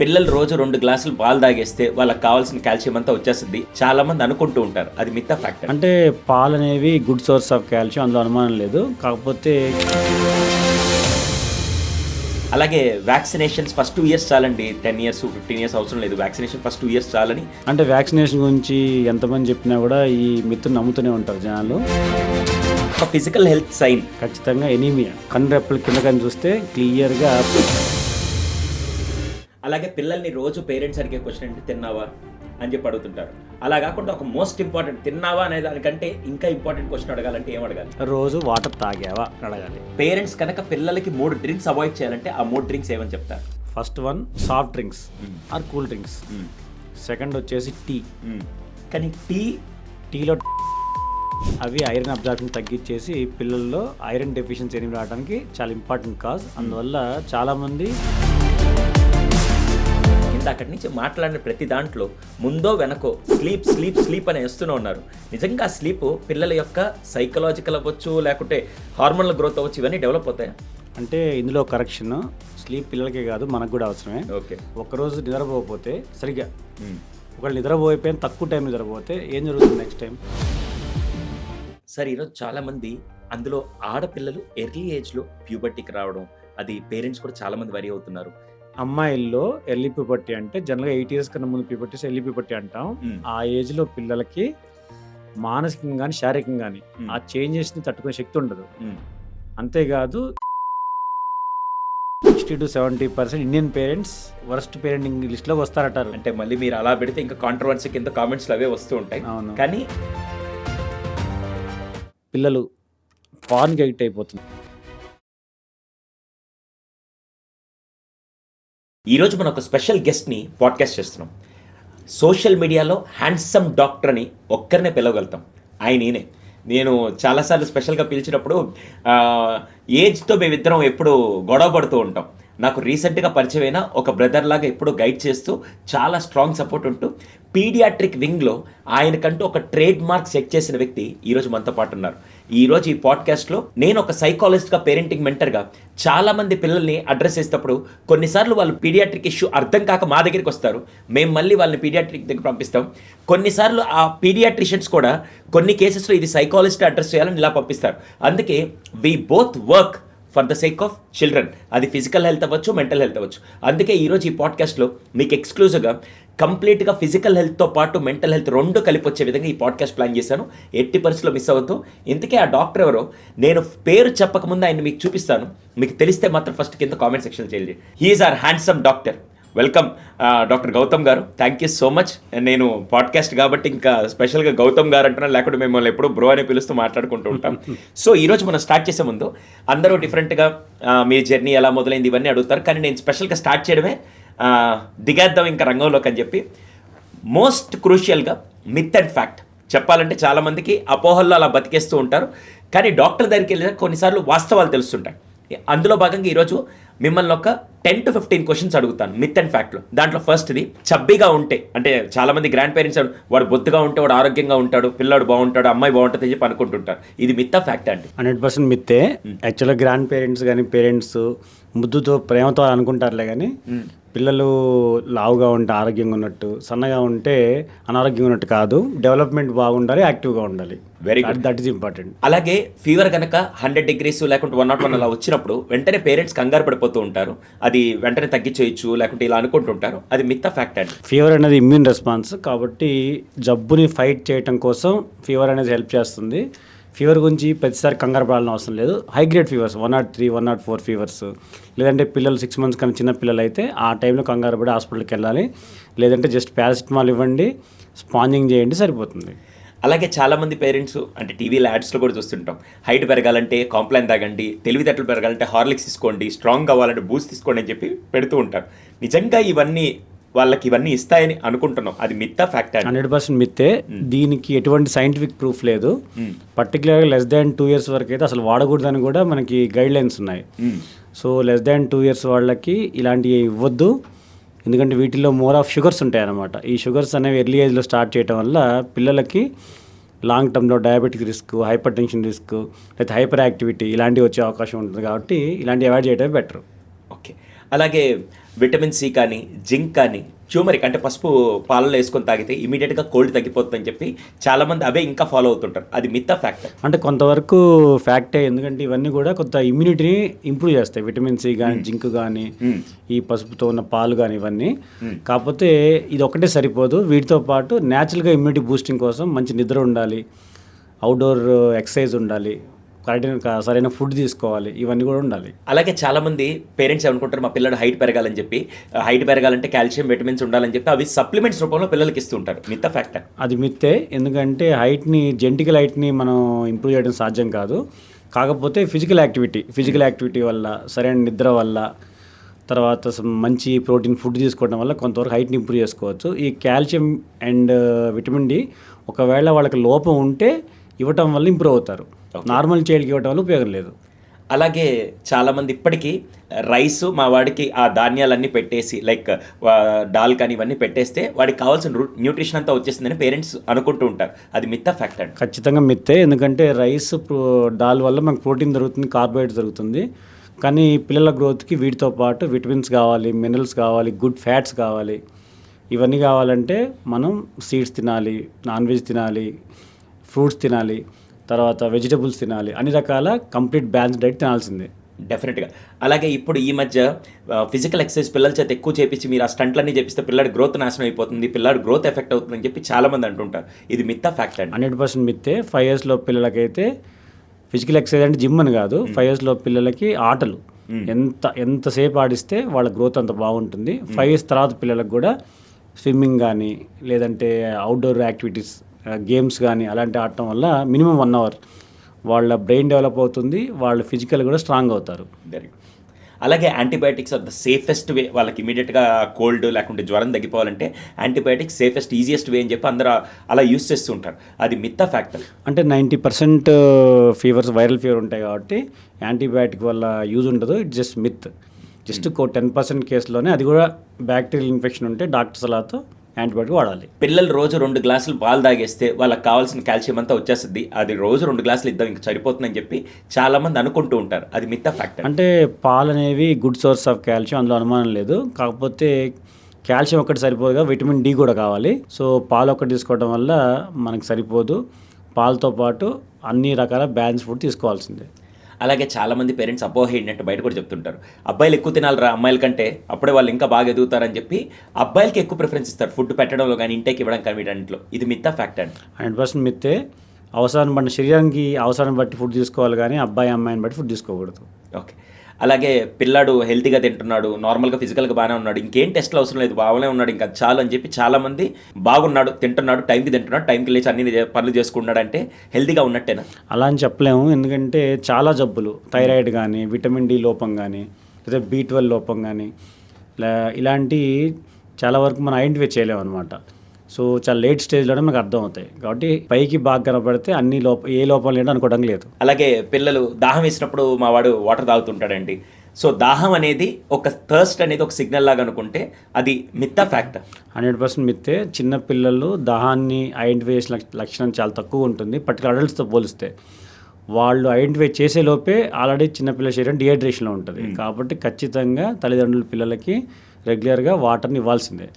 పిల్లలు రోజు 2 గ్లాసులు పాలు తాగేస్తే వాళ్ళకి కావాల్సిన కాల్షియం అంతా వచ్చేస్తుంది చాలా మంది అనుకుంటూ ఉంటారు. అది మిథ్యా ఫ్యాక్ట్. అంటే పాలు అనేవి గుడ్ సోర్స్ ఆఫ్ కాల్షియం, అందులో అనుమానం లేదు. కాకపోతే అలాగే వ్యాక్సినేషన్స్ ఫస్ట్ 2 years చాలండి. 10 years 15 years అవసరం లేదు. వ్యాక్సినేషన్ ఫస్ట్ 2 years చాలని. అంటే వ్యాక్సినేషన్ గురించి ఎంతమంది చెప్పినా కూడా ఈ మిత్తును నమ్ముతూనే ఉంటారు జనాలు. ఒక ఫిజికల్ హెల్త్ సైన్ ఖచ్చితంగా ఎనీమియా, కన్ను రెప్పల కింద కానీ చూస్తే క్లియర్గా. అలాగే పిల్లల్ని రోజు పేరెంట్స్ అడిగే క్వశ్చన్ ఏంటి, తిన్నావా అని చెప్పి అడుగుతుంటారు. అలా కాకుండా ఒక మోస్ట్ ఇంపార్టెంట్ తిన్నావా అనే దానికంటే ఇంకా ఇంపార్టెంట్ క్వశ్చన్ అడగాలంటే ఏం అడగాలి? రోజు వాటర్ తాగావా అడగాలి. పేరెంట్స్ కనుక పిల్లలకి 3 డ్రింక్స్ అవాయిడ్ చేయాలంటే ఆ 3 డ్రింక్స్ ఏమని చెప్తారు? First one soft drinks or cool drinks. Second వచ్చేసి టీ. కానీ టీలో అవి ఐరన్ అబ్జార్ప్షన్ తగ్గించేసి పిల్లల్లో ఐరన్ డెఫిషియన్సీ ఏమి రావడానికి చాలా ఇంపార్టెంట్ కాజ్. అందువల్ల చాలామంది అక్కడి నుంచి మాట్లాడిన ప్రతి దాంట్లో ముందో వెనకో స్లీప్ స్లీప్ స్లీప్ అని వేస్తూనే ఉన్నారు. నిజంగా స్లీప్ పిల్లల యొక్క సైకలాజికల్ అవ్వచ్చు, లేకుంటే హార్మోనల్ గ్రోత్ అవ్వచ్చు, ఇవన్నీ డెవలప్ అవుతాయి. అంటే ఇందులో కరెక్షన్ స్లీప్ పిల్లలకే కాదు మనకు కూడా అవసరమే. ఓకే, ఒక్కరోజు నిద్రపోకపోతే సరిగ్గా, ఒకళ్ళు నిద్రపోయిపోయిన తక్కువ టైం నిద్రపోతే ఏం జరుగుతుంది నెక్స్ట్ టైం? సార్, ఈరోజు చాలామంది అందులో ఆడపిల్లలు ఎర్లీ ఏజ్లో ప్యూబర్టీకి రావడం, అది పేరెంట్స్ కూడా చాలామంది వరి అవుతున్నారు. అమ్మాయిల్లో ఎర్లీ ప్యూబర్టీ అంటే జనరల్గా 8 years కన్నా ముందు ప్యూబర్టీస్ ఎర్లీ ప్యూబర్టీ అంటాం. ఆ ఏజ్లో పిల్లలకి మానసికంగా కానీ శారీరకంగా కానీ ఆ చేంజెస్ని తట్టుకునే శక్తి ఉండదు. అంతేకాదు 60 to 70% Indian parents worst parenting లిస్ట్లో వస్తారంటారు. అంటే మళ్ళీ మీరు అలా పెడితే ఇంకా కాంట్రవర్సీ కింద కామెంట్స్లో అవే వస్తూ ఉంటాయి. అవును, కానీ పిల్లలు పార్న్కి అడిక్ట్ అయిపోతుంది. ఈరోజు మనం ఒక స్పెషల్ గెస్ట్ని పాడ్కాస్ట్ చేస్తున్నాం. సోషల్ మీడియాలో హ్యాండ్సమ్ డాక్టర్ అని ఒక్కరినే పిలవగలుగుతాం. ఆయన నేను చాలాసార్లు స్పెషల్గా పిలిచినప్పుడు ఏజ్తో మేమిద్దరం ఎప్పుడు గొడవ పడుతూ ఉంటాం. నాకు రీసెంట్గా పరిచయమైన ఒక బ్రదర్ లాగా ఎప్పుడూ గైడ్ చేస్తూ చాలా స్ట్రాంగ్ సపోర్ట్ ఉంటూ పీడియాట్రిక్ వింగ్లో ఆయనకంటూ ఒక ట్రేడ్ మార్క్ సెట్ చేసిన వ్యక్తి ఈరోజు మనతో పాటు ఉన్నారు. ఈరోజు ఈ పాడ్కాస్ట్లో నేను ఒక సైకాలజిస్ట్గా, పేరెంటింగ్ మెంటర్గా చాలామంది పిల్లల్ని అడ్రస్ చేసేటప్పుడు కొన్నిసార్లు వాళ్ళు పీడియాట్రిక్ ఇష్యూ అర్థం కాక మా దగ్గరికి వస్తారు. మేము మళ్ళీ వాళ్ళని పీడియాట్రిక్ దగ్గర పంపిస్తాం. కొన్నిసార్లు ఆ పీడియాట్రిషియన్స్ కూడా కొన్ని కేసెస్లో ఇది సైకాలజిస్ట్ అడ్రస్ చేయాలని ఇలా పంపిస్తారు. అందుకే we both work for the sake of children. అది ఫిజికల్ హెల్త్ అవ్వచ్చు, మెంటల్ హెల్త్ అవ్వచ్చు. అందుకే ఈరోజు ఈ పాడ్కాస్ట్లో మీకు ఎక్స్క్లూజివ్గా కంప్లీట్గా ఫిజికల్ హెల్త్తో పాటు మెంటల్ హెల్త్ 2 కలిపి వచ్చే విధంగా ఈ పాడ్కాస్ట్ ప్లాన్ చేశాను. ఎట్టి పరిస్థితుల్లో మిస్ అవ్వద్దు. ఇంతకీ ఆ డాక్టర్ ఎవరో నేను పేరు చెప్పకముందు ఆయన మీకు చూపిస్తాను. మీకు తెలిస్తే మాత్రం ఫస్ట్ కింద కామెంట్ సెక్షన్ చేయండి. He is are handsome doctor. Welcome doctor Gautam గారు. Thank you so much. నేను పాడ్కాస్ట్ కాబట్టి ఇంకా స్పెషల్గా గౌతమ్ గారు అంటున్నాను, లేకుంటే మిమ్మల్ని ఎప్పుడూ బ్రో అని పిలుస్తూ మాట్లాడుకుంటూ ఉంటాం. సో ఈరోజు మనం స్టార్ట్ చేసే ముందు అందరూ డిఫరెంట్గా మీ జర్నీ ఎలా మొదలైంది ఇవన్నీ అడుగుతారు. కానీ నేను స్పెషల్గా స్టార్ట్ చేయడమే దిగేద్దాం ఇంకా రంగంలోకి అని చెప్పి మోస్ట్ క్రూషియల్గా మిత్ అండ్ ఫ్యాక్ట్ చెప్పాలంటే చాలామందికి అపోహల్లో అలా బతికేస్తూ ఉంటారు. కానీ డాక్టర్ దగ్గరికి వెళ్ళిన కొన్నిసార్లు వాస్తవాలు తెలుస్తుంటాయి. అందులో భాగంగా ఈరోజు మిమ్మల్ని ఒక 10 to 15 క్వశ్చన్స్ అడుగుతాను మిత్ అండ్ ఫ్యాక్ట్లో. దాంట్లో ఫస్ట్ది, చబ్బీగా ఉంటే, అంటే చాలామంది గ్రాండ్ పేరెంట్స్ వాడు బొద్దుగా ఉంటే వాడు ఆరోగ్యంగా ఉంటాడు, పిల్లాడు బాగుంటాడు, అమ్మాయి బాగుంటుంది అని చెప్పి అనుకుంటుంటారు. ఇది మిత్తా ఫ్యాక్ట్ అండి? 100% మిత్తే. యాక్చువల్గా గ్రాండ్ పేరెంట్స్ కానీ పేరెంట్స్ ముద్దుతో ప్రేమతో అనుకుంటారులే, కానీ పిల్లలు లావుగా ఉంటే ఆరోగ్యంగా ఉన్నట్టు, సన్నగా ఉంటే అనారోగ్యంగా ఉన్నట్టు కాదు. డెవలప్మెంట్ బాగుండాలి, యాక్టివ్గా ఉండాలి. Very good, that is important. అలాగే ఫీవర్ కనుక 100 degrees లేకుంటే 101 అలా వచ్చినప్పుడు వెంటనే పేరెంట్స్ కంగారు పడిపోతూ ఉంటారు. అది వెంటనే తగ్గించేయచ్చు లేకుంటే ఇలా అనుకుంటుంటారు. అది మిత్తా ఫ్యాక్ట్ అండి? ఫీవర్ అనేది ఇమ్యూన్ రెస్పాన్స్ కాబట్టి జబ్బుని ఫైట్ చేయడం కోసం ఫీవర్ అనేది హెల్ప్ చేస్తుంది. ఫీవర్ గురించి ప్రతిసారి కంగారు పడాలని అవసరం లేదు. హై గ్రేడ్ ఫీవర్స్ 103, 104 ఫీవర్స్, లేదంటే పిల్లలు 6 months కన్నా చిన్న పిల్లలు అయితే ఆ టైంలో కంగారు పడి హాస్పిటల్కి వెళ్ళాలి. లేదంటే జస్ట్ పారాసిటమాల్ ఇవ్వండి, స్పాంజింగ్ చేయండి, సరిపోతుంది. అలాగే చాలామంది పేరెంట్స్ అంటే టీవీలో యాడ్స్లో కూడా చూస్తుంటాం, హైట్ పెరగాలంటే కాంప్లాన్ తాగండి, తెలివితేటలు పెరగాలంటే హార్లిక్స్ తీసుకోండి, స్ట్రాంగ్ కావాలంటే బూస్ట్ తీసుకోండి అని చెప్పి పెడుతూ ఉంటారు. నిజంగా వాళ్ళకి ఇవన్నీ ఇస్తాయని అనుకుంటున్నాం. అది మిత్తా ఫ్యాక్ట్? 100% మిత్తే. దీనికి ఎటువంటి సైంటిఫిక్ ప్రూఫ్ లేదు. పర్టికులర్గా less than 2 years వరకు అయితే అసలు వాడకూడదని కూడా మనకి గైడ్ లైన్స్ ఉన్నాయి. సో less than 2 years వాళ్ళకి ఇలాంటివి ఇవ్వద్దు. ఎందుకంటే వీటిలో మోర్ ఆఫ్ షుగర్స్ ఉంటాయి అన్నమాట. ఈ షుగర్స్ అనేవి ఎర్లీ ఏజ్లో స్టార్ట్ చేయడం వల్ల పిల్లలకి లాంగ్ టర్మ్లో diabetic risk, hyper tension risk, లేదా హైపర్ యాక్టివిటీ ఇలాంటివి వచ్చే అవకాశం ఉంటుంది. కాబట్టి ఇలాంటివి అవాయిడ్ చేయడమే బెటర్. ఓకే. అలాగే విటమిన్ సి కానీ జింక్ కానీ ట్యూమరిక్ అంటే పసుపు పాలలో వేసుకొని తాగితే ఇమీడియట్గా కోల్డ్ తగ్గిపోతుందని చెప్పి చాలామంది అవే ఇంకా ఫాలో అవుతుంటారు. అది మిత్తా ఫ్యాక్టర్? అంటే కొంతవరకు ఫ్యాక్టే, ఎందుకంటే ఇవన్నీ కూడా కొంత ఇమ్యూనిటీని ఇంప్రూవ్ చేస్తాయి. విటమిన్ సి కానీ జింక్ కానీ ఈ పసుపుతో ఉన్న పాలు కానీ ఇవన్నీ. కాకపోతే ఇది ఒకటే సరిపోదు, వీటితో పాటు న్యాచురల్గా ఇమ్యూనిటీ బూస్టింగ్ కోసం మంచి నిద్ర ఉండాలి, అవుట్డోర్ ఎక్సర్సైజ్ ఉండాలి, సరైన ఫుడ్ తీసుకోవాలి, ఇవన్నీ కూడా ఉండాలి. అలాగే చాలామంది పేరెంట్స్ ఏమనుకుంటారు, మా పిల్లడు హైట్ పెరగాలని చెప్పి, హైట్ పెరగాలంటే కాల్షియం విటమిన్స్ ఉండాలని చెప్పి అవి సప్లిమెంట్స్ రూపంలో పిల్లలకి ఇస్తూ ఉంటారు. మిత్తా ఫ్యాక్టర్? అది మిత్తే, ఎందుకంటే జెనెటికల్ హైట్ని మనం ఇంప్రూవ్ చేయడం సాధ్యం కాదు. కాకపోతే ఫిజికల్ యాక్టివిటీ వల్ల, సరైన నిద్ర వల్ల, తర్వాత మంచి ప్రోటీన్ ఫుడ్ తీసుకోవడం వల్ల కొంతవరకు హైట్ని ఇంప్రూవ్ చేసుకోవచ్చు. ఈ కాల్షియం అండ్ విటమిన్ డి ఒకవేళ వాళ్ళకి లోపం ఉంటే ఇవ్వటం వల్ల ఇంప్రూవ్ అవుతారు. నార్మల్ చైల్డ్కి ఇవ్వటం వల్ల ఉపయోగం లేదు. అలాగే చాలామంది ఇప్పటికీ రైస్ మా వాడికి ఆ ధాన్యాలన్నీ పెట్టేసి లైక్ డాల్ కానీ ఇవన్నీ పెట్టేస్తే వాడికి కావాల్సిన న్యూట్రిషన్ అంతా వచ్చేసిందని పేరెంట్స్ అనుకుంటూ ఉంటారు. అది మిత్తా ఫ్యాక్టర్? ఖచ్చితంగా మిత్తే, ఎందుకంటే రైస్ డాల్ వల్ల మనకు ప్రోటీన్ దొరుకుతుంది, కార్బోహైడ్రేట్ దొరుకుతుంది. కానీ పిల్లల గ్రోత్కి వీటితో పాటు విటమిన్స్ కావాలి, మినరల్స్ కావాలి, గుడ్ ఫ్యాట్స్ కావాలి. ఇవన్నీ కావాలంటే మనం సీడ్స్ తినాలి, నాన్ వెజ్ తినాలి, ఫ్రూట్స్ తినాలి, తర్వాత వెజిటబుల్స్ తినాలి, అన్ని రకాల కంప్లీట్ బ్యాలెన్స్ డైట్ తినాల్సిందే. డెఫినెట్గా. అలాగే ఇప్పుడు ఈ మధ్య ఫిజికల్ ఎక్సర్సైజ్ పిల్లల చేత ఎక్కువ చేపించి మీరు ఆ స్టంట్లన్నీ చేపిస్తే పిల్లడి గ్రోత్ నాశనం అయిపోతుంది, పిల్లడి గ్రోత్ ఎఫెక్ట్ అవుతుందని చెప్పి చాలామంది అంటుంటారు. ఇది మిత్తా ఫ్యాక్టర్? 100% మిత్తే. 5 years పిల్లలకైతే ఫిజికల్ ఎక్సర్సైజ్ అంటే జిమ్ అని కాదు, 5 years పిల్లలకి ఆటలు ఎంతసేపు ఆడిస్తే వాళ్ళ గ్రోత్ అంత బాగుంటుంది. 5 years తర్వాత పిల్లలకు కూడా స్విమ్మింగ్ కానీ లేదంటే అవుట్డోర్ యాక్టివిటీస్ గేమ్స్ కానీ అలాంటి ఆడటం వల్ల మినిమం 1 hour వాళ్ళ బ్రెయిన్ డెవలప్ అవుతుంది, వాళ్ళు ఫిజికల్ కూడా స్ట్రాంగ్ అవుతారు. Very good. అలాగే antibiotics are the safest way. వాళ్ళకి ఇమీడియట్గా కోల్డ్ లేకుంటే జ్వరం తగ్గిపోవాలంటే యాంటీబయాటిక్స్ సేఫెస్ట్ ఈజియెస్ట్ వే అని చెప్పి అందరూ అలా యూస్ చేస్తూ ఉంటారు. అది మిత్తా ఫ్యాక్టర్? అంటే 90% ఫీవర్స్ వైరల్ ఫీవర్ ఉంటాయి కాబట్టి యాంటీబయాటిక్ వల్ల యూజ్ ఉండదు. It's just myth. జస్ట్ 10% కేసులోనే, అది కూడా బ్యాక్టీరియల్ ఇన్ఫెక్షన్ ఉంటే డాక్టర్ సలహాతో యాంటీబయాటిక్ వాడాలి. పిల్లలు రోజు 2 glasses పాలు తాగేస్తే వాళ్ళకి కావాల్సిన కాల్షియం అంతా వచ్చేస్తుంది, అది రోజు 2 glasses ఇద్దాం ఇంకా సరిపోతుందని చెప్పి చాలామంది అనుకుంటూ ఉంటారు. అది మిత్తా ఫ్యాక్టర్? అంటే పాలు అనేవి గుడ్ సోర్స్ ఆఫ్ కాల్షియం, అందులో అనుమానం లేదు. కాకపోతే కాల్షియం ఒక్కటి సరిపోదుగా, విటమిన్ డి కూడా కావాలి. సో పాలు ఒక్కటి తీసుకోవడం వల్ల మనకు సరిపోదు, పాలతో పాటు అన్ని రకాల బ్యాలెన్స్ ఫుడ్ తీసుకోవాల్సిందే. అలాగే చాలామంది పేరెంట్స్ అపోహ ఏంటంటే బయట కూడా చెప్తుంటారు, అబ్బాయిలు ఎక్కువ తినాలిరా అమ్మాయిల కంటే, అప్పుడే వాళ్ళు ఇంకా బాగా ఎదుగుతారని చెప్పి అబ్బాయిలకి ఎక్కువ ప్రిఫరెన్స్ ఇస్తారు ఫుడ్ పెట్టడంలో కానీ ఇంటేక్ ఇవ్వడం కానీ వీటన్నిటిలో. ఇది మిత్తా ఫ్యాక్టర్? 100% మిత్తే. అవసరాన్ని బట్టి, శరీరానికి అవసరాన్ని బట్టి ఫుడ్ తీసుకోవాలి కానీ అబ్బాయి అమ్మాయిని బట్టి ఫుడ్ తీసుకోకూడదు. ఓకే. అలాగే పిల్లాడు హెల్తీగా తింటున్నాడు, నార్మల్గా ఫిజికల్గా బాగానే ఉన్నాడు, ఇంకేం టెస్ట్లు అవసరం లేదు, బాగానే ఉన్నాడు, ఇంకా చాలు అని చెప్పి చాలామంది బాగున్నాడు, తింటున్నాడు, టైంకి తింటున్నాడు, టైంకి లేచి అన్ని పనులు చేసుకున్నాడు అంటే హెల్తీగా ఉన్నట్టేనా? అలా అని చెప్పలేము, ఎందుకంటే చాలా జబ్బులు, థైరాయిడ్ కానీ, విటమిన్ డి లోపం కానీ, లేదా B12 లోపం కానీ, ఇలాంటి చాలా వరకు మనం ఐడెంటిఫై చేయలేము అనమాట. సో చాలా లేట్ స్టేజ్లోనే మనకు అర్థం అవుతాయి. కాబట్టి పైకి బాగా కనపడితే అన్ని ఏ లోపం లేదో అనుకోవడం లేదు. అలాగే పిల్లలు దాహం వేసినప్పుడు మా వాడు వాటర్ తాగుతుంటాడండి. సో దాహం అనేది ఒక థర్స్ట్ అనేది ఒక సిగ్నల్ లాగా అనుకుంటే అది మిత్తా ఫ్యాక్టర్? 100% మిత్తే. చిన్న పిల్లలు దాహాన్ని ఐడెంటిఫై చేసిన లక్షణం చాలా తక్కువ ఉంటుంది, పర్టికులర్ అడల్ట్స్తో పోలిస్తే. వాళ్ళు ఐడెంటిఫై చేసే లోపే ఆల్రెడీ చిన్నపిల్లల శరీరం డిహైడ్రేషన్లో ఉంటుంది. కాబట్టి ఖచ్చితంగా తల్లిదండ్రుల పిల్లలకి రెగ్యులర్గా వాటర్ని ఇవ్వాల్సిందే.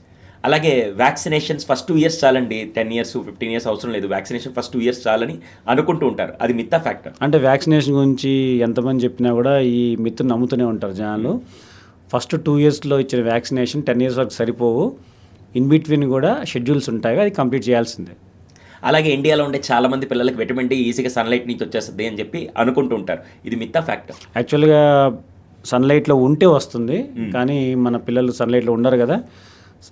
అలాగే వ్యాక్సినేషన్స్ ఫస్ట్ 2 years చాలండి, 10 years 15 years అవసరం లేదు, వ్యాక్సినేషన్ ఫస్ట్ 2 years చాలని అనుకుంటూ ఉంటారు. అది మిత్తా ఫ్యాక్టర్? అంటే వ్యాక్సినేషన్ గురించి ఎంతమంది చెప్పినా కూడా ఈ మిత్తును నమ్ముతూనే ఉంటారు జనాలు. ఫస్ట్ 2 yearsలో ఇచ్చిన వ్యాక్సినేషన్ 10 years వరకు సరిపోవు, ఇన్ బిట్వీన్ కూడా షెడ్యూల్స్ ఉంటాయి, అది కంప్లీట్ చేయాల్సిందే. అలాగే ఇండియాలో ఉండే చాలామంది పిల్లలకి విటమిన్ డి ఈజీగా సన్లైట్ నుంచి వచ్చేస్తుంది అని చెప్పి అనుకుంటూ ఉంటారు. ఇది మిత్తా ఫ్యాక్టర్? యాక్చువల్గా సన్లైట్లో ఉంటే వస్తుంది, కానీ మన పిల్లలు సన్లైట్లో ఉండరు కదా.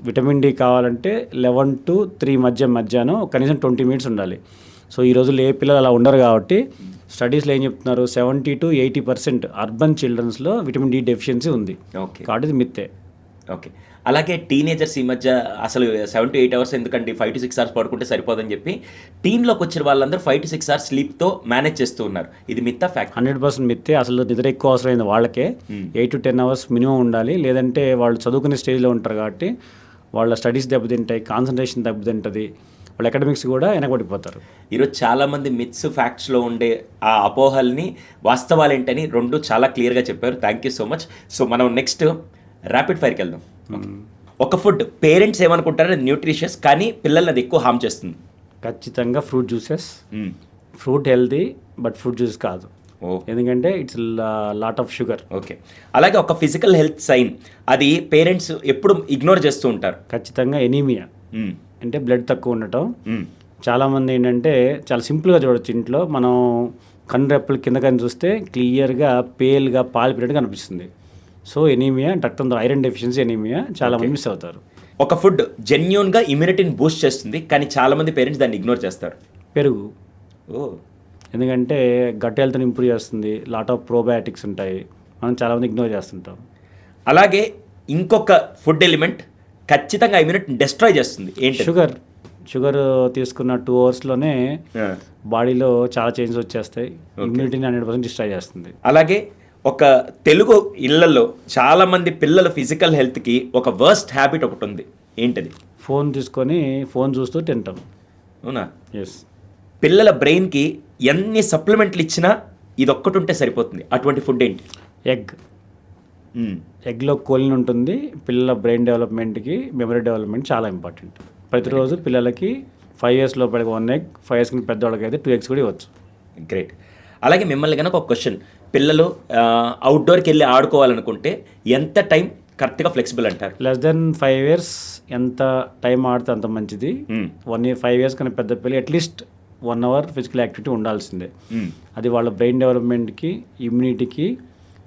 విటమిన్ డి కావాలంటే 11 to 3 మధ్యాహ్నం కనీసం 20 minutes ఉండాలి. సో ఈ రోజుల్లో ఏ పిల్లలు అలా ఉండరు కాబట్టి స్టడీస్లో ఏం చెప్తున్నారు, 70 to 80% అర్బన్ చిల్డ్రన్స్లో విటమిన్ డి డెఫిషియన్సీ ఉంది. ఓకే. కాబట్టి ఇది మిత్తే. ఓకే. అలాగే టీనేజర్స్ ఈ మధ్య అసలు 7 to 8 hours ఎందుకండి, 5 to 6 hours పడుకుంటే సరిపోదని చెప్పి టీంలోకి వచ్చిన వాళ్ళందరూ 5 to 6 hours స్లీప్తో మేనేజ్ చేస్తూ ఉన్నారు. ఇది మిత్తా ఫ్యాక్ట్? 100% మిత్తే. అసలు నిద్ర ఎక్కువ అవసరమైంది వాళ్ళకే. 8 to 10 hours మినిమం ఉండాలి, లేదంటే వాళ్ళు చదువుకునే స్టేజ్లో ఉంటారు కాబట్టి వాళ్ళ స్టడీస్ దెబ్బతింటాయి, కాన్సన్ట్రేషన్ దెబ్బతింటుంది, వాళ్ళ అకాడమిక్స్ కూడా వెనకబడిపోతారు. ఈరోజు చాలామంది మిత్స్ ఫ్యాక్ట్స్లో ఉండే ఆ అపోహల్ని వాస్తవాలేంటని 2 చాలా క్లియర్గా చెప్పారు. Thank you so much. So మనం నెక్స్ట్ ర్యాపిడ్ ఫైర్కి వెళ్దాం. ఒక ఫుడ్ పేరెంట్స్ ఏమనుకుంటారో అది న్యూట్రిషియస్, కానీ పిల్లల్ని అది ఎక్కువ హామ్ చేస్తుంది. ఖచ్చితంగా fruit juices. Fruit healthy, but fruit juice కాదు, ఎందుకంటే it's lot of sugar. Okay. అలాగే ఒక ఫిజికల్ హెల్త్ సైన్ అది పేరెంట్స్ ఎప్పుడు ఇగ్నోర్ చేస్తూ ఉంటారు. ఖచ్చితంగా ఎనీమియా, అంటే బ్లడ్ తక్కువ ఉండటం. చాలామంది ఏంటంటే చాలా సింపుల్గా చూడొచ్చు, ఇంట్లో మనం కన్ను రెప్పలు కింద కానీ చూస్తే క్లియర్గా పేల్గా పాలిపోయినట్టు కనిపిస్తుంది. సో ఎనీమియా, రక్తంలో ఐరన్ డెఫిషియన్సీ ఎనీమియా చాలామంది మిస్ అవుతారు. ఒక ఫుడ్ జెన్యూన్గా ఇమ్యూనిటీని బూస్ట్ చేస్తుంది, కానీ చాలామంది పేరెంట్స్ దాన్ని ఇగ్నోర్ చేస్తారు. పెరుగు. ఓ, ఎందుకంటే గట్ హెల్త్ని ఇంప్రూవ్ చేస్తుంది, లాట్ ఆఫ్ ప్రోబయాటిక్స్ ఉంటాయి, మనం చాలామంది ఇగ్నోర్ చేస్తుంటాం. అలాగే ఇంకొక ఫుడ్ ఎలిమెంట్ ఖచ్చితంగా ఇమ్యూనిటీని డెస్ట్రాయ్ చేస్తుంది, ఏంటి? షుగర్. షుగర్ తీసుకున్న 2 అవర్స్లోనే బాడీలో చాలా చేంజెస్ వచ్చేస్తాయి, ఇమ్యూనిటీని 100% డిస్ట్రాయ్ చేస్తుంది. అలాగే ఒక తెలుగు ఇళ్లలో చాలామంది పిల్లల ఫిజికల్ హెల్త్కి ఒక వర్స్ట్ హ్యాబిట్ ఒకటి ఉంది, ఏంటది? ఫోన్ తీసుకొని ఫోన్ చూస్తూ తింటాం. అవునా? ఎస్. పిల్లల బ్రెయిన్కి ఎన్ని సప్లిమెంట్లు ఇచ్చినా ఇది ఒక్కటి ఉంటే సరిపోతుంది, అటువంటి ఫుడ్ ఏంటి? ఎగ్. ఎగ్లో కోలిన్ ఉంటుంది, పిల్లల బ్రెయిన్ డెవలప్మెంట్కి, మెమరీ డెవలప్మెంట్ చాలా ఇంపార్టెంట్. ప్రతిరోజు పిల్లలకి 5 years లోపలికి 1 egg, 5 years పెద్దవాళ్ళకి అయితే 2 eggs కూడా ఇవ్వచ్చు. గ్రేట్. అలాగే మిమ్మల్ని కనుక ఒక క్వశ్చన్, పిల్లలు అవుట్డోర్కి వెళ్ళి ఆడుకోవాలనుకుంటే ఎంత టైం కరెక్ట్గా ఫ్లెక్సిబుల్ అంటారు? లెస్ దెన్ 5 years ఎంత టైం ఆడితే అంత మంచిది. 1 year 5 years కన్నా పెద్ద పిల్లలు అట్లీస్ట్ 1 hour ఫిజికల్ యాక్టివిటీ ఉండాల్సిందే. అది వాళ్ళ బ్రెయిన్ డెవలప్మెంట్కి, ఇమ్యూనిటీకి,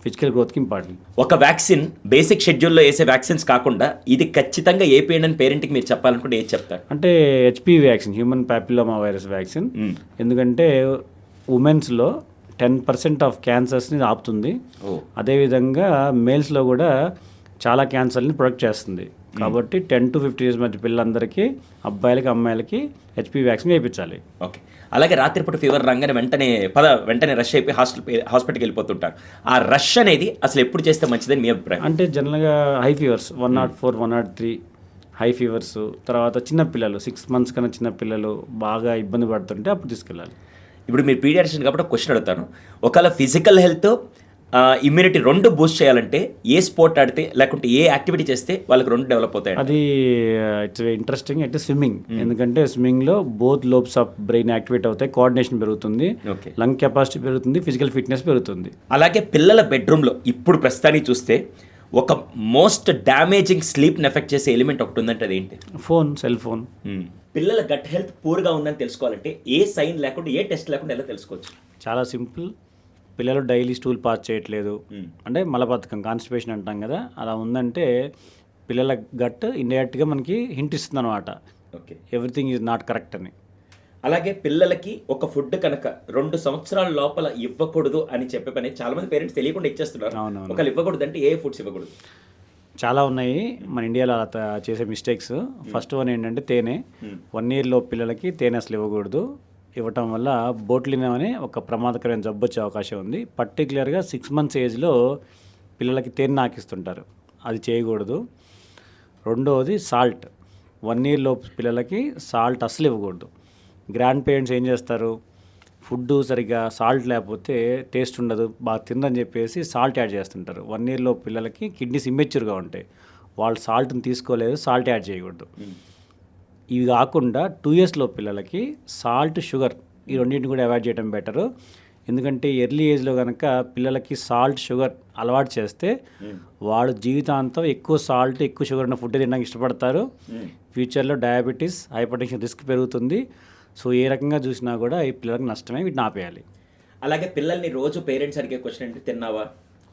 ఫిజికల్ గ్రోత్కి ఇంపార్టెంట్. ఒక వ్యాక్సిన్ బేసిక్ షెడ్యూల్లో వేసే వ్యాక్సిన్స్ కాకుండా ఇది ఖచ్చితంగా ఏపీఎన్ పేరెంట్కి మీరు చెప్పాలనుకుంటే ఏది చెప్తారు? అంటే HPV vaccine, human papilloma virus vaccine. ఎందుకంటే ఉమెన్స్లో 10% ఆఫ్ క్యాన్సర్స్ని ఆపుతుంది. అదేవిధంగా మేల్స్లో కూడా చాలా క్యాన్సర్ని ప్రొటెక్ట్ చేస్తుంది. కాబట్టి 10 to 50 years మధ్య పిల్లలందరికీ, అబ్బాయిలకి అమ్మాయిలకి HPV వ్యాక్సిన్ వేయించాలి. ఓకే. అలాగే రాత్రిపూట ఫీవర్ రాగానే వెంటనే రష్ అయిపోయి హాస్పిటల్కి వెళ్ళిపోతుంటారు. ఆ రష్ అనేది అసలు ఎప్పుడు చేస్తే మంచిదని మీ అభిప్రాయం? అంటే జనరల్గా హై ఫీవర్స్ 104, 103 హై ఫీవర్స్, తర్వాత చిన్నపిల్లలు 6 months కన్నా చిన్నపిల్లలు బాగా ఇబ్బంది పడుతుంటే అప్పుడు తీసుకెళ్ళాలి. ఇప్పుడు మీరు పీడియాట్రిషియన్ కాబట్టి ఒక క్వశ్చన్ అడుగుతాను. ఒకవేళ ఫిజికల్ హెల్త్, ఇమ్యూనిటీ 2 బూస్ట్ చేయాలంటే ఏ స్పోర్ట్ ఆడితే లేకుంటే ఏ యాక్టివిటీ చేస్తే వాళ్ళకి 2 డెవలప్ అవుతాయి? అది ఇట్స్ ఇంట్రెస్టింగ్. అంటే స్విమ్మింగ్. ఎందుకంటే స్విమ్మింగ్లో both lobes of brain activate అవుతాయి, కోఆర్డినేషన్ పెరుగుతుంది, లంగ్ కెపాసిటీ పెరుగుతుంది, ఫిజికల్ ఫిట్నెస్ పెరుగుతుంది. అలాగే పిల్లల బెడ్రూమ్లో ఇప్పుడు ప్రస్తుతానికి చూస్తే ఒక మోస్ట్ డ్యామేజింగ్ స్లీప్ని ఎఫెక్ట్ చేసే ఎలిమెంట్ ఒకటి ఉందంటే అదేంటి? Phone, cell phone. పిల్లల గట్ హెల్త్ పూర్గా ఉందని తెలుసుకోవాలంటే ఏ సైన్ లేకుండా, ఏ టెస్ట్ లేకుండా ఎలా తెలుసుకోవచ్చు? చాలా సింపుల్. పిల్లలు డైలీ స్టూల్ పాస్ చేయట్లేదు, అంటే మలబద్ధకం, కాన్స్టిపేషన్ అంటాం కదా, అలా ఉందంటే పిల్లల గట్ ఇండైరెక్ట్గా మనకి హింట్ ఇస్తుంది అనమాట. Okay, everything is not correct అని. అలాగే పిల్లలకి ఒక ఫుడ్ కనుక 2 సంవత్సరాల లోపల ఇవ్వకూడదు అని చెప్పే పని చాలా మంది పేరెంట్స్ తెలియకుండా ఇచ్చేస్తున్నారు. ఒకళ్ళు ఇవ్వకూడదు అంటే ఏ ఫుడ్స్ ఇవ్వకూడదు? చాలా ఉన్నాయి మన ఇండియాలో అలా చేసే మిస్టేక్స్. ఫస్ట్ వన్ ఏంటంటే తేనె. 1 year లోపు పిల్లలకి తేనె అసలు ఇవ్వకూడదు. ఇవ్వటం వల్ల బోట్లినం అనే ఒక ప్రమాదకరమైన జబ్బు వచ్చే అవకాశం ఉంది. పర్టికులర్గా 6 months ఏజ్లో పిల్లలకి తేనె నాకిస్తుంటారు, అది చేయకూడదు. రెండవది సాల్ట్. 1 year లోపు పిల్లలకి సాల్ట్ అస్సలు ఇవ్వకూడదు. గ్రాండ్ పేరెంట్స్ ఏం చేస్తారు, ఫుడ్ సరిగ్గా సాల్ట్ లేకపోతే టేస్ట్ ఉండదు, బాగా తిందని చెప్పేసి సాల్ట్ యాడ్ చేస్తుంటారు. 1 year లోపు పిల్లలకి కిడ్నీస్ ఇమ్మెచ్యూర్గా ఉంటాయి, వాళ్ళు సాల్ట్ని తీసుకోలేదు, సాల్ట్ యాడ్ చేయకూడదు. ఇవి కాకుండా 2 years లోపు పిల్లలకి సాల్ట్, షుగర్ ఈ రెండింటిని కూడా అవాయిడ్ చేయడం బెటరు. ఎందుకంటే ఎర్లీ ఏజ్లో కనుక పిల్లలకి సాల్ట్, షుగర్ అలవాటు చేస్తే వాళ్ళు జీవితాంతం ఎక్కువ సాల్ట్, ఎక్కువ షుగర్ ఉన్న ఫుడ్ తినడానికి ఇష్టపడతారు. ఫ్యూచర్లో డయాబెటీస్, హైపర్ టెన్షన్ రిస్క్ పెరుగుతుంది. సో ఏ రకంగా చూసినా కూడా ఈ పిల్లలకి నష్టమే, వీటిని ఆపేయాలి. అలాగే పిల్లల్ని రోజు పేరెంట్స్ అడిగే క్వశ్చన్ అంటే తిన్నావా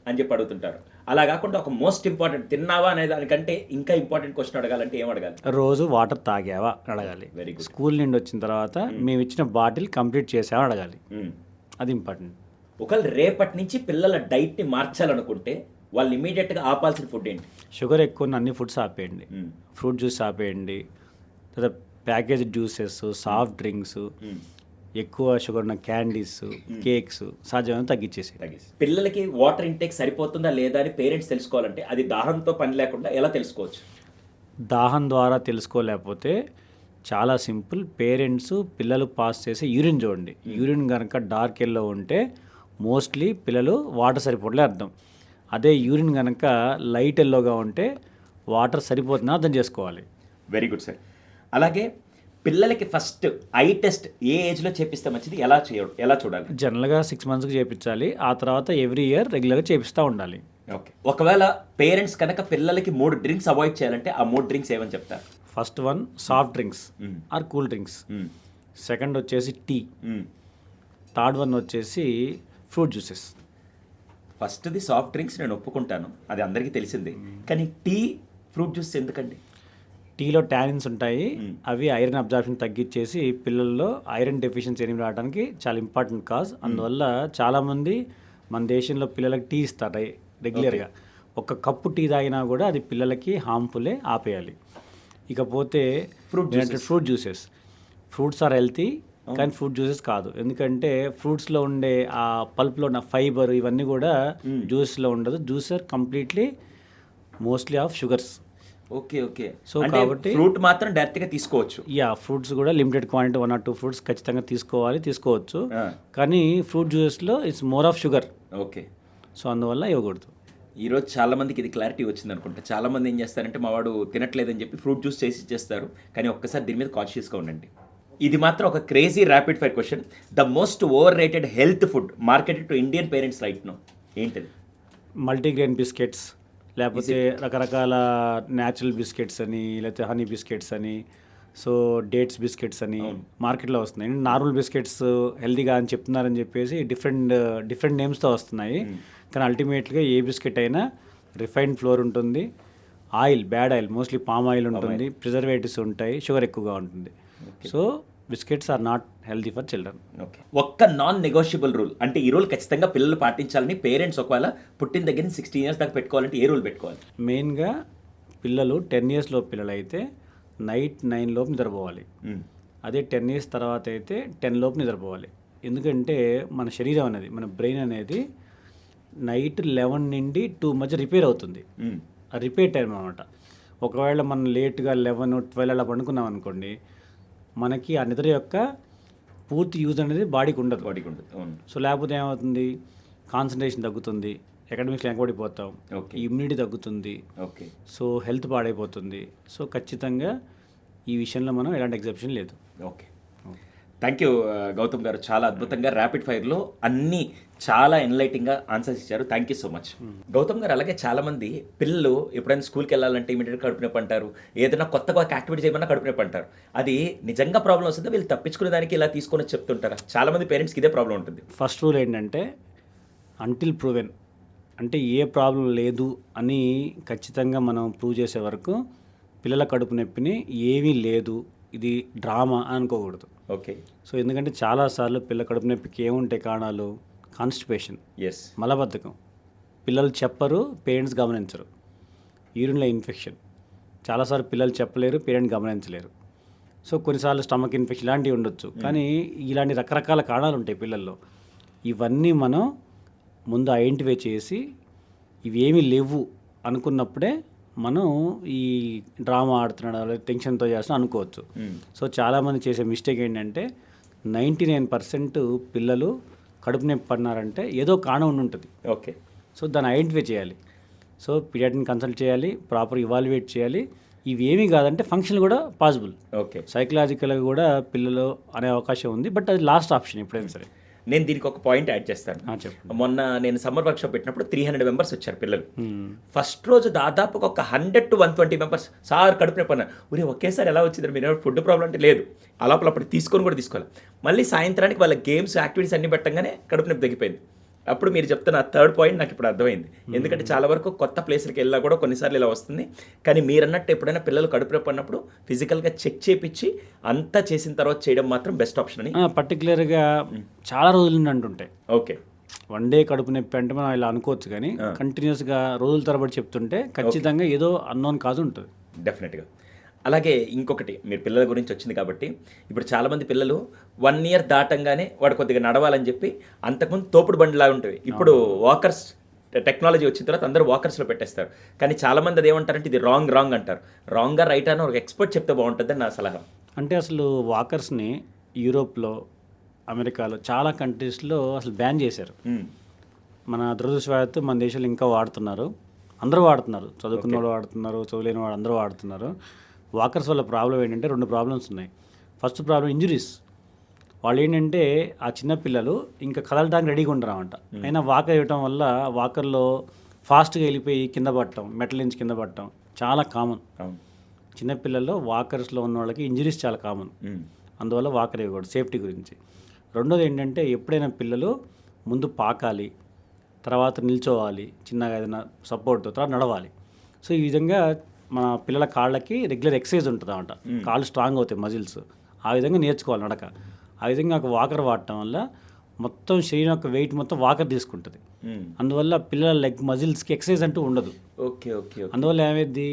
అని చెప్పి అడుగుతుంటారు. అలా కాకుండా ఒక మోస్ట్ ఇంపార్టెంట్ తిన్నావా అనే దానికంటే ఇంకా ఇంపార్టెంట్ క్వశ్చన్ అడగాలంటే ఏం అడగాలి? రోజు వాటర్ తాగావా అడగాలి. Very good. స్కూల్ నుండి వచ్చిన తర్వాత మేము ఇచ్చిన బాటిల్ కంప్లీట్ చేసావా అడగాలి, అది ఇంపార్టెంట్. ఒకవేళ రేపటి నుంచి పిల్లల డైట్ని మార్చాలనుకుంటే వాళ్ళు ఇమీడియట్గా ఆపాల్సిన ఫుడ్ ఏంటి? షుగర్ ఎక్కువ ఉన్న అన్ని ఫుడ్స్ ఆపేయండి. ఫ్రూట్ జ్యూస్ ఆపేయండి, తర్వాత ప్యాకేజ్ జ్యూసెస్, సాఫ్ట్ డ్రింక్స్, ఎక్కువ షుగర్ ఉన్న క్యాండీస్, కేక్స్ సాధ్యమైన తగ్గించేసి. పిల్లలకి వాటర్ ఇంటేక్ సరిపోతుందా లేదా అని పేరెంట్స్ తెలుసుకోవాలంటే అది దాహంతో పని లేకుండా ఎలా తెలుసుకోవచ్చు? దాహం ద్వారా తెలుసుకోలేకపోతే చాలా సింపుల్. పేరెంట్స్ పిల్లలు పాస్ చేసే యూరిన్ చూడండి. యూరిన్ కనుక డార్క్ ఎల్లో ఉంటే మోస్ట్లీ పిల్లలు వాటర్ సరిపోవట్లే అర్థం. అదే యూరిన్ కనుక లైట్ ఎల్లోగా ఉంటే వాటర్ సరిపోతుందని అర్థం చేసుకోవాలి. Very good sir. అలాగే పిల్లలకి ఫస్ట్ ఐ టెస్ట్ ఏ ఏజ్లో చేపిస్తే మంచిది, ఎలా చూడాలి? జనరల్గా 6 monthsకి చేయించాలి. ఆ తర్వాత ఎవ్రీ ఇయర్ రెగ్యులర్గా చేపిస్తూ ఉండాలి. ఓకే. ఒకవేళ పేరెంట్స్ కనుక పిల్లలకి 3 డ్రింక్స్ అవాయిడ్ చేయాలంటే ఆ 3 డ్రింక్స్ ఏమని చెప్తారు? First one soft drinks or cool drinks, second వచ్చేసి టీ, థర్డ్ వన్ వచ్చేసి ఫ్రూట్ జ్యూసెస్. ఫస్ట్ది సాఫ్ట్ డ్రింక్స్ నేను ఒప్పుకుంటాను, అది అందరికీ తెలిసిందే. కానీ టీ, ఫ్రూట్ జ్యూస్ ఎందుకండి? టీలో టానిన్స్ ఉంటాయి, అవి ఐరన్ అబ్జార్ప్షన్ తగ్గించేసి పిల్లల్లో ఐరన్ డెఫిషియన్సీ ఏమి రావడానికి చాలా ఇంపార్టెంట్ కాజ్. అందువల్ల చాలామంది మన దేశంలో పిల్లలకి టీ ఇస్తారు రెగ్యులర్గా. ఒక కప్పు టీ తాగినా కూడా అది పిల్లలకి హార్మ్ఫుల్లే, ఆపేయాలి. ఇకపోతే fruit juices, fruits are healthy కానీ ఫ్రూట్ జ్యూసెస్ కాదు. ఎందుకంటే ఫ్రూట్స్లో ఉండే ఆ పల్ప్లో ఉన్న ఫైబర్ ఇవన్నీ కూడా జ్యూస్లో ఉండదు. Juice are completely mostly of sugars. Okay okay. So కాబట్టి ఫ్రూట్ మాత్రం డైరెక్ట్గా తీసుకోవచ్చు. ఫ్రూట్స్ కూడా లిమిటెడ్ క్వాంటిటీ 1 or 2 ఫ్రూట్స్ ఖచ్చితంగా తీసుకోవచ్చు. కానీ ఫ్రూట్ జ్యూసెస్లో it's more of sugar. Okay. So అందువల్ల ఇవ్వకూడదు. ఈరోజు చాలా మందికి ఇది క్లారిటీ వచ్చింది అనుకుంటా. చాలా మంది ఏం చేస్తారంటే మా వాడు తినట్లేదని చెప్పి ఫ్రూట్ జ్యూస్ చేసి ఇచ్చేస్తారు. కానీ ఒక్కసారి దీని మీద కాన్షియస్గా ఉండండి. ఇది మాత్రం ఒక crazy rapid fire question. The most over rated health food marketed to Indian parents right now ఏంటిది? మల్టీగ్రెయిన్ బిస్కెట్స్, లేకపోతే రకరకాల న్యాచురల్ బిస్కెట్స్ అని, లేకపోతే హనీ బిస్కెట్స్ అని, సో డేట్స్ బిస్కెట్స్ అని మార్కెట్లో వస్తున్నాయి. నార్మల్ బిస్కెట్స్ హెల్తీగా అని చెప్తున్నారని చెప్పేసి డిఫరెంట్ నేమ్స్తో వస్తున్నాయి. కానీ అల్టిమేట్గా ఏ బిస్కెట్ అయినా రిఫైన్డ్ ఫ్లోర్ ఉంటుంది, oil, bad oil, mostly palm oil ఉంటుంది, ప్రిజర్వేటివ్స్ ఉంటాయి, షుగర్ ఎక్కువగా ఉంటుంది. So biscuits are not healthy for children. Okay. ఒక్క నాన్ నెగోషియబుల్ రూల్ అంటే ఈ రూల్ ఖచ్చితంగా పిల్లలు పాటించాలని పేరెంట్స్ ఒకవేళ పుట్టిన దగ్గర 16 years దాకా పెట్టుకోవాలంటే ఏ రూల్ పెట్టుకోవాలి? మెయిన్గా పిల్లలు 10 years లోపు పిల్లలు అయితే నైట్ 9 లోపు నిద్రపోవాలి. అదే 10 years తర్వాత అయితే 10 లోపు నిద్రపోవాలి. ఎందుకంటే మన శరీరం అనేది, మన బ్రెయిన్ అనేది నైట్ 11 నుండి 2 మధ్య రిపేర్ అవుతుంది. ఆ రిపేర్ టైం అనమాట. ఒకవేళ మనం లేట్గా 11, 12 అలా పండుకున్నాం అనుకోండి, మనకి ఆ నిద్ర యొక్క పూర్తి యూజ్ అనేది బాడీకి ఉండదు. సో లేకపోతే ఏమవుతుంది, కాన్సన్ట్రేషన్ తగ్గుతుంది, అకాడమిక్స్లో వెనకబడిపోతాం, ఇమ్యూనిటీ తగ్గుతుంది, సో హెల్త్ పాడైపోతుంది. సో ఖచ్చితంగా ఈ విషయంలో మనం ఎలాంటి ఎగ్జెప్షన్ లేదు. ఓకే. థ్యాంక్ యూ గౌతమ్ గారు, చాలా అద్భుతంగా ర్యాపిడ్ ఫైర్లో అన్నీ చాలా ఎన్లైటింగ్గా ఆన్సర్స్ ఇచ్చారు. Thank you so much Gautam garu. అలాగే చాలామంది పిల్లలు ఎప్పుడైనా స్కూల్కి వెళ్ళాలంటే ఇమీడియట్గా కడుపు నొప్పి అంటారు, ఏదైనా కొత్తగా ఒక యాక్టివిటీ చేయమన్నా కడుపు నొప్పి అంటారు. అది నిజంగా ప్రాబ్లం వస్తుందో వీళ్ళు తప్పించుకునే దానికి ఇలా తీసుకొని చెప్తుంటారా? చాలామంది పేరెంట్స్కి ఇదే ప్రాబ్లం ఉంటుంది. ఫస్ట్ రూల్ ఏంటంటే అంటిల్ ప్రూవెన్, అంటే ఏ ప్రాబ్లం లేదు అని ఖచ్చితంగా మనం ప్రూవ్ చేసే వరకు పిల్లల కడుపు నొప్పిని ఏమీ లేదు, ఇది డ్రామా అని అనుకోకూడదు. ఓకే. సో ఎందుకంటే చాలాసార్లు పిల్లల కడుపు నొప్పికి ఏముంటాయి కారణాలు? కాన్స్టిపేషన్, మలబద్ధకం. పిల్లలు చెప్పరు, పేరెంట్స్ గమనించరు. యూరిన్లో ఇన్ఫెక్షన్, చాలాసార్లు పిల్లలు చెప్పలేరు, పేరెంట్స్ గమనించలేరు. సో కొన్నిసార్లు స్టమక్ ఇన్ఫెక్షన్ ఇలాంటివి ఉండొచ్చు. కానీ ఇలాంటి రకరకాల కారణాలు ఉంటాయి పిల్లల్లో. ఇవన్నీ మనం ముందు ఐడెంటిఫై చేసి ఇవి ఏమీ లేవు అనుకున్నప్పుడే మనం ఈ డ్రామా ఆడుతున్నాడు, టెన్షన్తో చేస్తాం అనుకోవచ్చు. సో చాలామంది చేసే మిస్టేక్ ఏంటంటే 99% పిల్లలు కడుపు నొప్పి పడినారంటే ఏదో కారణం ఉండి ఉంటుంది. ఓకే. సో దాన్ని ఐడెంటిఫై చేయాలి. సో పీడియాట్రిక్ని కన్సల్ట్ చేయాలి, ప్రాపర్ ఇవాల్యుయేట్ చేయాలి. ఇవి ఏమీ కాదంటే ఫంక్షన్ కూడా పాసిబుల్. ఓకే. సైకలాజికల్గా కూడా పిల్లలు అనే అవకాశం ఉంది, బట్ అది లాస్ట్ ఆప్షన్ ఎప్పుడైనా సరే. నేను దీనికి ఒక పాయింట్ యాడ్ చేస్తాను. మొన్న నేను సమ్మర్ వర్క్షాప్ పెట్టినప్పుడు 300 members వచ్చారు పిల్లలు. ఫస్ట్ రోజు దాదాపు ఒక 100 to 120 members సార్ కడుపు నొప్పి అన్నారు. ఊరే ఒకేసారి ఎలా వచ్చింది, మీరు ఫుడ్ ప్రాబ్లం అంటే లేదు, అప్పుడు తీసుకొని కూడా తీసుకోవాలి. మళ్ళీ సాయంత్రానికి వాళ్ళ గేమ్స్ యాక్టివిటీస్ అన్ని పెట్టంగానే కడుపు నొప్పి తగ్గిపోయింది. అప్పుడు మీరు చెప్తున్న థర్డ్ పాయింట్ నాకు ఇప్పుడు అర్థమైంది. ఎందుకంటే చాలా వరకు కొత్త ప్లేస్లకి వెళ్ళినా కూడా కొన్నిసార్లు ఇలా వస్తుంది. కానీ మీరు అన్నట్టు ఎప్పుడైనా పిల్లలు కడుపు నొప్పి అన్నప్పుడు ఫిజికల్గా చెక్ చేయించి అంతా చేసిన తర్వాత చేయడం మాత్రం బెస్ట్ ఆప్షన్ అని. పర్టికులర్గా చాలా రోజుల నుండి అంటుంటాయి. ఓకే. 1 day కడుపు నొప్పి అంటే మనం ఇలా అనుకోవచ్చు, కానీ కంటిన్యూస్గా రోజుల తరబడి చెప్తుంటే ఖచ్చితంగా ఏదో అన్నోన్ కాజ్ ఉంటుంది. డెఫినెట్గా. అలాగే ఇంకొకటి, మీరు పిల్లల గురించి వచ్చింది కాబట్టి, ఇప్పుడు చాలామంది పిల్లలు 1 year దాటంగానే వాడు కొద్దిగా నడవాలని చెప్పి, అంతకుముందు తోపుడు బండిలాగా ఉంటుంది, ఇప్పుడు వాకర్స్ టెక్నాలజీ వచ్చిన తర్వాత అందరూ వాకర్స్లో పెట్టేస్తారు. కానీ చాలామంది అది ఏమంటారంటే ఇది రాంగ్ అంటారు. రాంగ్గా రైట్ అని ఒక ఎక్స్పర్ట్ చెప్తే బాగుంటుందని నా సలహా. అంటే అసలు వాకర్స్ని యూరోప్లో, అమెరికాలో చాలా కంట్రీస్లో అసలు బ్యాన్ చేశారు. మన దురదృష్టవశాత్తు మన దేశంలో ఇంకా వాడుతున్నారు. అందరూ వాడుతున్నారు. చదువుకున్న వాళ్ళు వాడుతున్నారు, చదువులేని వాళ్ళు అందరూ వాడుతున్నారు. వాకర్స్ వల్ల ప్రాబ్లం ఏంటంటే 2 ప్రాబ్లమ్స్ ఉన్నాయి. First problem injuries. వాళ్ళు ఏంటంటే ఆ చిన్న పిల్లలు ఇంకా కదలడానికి రెడీగా ఉండరామంట. అయినా వాకర్ ఇవ్వటం వల్ల వాకర్లో ఫాస్ట్గా వెళ్ళిపోయి కింద పడటం, మెటల్ నుంచి కింద పడటం చాలా కామన్. చిన్నపిల్లల్లో వాకర్స్లో ఉన్న వాళ్ళకి ఇంజరీస్ చాలా కామన్. అందువల్ల వాకర్ ఇవ్వకూడదు సేఫ్టీ గురించి. రెండోది ఏంటంటే ఎప్పుడైనా పిల్లలు ముందు పాకాలి, తర్వాత నిల్చోవాలి, చిన్నగా ఏదైనా సపోర్ట్, తర్వాత నడవాలి. సో ఈ విధంగా మన పిల్లల కాళ్ళకి రెగ్యులర్ ఎక్సర్సైజ్ ఉంటుంది అన్నమాట. కాళ్ళు స్ట్రాంగ్ అవుతాయి, మజిల్స్. ఆ విధంగా నేర్చుకోవాలి నడక. ఆ విధంగా ఒక వాకర్ వాడటం వల్ల మొత్తం శరీరం యొక్క వెయిట్ మొత్తం వాకర్ తీసుకుంటుంది. అందువల్ల పిల్లల లెగ్ మజిల్స్కి ఎక్సర్సైజ్ అంటూ ఉండదు. Okay okay. అందువల్ల ఏమైంది,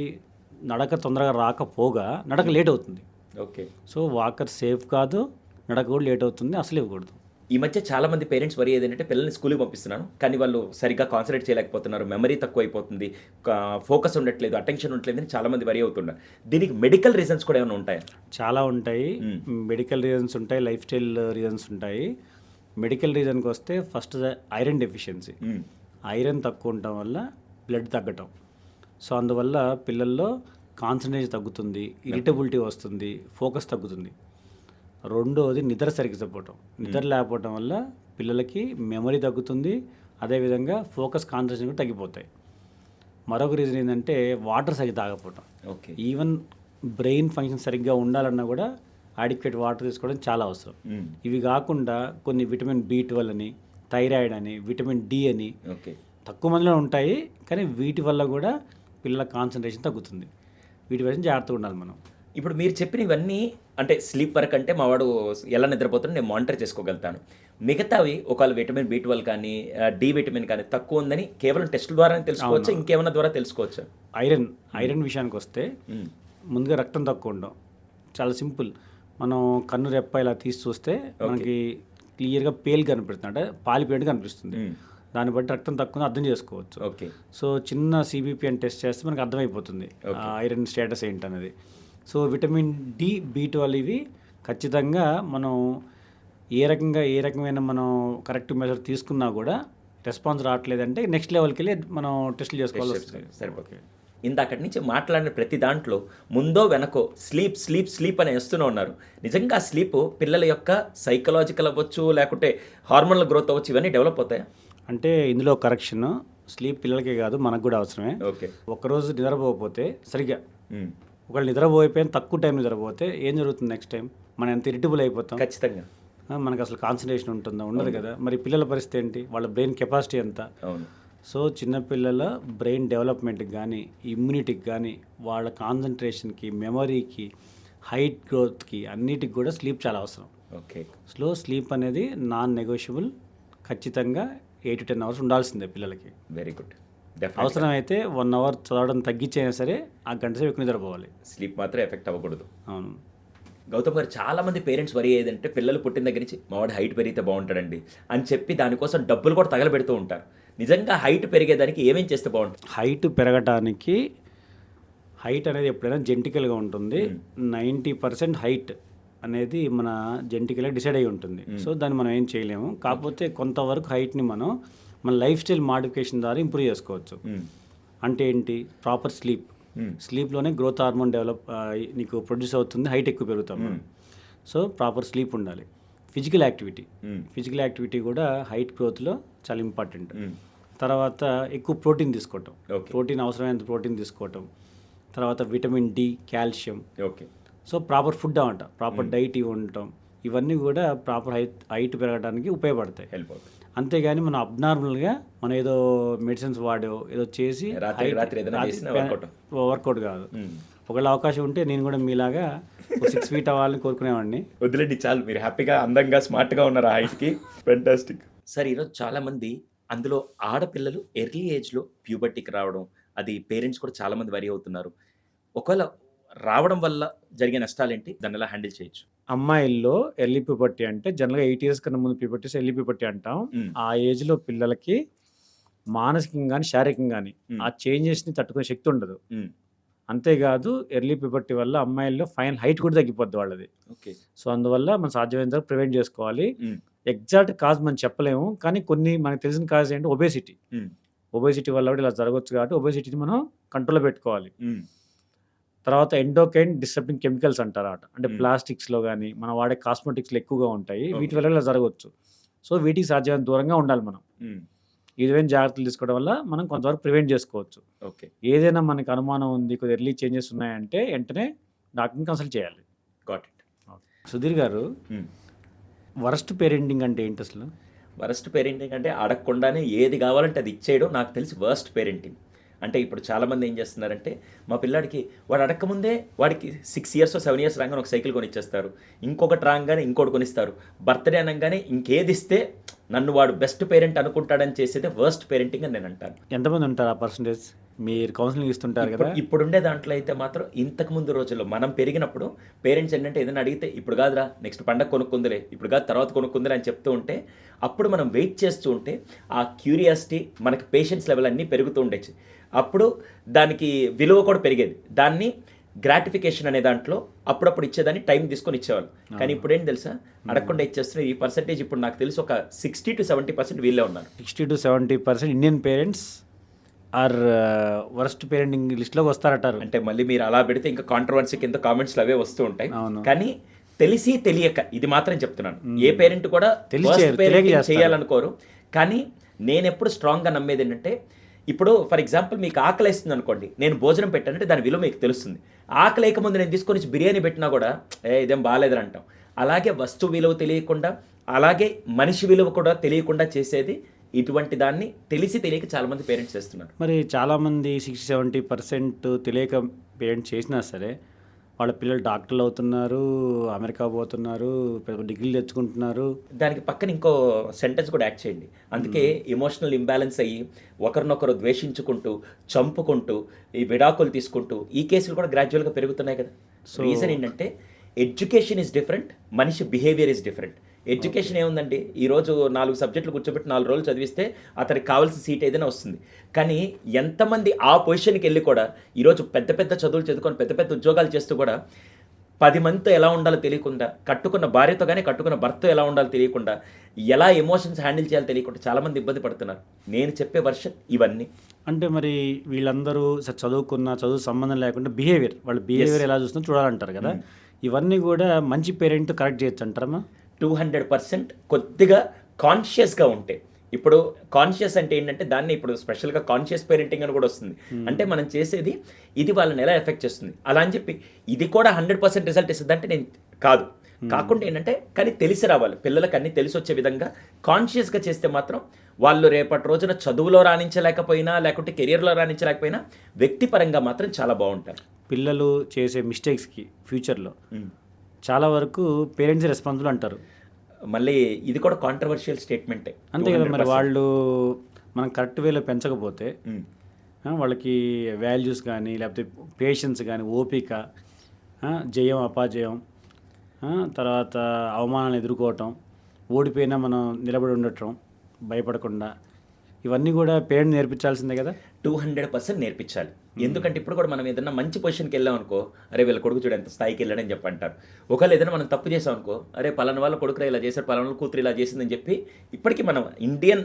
నడక తొందరగా రాకపోగా నడక లేట్ అవుతుంది. ఓకే. సో వాకర్ సేఫ్ కాదు, నడక కూడా లేట్ అవుతుంది, అసలు ఇవ్వకూడదు. ఈ మధ్య చాలా మంది పేరెంట్స్ వరి ఏంటంటే పిల్లల్ని స్కూల్కి పంపిస్తున్నాను కానీ వాళ్ళు సరిగ్గా కాన్సన్ట్రేట్ చేయలేకపోతున్నారు, మెమరీ తక్కువ అయిపోతుంది, ఫోకస్ ఉండట్లేదు, అటెన్షన్ ఉండట్లేదు అని చాలా మంది వరి అవుతున్నారు. దీనికి మెడికల్ రీజన్స్ కూడా ఏమైనా ఉంటాయా? చాలా ఉంటాయి. మెడికల్ రీజన్స్ ఉంటాయి, లైఫ్ స్టైల్ రీజన్స్ ఉంటాయి. మెడికల్ రీజన్కి వస్తే ఫస్ట్ ఐరన్ డెఫిషియన్సీ. ఐరన్ తక్కువ ఉండటం వల్ల బ్లడ్ తగ్గటం. సో అందువల్ల పిల్లల్లో కాన్సన్ట్రేషన్ తగ్గుతుంది, ఇరిటబిలిటీ వస్తుంది, ఫోకస్ తగ్గుతుంది. రెండోది నిద్ర సరిగ్గా చెప్పటం. నిద్ర లేకపోవటం వల్ల పిల్లలకి మెమరీ తగ్గుతుంది, అదేవిధంగా ఫోకస్, కాన్సన్ట్రేషన్ కూడా తగ్గిపోతాయి. మరొక రీజన్ ఏంటంటే వాటర్ సరిగ్గా తాగకపోవటం. ఓకే. ఈవెన్ బ్రెయిన్ ఫంక్షన్ సరిగ్గా ఉండాలన్నా కూడా అడిక్వేట్ వాటర్ తీసుకోవడం చాలా అవసరం. ఇవి కాకుండా కొన్ని విటమిన్ B12 అని, థైరాయిడ్ అని, విటమిన్ D అని తక్కువ మందిలో ఉంటాయి, కానీ వీటి వల్ల కూడా పిల్లల కాన్సన్ట్రేషన్ తగ్గుతుంది. వీటి వల్ల జాగ్రత్తగా ఉండాలి మనం. ఇప్పుడు మీరు చెప్పిన ఇవన్నీ అంటే స్లీప్ వర్క్ అంటే మా వాడు ఎలా నిద్రపోతుందో నేను మానిటర్ చేసుకోగలుగుతాను. మిగతావి ఒకవేళ విటమిన్ B12 కానీ D విటమిన్ కానీ తక్కువ ఉందని కేవలం టెస్టుల ద్వారా తెలుసుకోవచ్చా, ఇంకేమైనా ద్వారా తెలుసుకోవచ్చా? ఐరన్ విషయానికి వస్తే ముందుగా రక్తం తక్కువ ఉండడం చాలా సింపుల్. మనం కన్ను రెప్ప ఇలా తీసి చూస్తే మనకి క్లియర్గా పేల్ కనిపిస్తుంది, అంటే పాలిపోయినట్టు కనిపిస్తుంది. దాన్ని బట్టి రక్తం తక్కువ అర్థం చేసుకోవచ్చు. ఓకే. సో చిన్న CBP అని టెస్ట్ చేస్తే మనకు అర్థమైపోతుంది ఐరన్ స్టేటస్ ఏంటనేది. సో విటమిన్ D, B12 ఇవి ఖచ్చితంగా మనం ఏ రకమైన మనం కరెక్ట్ మెజర్ తీసుకున్నా కూడా రెస్పాన్స్ రావట్లేదంటే నెక్స్ట్ లెవెల్కి వెళ్ళి మనం టెస్టులు చేసుకోవాలి వస్తుంది. సరిపోతుంది. ఇందాకటి నుంచి మాట్లాడిన ప్రతి దాంట్లో ముందో వెనకో స్లీప్ స్లీప్ స్లీప్ అని వేస్తూనే ఉన్నారు. నిజంగా స్లీప్ పిల్లల యొక్క సైకలాజికల్ అవ్వచ్చు, లేకుంటే హార్మోనల్ గ్రోత్ అవ్వచ్చు, ఇవన్నీ డెవలప్ అవుతాయా? అంటే ఇందులో కరెక్షన్ స్లీప్ పిల్లలకే కాదు మనకు కూడా అవసరమే. ఓకే. ఒకరోజు నిద్రపోకపోతే సరిగ్గా, ఒకవేళ నిద్రపోయిపోయిన తక్కువ టైం నిద్రపోతే ఏం జరుగుతుంది, నెక్స్ట్ టైం మనం ఎంత ఇరిటబుల్ అయిపోతాం. ఖచ్చితంగా మనకు అసలు కాన్సన్ట్రేషన్ ఉంటుందా, ఉండదు కదా. మరి పిల్లల పరిస్థితి ఏంటి, వాళ్ళ బ్రెయిన్ కెపాసిటీ ఎంత. అవును. సో చిన్నపిల్లల బ్రెయిన్ డెవలప్మెంట్కి కానీ, ఇమ్యూనిటీకి కానీ, వాళ్ళ కాన్సన్ట్రేషన్కి, మెమరీకి, హైట్ గ్రోత్కి అన్నిటికి కూడా స్లీప్ చాలా అవసరం. ఓకే. స్లీప్ అనేది నాన్ నెగోషియబుల్. ఖచ్చితంగా 8 to 10 hours ఉండాల్సిందే పిల్లలకి. Very good. అవసరమైతే 1 hour చదవడం తగ్గించైనా సరే ఆ గంట సేపు ఎక్కువ నిద్రపోవాలి. స్లీప్ మాత్రం ఎఫెక్ట్ అవ్వకూడదు. అవును. గౌతమ్ గారు, చాలామంది పేరెంట్స్ వరి ఏదంటే పిల్లలు పుట్టిన దగ్గర నుంచి మావాడు హైట్ పెరిగితే బాగుంటాడండి అని చెప్పి దానికోసం డబ్బులు కూడా తగలబెడుతూ ఉంటారు. నిజంగా హైట్ పెరిగేదానికి ఏమేం చేస్తే బాగుంటుంది? హైట్ పెరగటానికి, హైట్ అనేది ఎప్పుడైనా జెనెటికల్గా ఉంటుంది. 90% హైట్ అనేది మన జెనెటికల్గా డిసైడ్ అయి ఉంటుంది. సో దాన్ని మనం ఏం చేయలేము. కాకపోతే కొంతవరకు హైట్ని మన లైఫ్ స్టైల్ మాడిఫికేషన్ ద్వారా ఇంప్రూవ్ చేసుకోవచ్చు. అంటే ఏంటి, ప్రాపర్ స్లీప్లోనే గ్రోత్ హార్మోన్ నీకు ప్రొడ్యూస్ అవుతుంది, హైట్ ఎక్కువ పెరుగుతాం. సో ప్రాపర్ స్లీప్ ఉండాలి. ఫిజికల్ యాక్టివిటీ కూడా హైట్ గ్రోత్లో చాలా ఇంపార్టెంట్. తర్వాత ఎక్కువ ప్రోటీన్ తీసుకోవటం, అవసరమైనంత ప్రోటీన్ తీసుకోవటం. తర్వాత vitamin D, calcium. Okay. So proper food అన్నమాట, ప్రాపర్ డైట్ ఉండటం, ఇవన్నీ కూడా ప్రాపర్ హైట్ పెరగడానికి ఉపయోగపడతాయి. హెల్ప్ అవుతుంది. అంతేగాని మనం అబ్నార్మల్గా మనం ఏదో మెడిసిన్స్ ఏదో చేసి వర్కౌట్ కాదు. ఒకవేళ అవకాశం ఉంటే నేను కూడా మీలాగా 6 feet అవ్వాలని కోరుకునేవాడిని. వదిలేండి చాలు, మీరు హ్యాపీగా అందంగా స్మార్ట్గా ఉన్నారు ఆ హైట్కి. ఫెంటాస్టిక్. సార్, ఈరోజు చాలామంది అందులో ఆడపిల్లలు ఎర్లీ ఏజ్లో ప్యూబర్టీకి రావడం, అది పేరెంట్స్ కూడా చాలామంది వరి అవుతున్నారు. ఒకవేళ రావడం వల్ల జరిగే నష్టాలేంటి, దాన్ని ఎలా హ్యాండిల్ చేయొచ్చు? అమ్మాయిల్లో ఎర్లీ ప్యూబర్టీ అంటే జనరల్గా 8 years కన్నా ముందు ప్యూబర్టీస్ ఎర్లీ ప్యూబర్టీ అంటాం. ఆ ఏజ్లో పిల్లలకి మానసికంగా కానీ శారీరకంగా కానీ ఆ చేంజెస్ని తట్టుకునే శక్తి ఉండదు. అంతేకాదు ఎర్లీ ప్యూబర్టీ వల్ల అమ్మాయిల్లో ఫైనల్ హైట్ కూడా తగ్గిపోద్ది వాళ్ళది. ఓకే. సో అందువల్ల మనం సాధ్యమైనంత ప్రివెంట్ చేసుకోవాలి. ఎగ్జాక్ట్ కాజ్ మనం చెప్పలేము. కానీ కొన్ని మనకు తెలిసిన కాజ్ ఏంటి ఒబేసిటీ. హ్మ్. ఒబేసిటీ వల్ల కూడా ఇలా జరగొచ్చు కాబట్టి ఒబేసిటీని మనం కంట్రోల్‌లో పెట్టుకోవాలి. హ్మ్. తర్వాత ఎండోక్రైన్ డిస్టర్బింగ్ కెమికల్స్ అంటారట. అంటే హ్మ్. ప్లాస్టిక్స్‌లో గాని, మనం వాడే కాస్మెటిక్స్‌లో ఎక్కువగా ఉంటాయి. వీటి ఓకే. వల్ల ఇలా జరగొచ్చు. సో, వీటికి సాధ్యమైనంత దూరంగా ఉండాలి మనం. హ్మ్. ఈ విధమైన జాగ్రత్తలు తీసుకోవడం వల్ల మనం కొంతవరకు ప్రివెంట్ చేసుకోవచ్చు. ఓకే. ఏదైనా మనకు అనుమానం ఉంది, కొద్దిగా ఎర్లీ చేంజెస్ ఉన్నాయంటే వెంటనే డాక్టర్‌ని కన్సల్ట్ చేయాలి. Got it. సుధీర్ గారు, హ్మ్. వరస్ట్ పేరెంటింగ్ అంటే ఏంటి అసలు? వరస్ట్ పేరెంటింగ్ అంటే అడగకుండానే ఏది కావాలంటే అది ఇచ్చేయడం నాకు తెలిసి వర్స్ట్ పేరెంటింగ్. అంటే ఇప్పుడు చాలామంది ఏం చేస్తున్నారంటే మా పిల్లాడికి వాడు అడగకముందే వాడికి 6 ఇయర్స్ 7 ఇయర్స్ రాగానే ఒక సైకిల్ కొనిచ్చేస్తారు. ఇంకొకటి రాగానే ఇంకోటి కొనిస్తారు. బర్త్డే అనగానే ఇంకేది ఇస్తే నన్ను వాడు బెస్ట్ పేరెంట్ అనుకుంటాడని చేసేదే వర్స్ట్ పేరెంటింగ్ అని నేను అంటాను. ఎంతమంది ఉంటారు ఆ పర్సెంటేజ్? మీరు కౌన్సిలింగ్ ఇస్తుంటారు కదా! ఇప్పుడుండే దాంట్లో అయితే మాత్రం ఇంతకు ముందు రోజుల్లో మనం పెరిగినప్పుడు పేరెంట్స్ ఏంటంటే ఏదైనా అడిగితే ఇప్పుడు కాదురా నెక్స్ట్ పండగ కొనుక్కుందిలే, ఇప్పుడు కాదు తర్వాత కొనుక్కుందిలే అని చెప్తూ ఉంటే అప్పుడు మనం వెయిట్ చేస్తూ ఉంటే ఆ క్యూరియాసిటీ మనకి పేషెన్స్ లెవెల్ అన్నీ పెరుగుతూ ఉండేది. అప్పుడు దానికి విలువ కూడా పెరిగేది. దాన్ని గ్రాటిఫికేషన్ అనే దాంట్లో అప్పుడప్పుడు ఇచ్చేదాన్ని టైం తీసుకొని ఇచ్చేవాళ్ళు. కానీ ఇప్పుడు ఏంటి తెలుసా, అడగకుండా ఇచ్చేస్తున్న ఈ పర్సెంటేజ్ ఇప్పుడు నాకు తెలిసి ఒక 60-70% వీళ్ళే ఉన్నారు. 60-70% Indian parents are worst parenting లిస్ట్‌లోకి వస్తారంటారు. అంటే మళ్ళీ మీరు అలా పెడితే ఇంకా కాంట్రవర్సీ కింద కామెంట్స్‌లు అవే వస్తూ ఉంటాయి. అవును. కానీ తెలిసి తెలియక ఇది మాత్రం చెప్తున్నాను. ఏ పేరెంట్ కూడా తెలిసి ఫస్ట్ చేయరు, తెలియక పేరెంటింగ్ చేస్తారు. చేయాలనుకోరు. కానీ నేనెప్పుడు స్ట్రాంగ్‌గా నమ్మేది ఏంటంటే ఇప్పుడు ఫర్ ఎగ్జాంపుల్ మీకు ఆకలేస్తుంది అనుకోండి, నేను భోజనం పెట్టానంటే దాని విలువ మీకు తెలుస్తుంది. ఆకలేయకముందు నేను తీసుకొని వచ్చి బిర్యానీ పెట్టినా కూడా ఇదేం బాలేదని అంటాం. అలాగే వస్తువు విలువ తెలియకుండా, అలాగే మనిషి విలువ కూడా తెలియకుండా చేసేది ఇటువంటి దాన్ని తెలిసి తెలియక చాలామంది పేరెంట్స్ చేస్తున్నారు. మరి చాలామంది 60-70% తెలియక పేరెంట్స్ చేసినా సరే, వాళ్ళ పిల్లలు డాక్టర్లు అవుతున్నారు, అమెరికా పోతున్నారు, పెద్ద డిగ్రీలు తెచ్చుకుంటున్నారు. దానికి పక్కన ఇంకో సెంటెన్స్ కూడా యాడ్ చేయండి. అందుకే ఎమోషనల్ ఇంబ్యాలెన్స్ అయ్యి ఒకరినొకరు ద్వేషించుకుంటూ, చంపుకుంటూ, ఈ విడాకులు తీసుకుంటూ ఈ కేసులు కూడా గ్రాడ్యువల్గా పెరుగుతున్నాయి కదా. రీజన్ ఏంటంటే ఎడ్యుకేషన్ ఈజ్ డిఫరెంట్, మనిషి బిహేవియర్ ఈజ్ డిఫరెంట్. ఎడ్యుకేషన్ ఏముందండి, ఈరోజు 4 సబ్జెక్టులు కూర్చోబెట్టి 4 రోజులు చదివిస్తే అతనికి కావాల్సిన సీట్ ఏదైనా వస్తుంది. కానీ ఎంతమంది ఆ పొజిషన్కి వెళ్ళి కూడా ఈరోజు పెద్ద పెద్ద చదువులు చదువుకొని పెద్ద పెద్ద ఉద్యోగాలు చేస్తూ కూడా 10 మందితో ఎలా ఉండాలో తెలియకుండా, కట్టుకున్న భార్యతో కానీ కట్టుకున్న భర్తతో ఎలా ఉండాలో తెలియకుండా, ఎలా ఎమోషన్స్ హ్యాండిల్ చేయాలో తెలియకుండా చాలామంది ఇబ్బంది పడుతున్నారు. నేను చెప్పే వర్షన్ ఇవన్నీ. అంటే మరి వీళ్ళందరూ చదువు సంబంధం లేకుండా వాళ్ళ బిహేవియర్ ఎలా చూస్తుందో చూడాలంటారు కదా. ఇవన్నీ కూడా మంచి పేరెంట్ కరెక్ట్ చేయొచ్చు అంటారమ్మా? 200% కొద్దిగా కాన్షియస్గా ఉంటే. ఇప్పుడు కాన్షియస్ అంటే ఏంటంటే దాన్ని ఇప్పుడు స్పెషల్గా కాన్షియస్ పేరెంటింగ్ అని కూడా వస్తుంది. అంటే మనం చేసేది ఇది వాళ్ళని ఎలా ఎఫెక్ట్ చేస్తుంది అలా అని చెప్పి ఇది కూడా 100% రిజల్ట్ ఇస్తుంది అంటే నేను కాదు. కాకుండా ఏంటంటే కానీ తెలిసి రావాలి, పిల్లలకు అన్నీ తెలిసి వచ్చే విధంగా కాన్షియస్గా చేస్తే మాత్రం వాళ్ళు రేపటి రోజున చదువులో రాణించలేకపోయినా లేకుంటే కెరియర్లో రాణించలేకపోయినా వ్యక్తిపరంగా మాత్రం చాలా బాగుంటారు. పిల్లలు చేసే మిస్టేక్స్కి ఫ్యూచర్లో చాలా వరకు పేరెంట్స్ రెస్పాన్సిబుల్ అంటారు. మళ్ళీ ఇది కూడా కాంట్రవర్షియల్ స్టేట్మెంటే. అంతే కదా. మరి వాళ్ళు మనం కరెక్ట్ వేలో పెంచకపోతే వాళ్ళకి వాల్యూస్ కానీ లేకపోతే పేషెన్స్ కానీ, ఓపిక, జయం అపాజయం, తర్వాత అవమానాలు ఎదుర్కోవటం, ఓడిపోయినా మనం నిలబడి ఉండటం భయపడకుండా, ఇవన్నీ కూడా పేరెంట్ నేర్పించాల్సిందే కదా. 200% నేర్పించాలి. ఎందుకంటే ఇప్పుడు కూడా మనం ఏదైనా మంచి పొజిషన్కి వెళ్ళాం అనుకో, అరే వీళ్ళ కొడుకు చూడు ఎంత స్థాయికి వెళ్ళాడని చెప్పి అంటారు. ఒకవేళ ఏదైనా మనం తప్పు చేసాం అనుకో, అరే పలానా వాళ్ళ కొడుకురా ఇలా చేశాడు, పలానా వాళ్ళ కూతురు ఇలా చేసిందని చెప్పి ఇప్పటికీ మనం ఇండియన్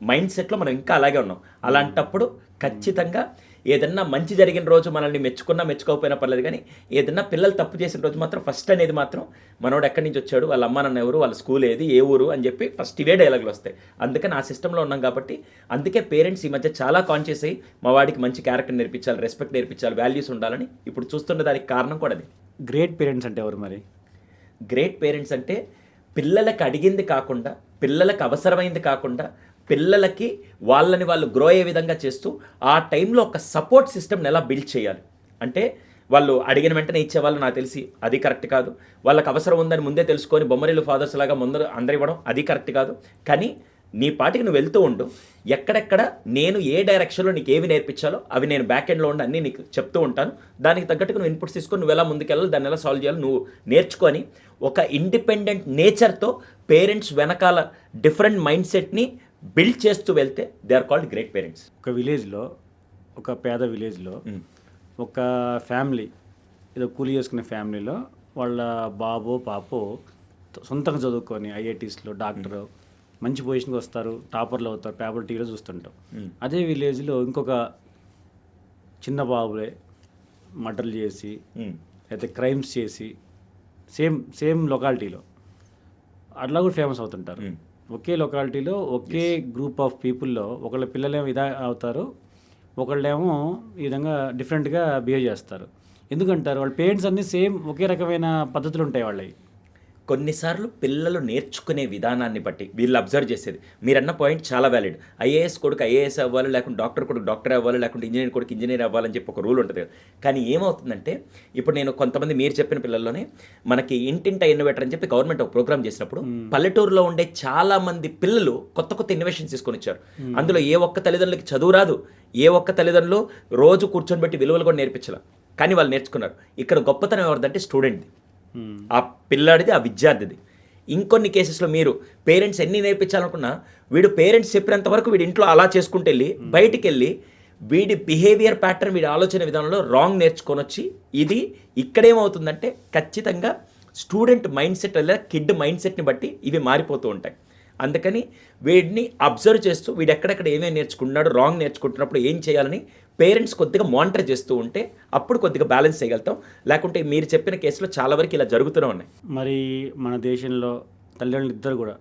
మైండ్ సెట్లో మనం ఇంకా అలాగే ఉన్నాం. అలాంటప్పుడు ఖచ్చితంగా ఏదన్నా మంచి జరిగిన రోజు మనల్ని మెచ్చుకున్నా మెచ్చుకోకపోయినా పర్లేదు, కానీ ఏదన్నా పిల్లలు తప్పు చేసిన రోజు మాత్రం ఫస్ట్ అనేది మాత్రం మనోడు ఎక్కడి నుంచి వచ్చాడు, వాళ్ళ అమ్మ నాన్న ఎవరు, వాళ్ళ స్కూల్ ఏది, ఏ ఊరు అని చెప్పి ఫస్ట్ ఇవే డైలాగులు వస్తాయి. అందుకని ఆ సిస్టంలో ఉన్నాం కాబట్టి అందుకే పేరెంట్స్ ఈ మధ్య చాలా కాన్షియస్ అయ్యి మా వాడికి మంచి క్యారెక్టర్ నేర్పించాలి, రెస్పెక్ట్ నేర్పించాలి, వాల్యూస్ ఉండాలని ఇప్పుడు చూస్తున్న దానికి కారణం కూడా అది. గ్రేట్ పేరెంట్స్ అంటే ఎవరు మరి? గ్రేట్ పేరెంట్స్ అంటే పిల్లలకు అడిగింది కాకుండా, పిల్లలకు అవసరమైంది కాకుండా, పిల్లలకి వాళ్ళని వాళ్ళు గ్రో అయ్యే విధంగా చేస్తూ ఆ టైంలో ఒక సపోర్ట్ సిస్టమ్ని ఎలా బిల్డ్ చేయాలి. అంటే వాళ్ళు అడిగిన వెంటనే ఇచ్చేవాళ్ళు నాకు తెలిసి అది కరెక్ట్ కాదు. వాళ్ళకి అవసరం ఉందని ముందే తెలుసుకొని బొమ్మరిల్లు ఫాదర్స్ లాగా ముందర అందరు ఇవ్వడం అది కరెక్ట్ కాదు. కానీ నీ పాటికి నువ్వు వెళ్తూ ఉండు, ఎక్కడెక్కడ నేను ఏ డైరెక్షన్లో నీకు ఏవి నేర్పించాలో అవి నేను బ్యాక్ ఎండ్లో ఉండి అన్నీ నీకు చెప్తూ ఉంటాను. దానికి తగ్గట్టుగా నువ్వు ఇన్పుట్స్ తీసుకొని నువ్వు ఎలా ముందుకెళ్ళాలి, దాన్ని ఎలా సాల్వ్ చేయాలి నువ్వు నేర్చుకొని ఒక ఇండిపెండెంట్ నేచర్తో పేరెంట్స్ వెనకాల డిఫరెంట్ మైండ్ సెట్ని బిల్డ్ చేస్తూ వెళ్తే they are called great parents. ఒక విలేజ్లో, ఒక పేద విలేజ్లో ఒక ఫ్యామిలీ, ఏదో కూలి చేసుకునే ఫ్యామిలీలో వాళ్ళ బాబో పాపో సొంతంగా చదువుకొని ఐఐటీస్లో డాక్టర్ మంచి పొజిషన్కి వస్తారు, టాపర్లు అవుతారు, పేపర్ టీవీలో చూస్తుంటాం. అదే విలేజ్లో ఇంకొక చిన్న బాబులే మర్డర్లు చేసి అయితే క్రైమ్స్ చేసి సేమ్ లొకాలిటీలో అట్లా కూడా ఫేమస్ అవుతుంటారు. ఒకే లొకాలిటీలో ఒకే గ్రూప్ ఆఫ్ పీపుల్లో ఒకళ్ళ పిల్లలేమో ఇదా అవుతారు, ఒకళ్ళేమో ఈ విధంగా డిఫరెంట్గా బిహేవ్ చేస్తారు. ఎందుకంటారు? వాళ్ళ పేరెంట్స్ అన్నీ సేమ్ ఒకే రకమైన పద్ధతులు ఉంటాయి వాళ్ళవి. కొన్నిసార్లు పిల్లలు నేర్చుకునే విధానాన్ని బట్టి వీళ్ళు అబ్జర్వ్ చేసేది. మీరన్న పాయింట్ చాలా వ్యాలిడ్. ఐఏఎస్ కొడుకు ఐఏఎస్ అవ్వాలి, లేకుంటే డాక్టర్ కొడుకు డాక్టర్ అవ్వాలి, లేకుంటే ఇంజనీర్ కొడుకు ఇంజనీర్ అవ్వాలని చెప్పి ఒక రూల్ ఉంటుంది కదా. కానీ ఏమవుతుందంటే ఇప్పుడు నేను కొంతమంది మీరు చెప్పిన పిల్లల్లోనే మనకి ఇంటింట ఇన్నోవేటర్ అని చెప్పి గవర్నమెంట్ ఒక ప్రోగ్రామ్ చేసినప్పుడు పల్లెటూరులో ఉండే చాలా మంది పిల్లలు కొత్త కొత్త ఇన్నోవేషన్స్ తీసుకొని వచ్చారు. అందులో ఏ ఒక్క తల్లిదండ్రులకి చదువు రాదు, ఏ ఒక్క తల్లిదండ్రులు రోజు కూర్చొని బట్టి విలువలు కూడా నేర్పించాల, కానీ వాళ్ళు నేర్చుకున్నారు. ఇక్కడ గొప్పతనం ఎవరిదంటే స్టూడెంట్ది, ఆ పిల్లాడిది, ఆ విద్యార్థిది. ఇంకొన్ని కేసెస్లో మీరు పేరెంట్స్ ఎన్ని నేర్పించాలనుకున్నా వీడు పేరెంట్స్ చెప్పినంత వరకు వీడి ఇంట్లో అలా చేసుకుంటూ వెళ్ళి బయటికి వెళ్ళి వీడి బిహేవియర్ ప్యాటర్న్, వీడి ఆలోచన విధానంలో రాంగ్ నేర్చుకొని వచ్చి ఇది ఇక్కడేమవుతుందంటే ఖచ్చితంగా స్టూడెంట్ మైండ్ సెట్ లేదా కిడ్ మైండ్ సెట్ని బట్టి ఇవి మారిపోతూ ఉంటాయి. అందుకని వీడిని అబ్జర్వ్ చేస్తూ వీడు ఎక్కడెక్కడ ఏమేమి నేర్చుకుంటున్నాడు, రాంగ్ నేర్చుకుంటున్నప్పుడు ఏం చేయాలని పేరెంట్స్ కొద్దిగా మానిటర్ చేస్తూ ఉంటే అప్పుడు కొద్దిగా బ్యాలెన్స్ చేయగలుగుతాం. లేకుంటే మీరు చెప్పిన కేసులో చాలా వరకు ఇలా జరుగుతూనే ఉన్నాయి. మరి మన దేశంలో తల్లిదండ్రులు ఇద్దరు కూడా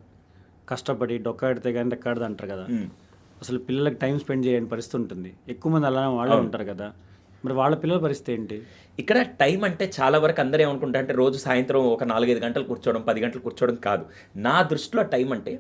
కష్టపడి డొక్కాడితే కానీ రెక్కాడదు అంటారు కదా. అసలు పిల్లలకి టైం స్పెండ్ చేయని పరిస్థితి ఉంటుంది. ఎక్కువ మంది అలానే వాళ్ళే ఉంటారు కదా. మరి వాళ్ళ పిల్లల పరిస్థితి ఏంటి? ఇక్కడ టైం అంటే చాలా వరకు అందరూ ఏమనుకుంటారు అంటే రోజు సాయంత్రం ఒక 4-5 గంటలు కూర్చోవడం, 10 గంటలు కూర్చోవడం కాదు. నా దృష్టిలో టైం అంటే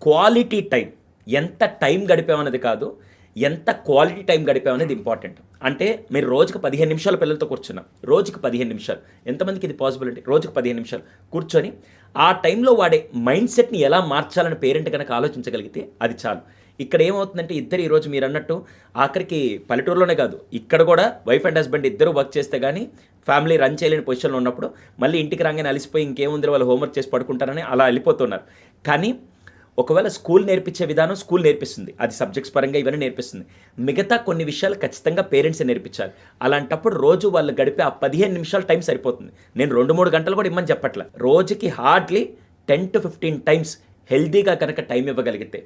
క్వాలిటీ టైం. ఎంత టైం గడిపామన్నది కాదు, ఎంత క్వాలిటీ టైం గడిపామనేది ఇంపార్టెంట్. అంటే మీరు రోజుకు 15 నిమిషాలు పిల్లలతో కూర్చున్నాం, రోజుకు 15 నిమిషాలు, ఎంతమందికి ఇది పాసిబుల్ అంటే రోజుకు 15 నిమిషాలు కూర్చొని ఆ టైంలో వాడే మైండ్ సెట్ని ఎలా మార్చాలని పేరెంట్ కనుక ఆలోచించగలిగితే అది చాలు. ఇక్కడ ఏమవుతుందంటే ఇద్దరు ఈరోజు మీరు అన్నట్టు ఆఖరికి పల్లెటూరులోనే కాదు, ఇక్కడ కూడా వైఫ్ అండ్ హస్బెండ్ ఇద్దరు వర్క్ చేస్తే కానీ ఫ్యామిలీ రన్ చేయలేని పొజిషన్లో ఉన్నప్పుడు మళ్ళీ ఇంటికి రాగానే అలిసిపోయి ఇంకేముంది వాళ్ళు హోంవర్క్ చేసి పడుకుంటారని అలా వెళ్ళిపోతున్నారు. కానీ ఒకవేళ స్కూల్ నేర్పించే విధానం స్కూల్ నేర్పిస్తుంది, అది సబ్జెక్ట్స్ పరంగా ఇవన్నీ నేర్పిస్తుంది. మిగతా కొన్ని విషయాలు ఖచ్చితంగా పేరెంట్సే నేర్పించాలి. అలాంటప్పుడు రోజు వాళ్ళు గడిపే ఆ 15 నిమిషాల టైం సరిపోతుంది. నేను 2-3 గంటలు కూడా ఇమ్మని చెప్పట్లే. రోజుకి హార్డ్లీ 10 to 15 టైమ్స్ హెల్తీగా కనుక టైం ఇవ్వగలిగితే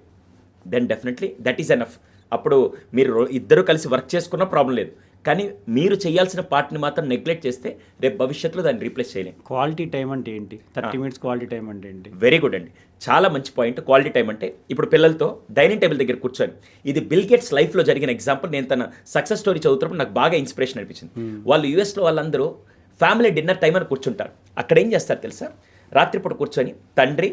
then definitely that is enough. అప్పుడు మీరు ఇద్దరు కలిసి వర్క్ చేసుకున్న ప్రాబ్లం లేదు. కానీ మీరు చేయాల్సిన పార్ట్ని మాత్రం నెగ్లెక్ట్ చేస్తే రేపు భవిష్యత్తులో దాన్ని రీప్లేస్ చేయలేం. క్వాలిటీ టైం అంటే ఏంటి? 30 మినిట్స్ క్వాలిటీ టైం అంటే ఏంటి? వెరీ గుడ్ అండి, చాలా మంచి పాయింట్. క్వాలిటీ టైం అంటే ఇప్పుడు పిల్లలతో డైనింగ్ టేబుల్ దగ్గర కూర్చొని, ఇది బిల్ గేట్స్ లైఫ్లో జరిగిన ఎగ్జాంపుల్. నేను తన సక్సెస్ స్టోరీ చదువుతున్నప్పుడు నాకు బాగా ఇన్స్పిరేషన్ అనిపించింది. వాళ్ళు యూఎస్లో వాళ్ళందరూ ఫ్యామిలీ డిన్నర్ టైం అని కూర్చుంటారు. అక్కడ ఏం చేస్తారు తెలుసా? రాత్రిపూట కూర్చొని తండ్రి,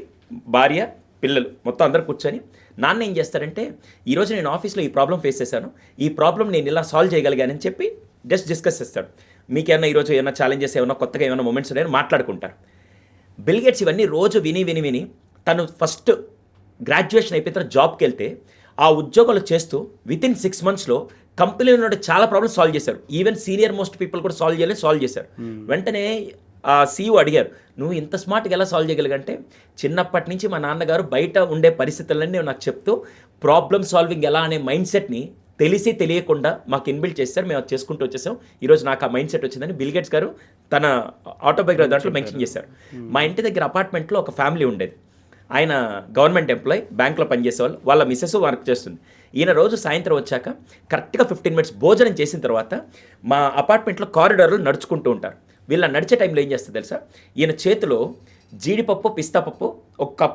భార్య, పిల్లలు మొత్తం అందరూ కూర్చొని నాన్న ఏం చేస్తారంటే ఈరోజు నేను ఆఫీస్లో ఈ ప్రాబ్లం ఫేస్ చేశాను, ఈ ప్రాబ్లం నేను ఇలా సాల్వ్ చేయగలిగానని చెప్పి జస్ట్ డిస్కస్ చేస్తాడు. మీకేమన్నా ఈరోజు ఏమైనా ఛాలెంజెస్, ఏమైనా కొత్తగా ఏమైనా మూమెంట్స్ ఉన్నాయని మాట్లాడుకుంటారు. బిల్ గేట్స్ ఇవన్నీ రోజు విని తను ఫస్ట్ గ్రాడ్యుయేషన్ అయిపోయిన తర్వాత జాబ్కి వెళ్తే ఆ ఉద్యోగాలు చేస్తూ వితిన్ 6 monthsలో కంపెనీలో నుండి చాలా ప్రాబ్లమ్స్ సాల్వ్ చేశారు. ఈవెన్ సీనియర్ మోస్ట్ పీపుల్ కూడా సాల్వ్ చేశారు. వెంటనే ఆ సీఈఓ అడిగారు, నువ్వు ఇంత స్మార్ట్గా ఎలా సాల్వ్ చేయగలిగంటే చిన్నప్పటి నుంచి మా నాన్నగారు బయట ఉండే పరిస్థితులన్నీ నాకు చెప్తూ ప్రాబ్లమ్ సాల్వింగ్ ఎలా అనే మైండ్ సెట్ని తెలిసి తెలియకుండా మాకు ఇన్బిల్డ్ చేస్తారు, మేము అది చేసుకుంటూ వచ్చేసాం, ఈరోజు నాకు ఆ మైండ్ సెట్ వచ్చిందని బిల్ గేట్స్ గారు తన ఆటోబయోగ్రఫీ దాంట్లో మెన్షన్ చేశారు. మా ఇంటి దగ్గర అపార్ట్మెంట్లో ఒక ఫ్యామిలీ ఉండేది. ఆయన గవర్నమెంట్ ఎంప్లాయ్, బ్యాంక్లో పనిచేసేవాళ్ళు, వాళ్ళ మిస్సెస్ వర్క్ చేస్తుంది. ఈయన రోజు సాయంత్రం వచ్చాక కరెక్ట్గా 15 minutes భోజనం చేసిన తర్వాత మా అపార్ట్మెంట్లో కారిడార్లు నడుచుకుంటూ ఉంటారు. వీళ్ళ నడిచే టైంలో ఏం చేస్తుంది తెలుసా? ఈయన చేతిలో జీడిపప్పు, పిస్తా పప్పు ఒక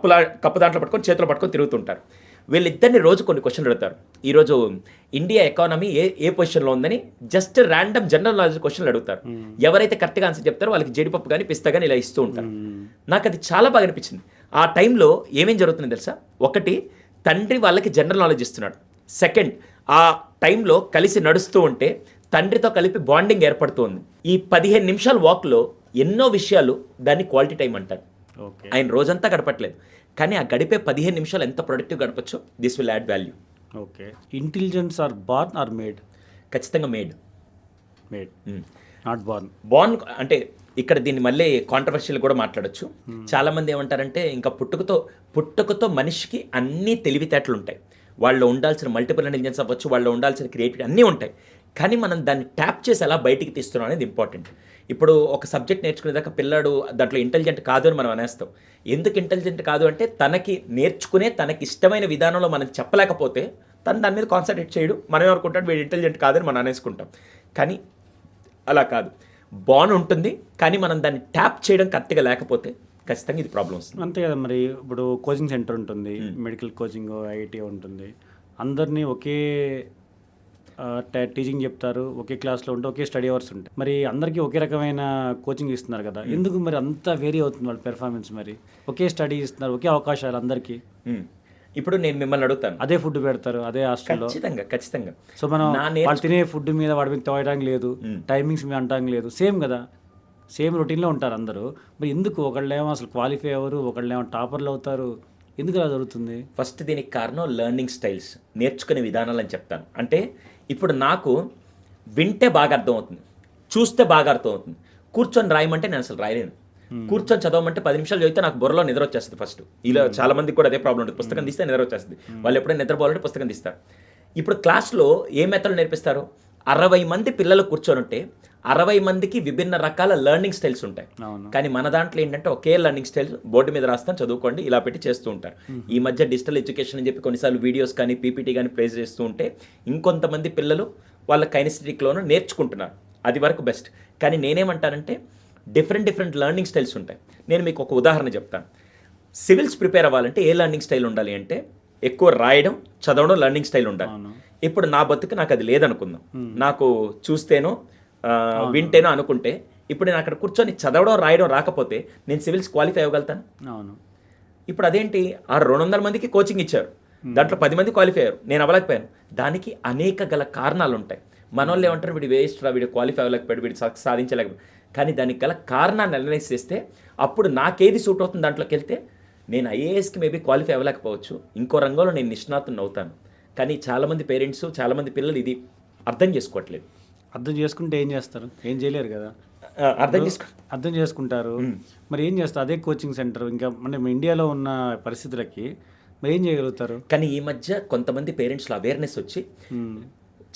కప్పు దాంట్లో పట్టుకొని చేతిలో పట్టుకొని తిరుగుతుంటారు. వీళ్ళిద్దరిని రోజు కొన్ని క్వశ్చన్లు అడుగుతారు. ఈరోజు ఇండియా ఎకానమీ ఏ పొజిషన్లో ఉందని జస్ట్ ర్యాండమ్ జనరల్ నాలెడ్జ్ క్వశ్చన్లు అడుగుతారు. ఎవరైతే కరెక్ట్గా ఆన్సర్ చెప్తారో వాళ్ళకి జీడిపప్పు కానీ పిస్తా కానీ ఇలా ఇస్తూ ఉంటారు. నాకు అది చాలా బాగా అనిపించింది. ఆ టైంలో ఏమేం జరుగుతుంది తెలుసా? ఒకటి, తండ్రి వాళ్ళకి జనరల్ నాలెడ్జ్ ఇస్తున్నాడు. సెకండ్, ఆ టైంలో కలిసి నడుస్తూ ఉంటే తండ్రితో కలిపి బాండింగ్ ఏర్పడుతుంది. ఈ 15 నిమిషాల వాక్లో ఎన్నో విషయాలు దాన్ని క్వాలిటీ టైం అంటారు. ఆయన రోజంతా గడపట్లేదు, కానీ ఆ గడిపే 15 నిమిషాలు ఎంత ప్రొడక్టివ్ గడపచ్చో this will add value. Okay, intelligence are born or made? ఖచ్చితంగా మేడ్, నాట్ బార్న్. బార్న్ అంటే ఇక్కడ దీన్ని మళ్ళీ కాంట్రవర్షియల్ కూడా మాట్లాడచ్చు. చాలామంది ఏమంటారంటే ఇంకా పుట్టుకతో మనిషికి అన్ని తెలివితేటలు ఉంటాయి, వాళ్ళు ఉండాల్సిన మల్టిపుల్ ఇంటెలిజెన్స్ అవ్వచ్చు, వాళ్ళు ఉండాల్సిన క్రియేటివిటీ అన్నీ ఉంటాయి. కానీ మనం దాన్ని ట్యాప్ చేసి ఎలా బయటికి తీస్తున్నాం అనేది ఇంపార్టెంట్. ఇప్పుడు ఒక సబ్జెక్ట్ నేర్చుకునేదాకా పిల్లాడు దాంట్లో ఇంటెలిజెంట్ కాదు అని మనం అనేస్తాం. ఎందుకు ఇంటెలిజెంట్ కాదు అంటే తనకి నేర్చుకునే తనకి ఇష్టమైన విధానంలో మనం చెప్పలేకపోతే తను దాని మీద కాన్సన్ట్రేట్ చేయడు. మనం ఏమనుకుంటాం వీడు ఇంటెలిజెంట్ కాదని మనం అనేసుకుంటాం. కానీ అలా కాదు, బాన్ ఉంటుంది కానీ మనం దాన్ని ట్యాప్ చేయడం కరెక్ట్గా లేకపోతే ఖచ్చితంగా ఇది ప్రాబ్లం వస్తుంది. అంతే కదా. మరి ఇప్పుడు కోచింగ్ సెంటర్ ఉంటుంది, మెడికల్ కోచింగ్, ఐఐటీ ఉంటుంది, అందరినీ ఒకే టీచింగ్ చెప్తారు, ఒకే క్లాస్లో ఉంటే ఒకే స్టడీ అవర్స్ ఉంటాయి. మరి అందరికీ ఒకే రకమైన కోచింగ్ ఇస్తున్నారు కదా, ఎందుకు మరి అంత వేరీ అవుతుంది వాళ్ళ పెర్ఫార్మెన్స్? మరి ఒకే స్టడీ ఇస్తున్నారు, ఒకే అవకాశాలు అందరికీ. ఇప్పుడు నేను మిమ్మల్ని అడుగుతాను, అదే ఫుడ్ పెడతారు అదే హాస్టల్లో. ఖచ్చితంగా. సో మనం వాళ్ళు తినే ఫుడ్ మీద వాడి మీద తోయడానికి లేదు, టైమింగ్స్ మీద అంటానికి లేదు, సేమ్ కదా, సేమ్ రొటీన్లో ఉంటారు అందరూ. మరి ఎందుకు ఒకళ్ళేమో అసలు క్వాలిఫై అవ్వరు, ఒకళ్ళేమో టాపర్లు అవుతారు, ఎందుకు అలా జరుగుతుంది? ఫస్ట్ దీనికి కారణం లెర్నింగ్ స్టైల్స్, నేర్చుకునే విధానాలు అని చెప్తాను. అంటే ఇప్పుడు నాకు వింటే బాగా అర్థమవుతుంది, చూస్తే బాగా అర్థమవుతుంది. కూర్చొని రాయమంటే నేను అసలు రాయలేను. కూర్చొని చదవమంటే 10 నిమిషాలు చదివితే నాకు బుర్రలో నిద్ర వచ్చేస్తుంది. ఫస్ట్ ఇలా చాలా మందికి కూడా అదే ప్రాబ్లం ఉంటుంది, పుస్తకం తీస్తే నిద్ర వచ్చేస్తుంది. వాళ్ళు ఎప్పుడైనా నిద్రపోవాలంటే పుస్తకం తీస్తారు. ఇప్పుడు క్లాస్లో ఏ మెథడ్ నేర్పిస్తారు? 60 మంది పిల్లలు కూర్చొని ఉంటే 60 మందికి విభిన్న రకాల లెర్నింగ్ స్టైల్స్ ఉంటాయి. కానీ మన దాంట్లో ఏంటంటే ఒకే లెర్నింగ్ స్టైల్ బోర్డు మీద రాస్తాను, చదువుకోండి, ఇలా పెట్టి చేస్తూ ఉంటారు. ఈ మధ్య డిజిటల్ ఎడ్యుకేషన్ అని చెప్పి కొన్నిసార్లు వీడియోస్ కానీ పీపీటీ కానీ ప్లేస్ చేస్తూ ఉంటే ఇంకొంతమంది పిల్లలు వాళ్ళ కైనెస్థెటిక్లోనూ నేర్చుకుంటున్నారు. అది వరకు బెస్ట్. కానీ నేనేమంటానంటే డిఫరెంట్ లెర్నింగ్ స్టైల్స్ ఉంటాయి. నేను మీకు ఒక ఉదాహరణ చెప్తాను. సివిల్స్ ప్రిపేర్ అవ్వాలంటే ఏ లెర్నింగ్ స్టైల్ ఉండాలి అంటే ఎక్కువ రాయడం, చదవడం లెర్నింగ్ స్టైల్ ఉండాలి. ఇప్పుడు నా బతుకు నాకు అది లేదనుకుందాం, నాకు చూస్తేనో వింటేనో అనుకుంటే ఇప్పుడు నేను అక్కడ కూర్చొని చదవడం రాయడం రాకపోతే నేను సివిల్స్ క్వాలిఫై అవ్వగలుగుతాను? అవును. ఇప్పుడు అదేంటి, ఆ 200 మందికి కోచింగ్ ఇచ్చారు, దాంట్లో 10 మంది క్వాలిఫై అయ్యారు, నేను అవ్వలేకపోయాను. దానికి అనేక గల కారణాలు ఉంటాయి. మన వాళ్ళు ఏమంటారు, వీడు వేస్ట్ రా, వీడు క్వాలిఫై అవ్వలేకపోయాడు, వీడు సాధించలేకపోయాడు. కానీ దానికి గల కారణాన్ని అనలైజ్ చేస్తే అప్పుడు నాకేది సూట్ అవుతుంది దాంట్లోకి వెళ్తే నేను ఐఏఎస్కి మేబీ క్వాలిఫై అవ్వలేకపోవచ్చు, ఇంకో రంగంలో నేను నిష్ణాతుని అవుతాను. కానీ చాలామంది పేరెంట్స్, చాలామంది పిల్లలు ఇది అర్థం చేసుకోవట్లేదు. అర్థం చేసుకుంటే ఏం చేస్తారు? ఏం చేయలేరు కదా. అర్థం చేసుకుంటారు, మరి ఏం చేస్తారు? అదే కోచింగ్ సెంటర్ ఇంకా మన ఇండియాలో ఉన్న పరిస్థితులకి మరి ఏం చేయగలుగుతారు? కానీ ఈ మధ్య కొంతమంది పేరెంట్స్లో అవేర్నెస్ వచ్చి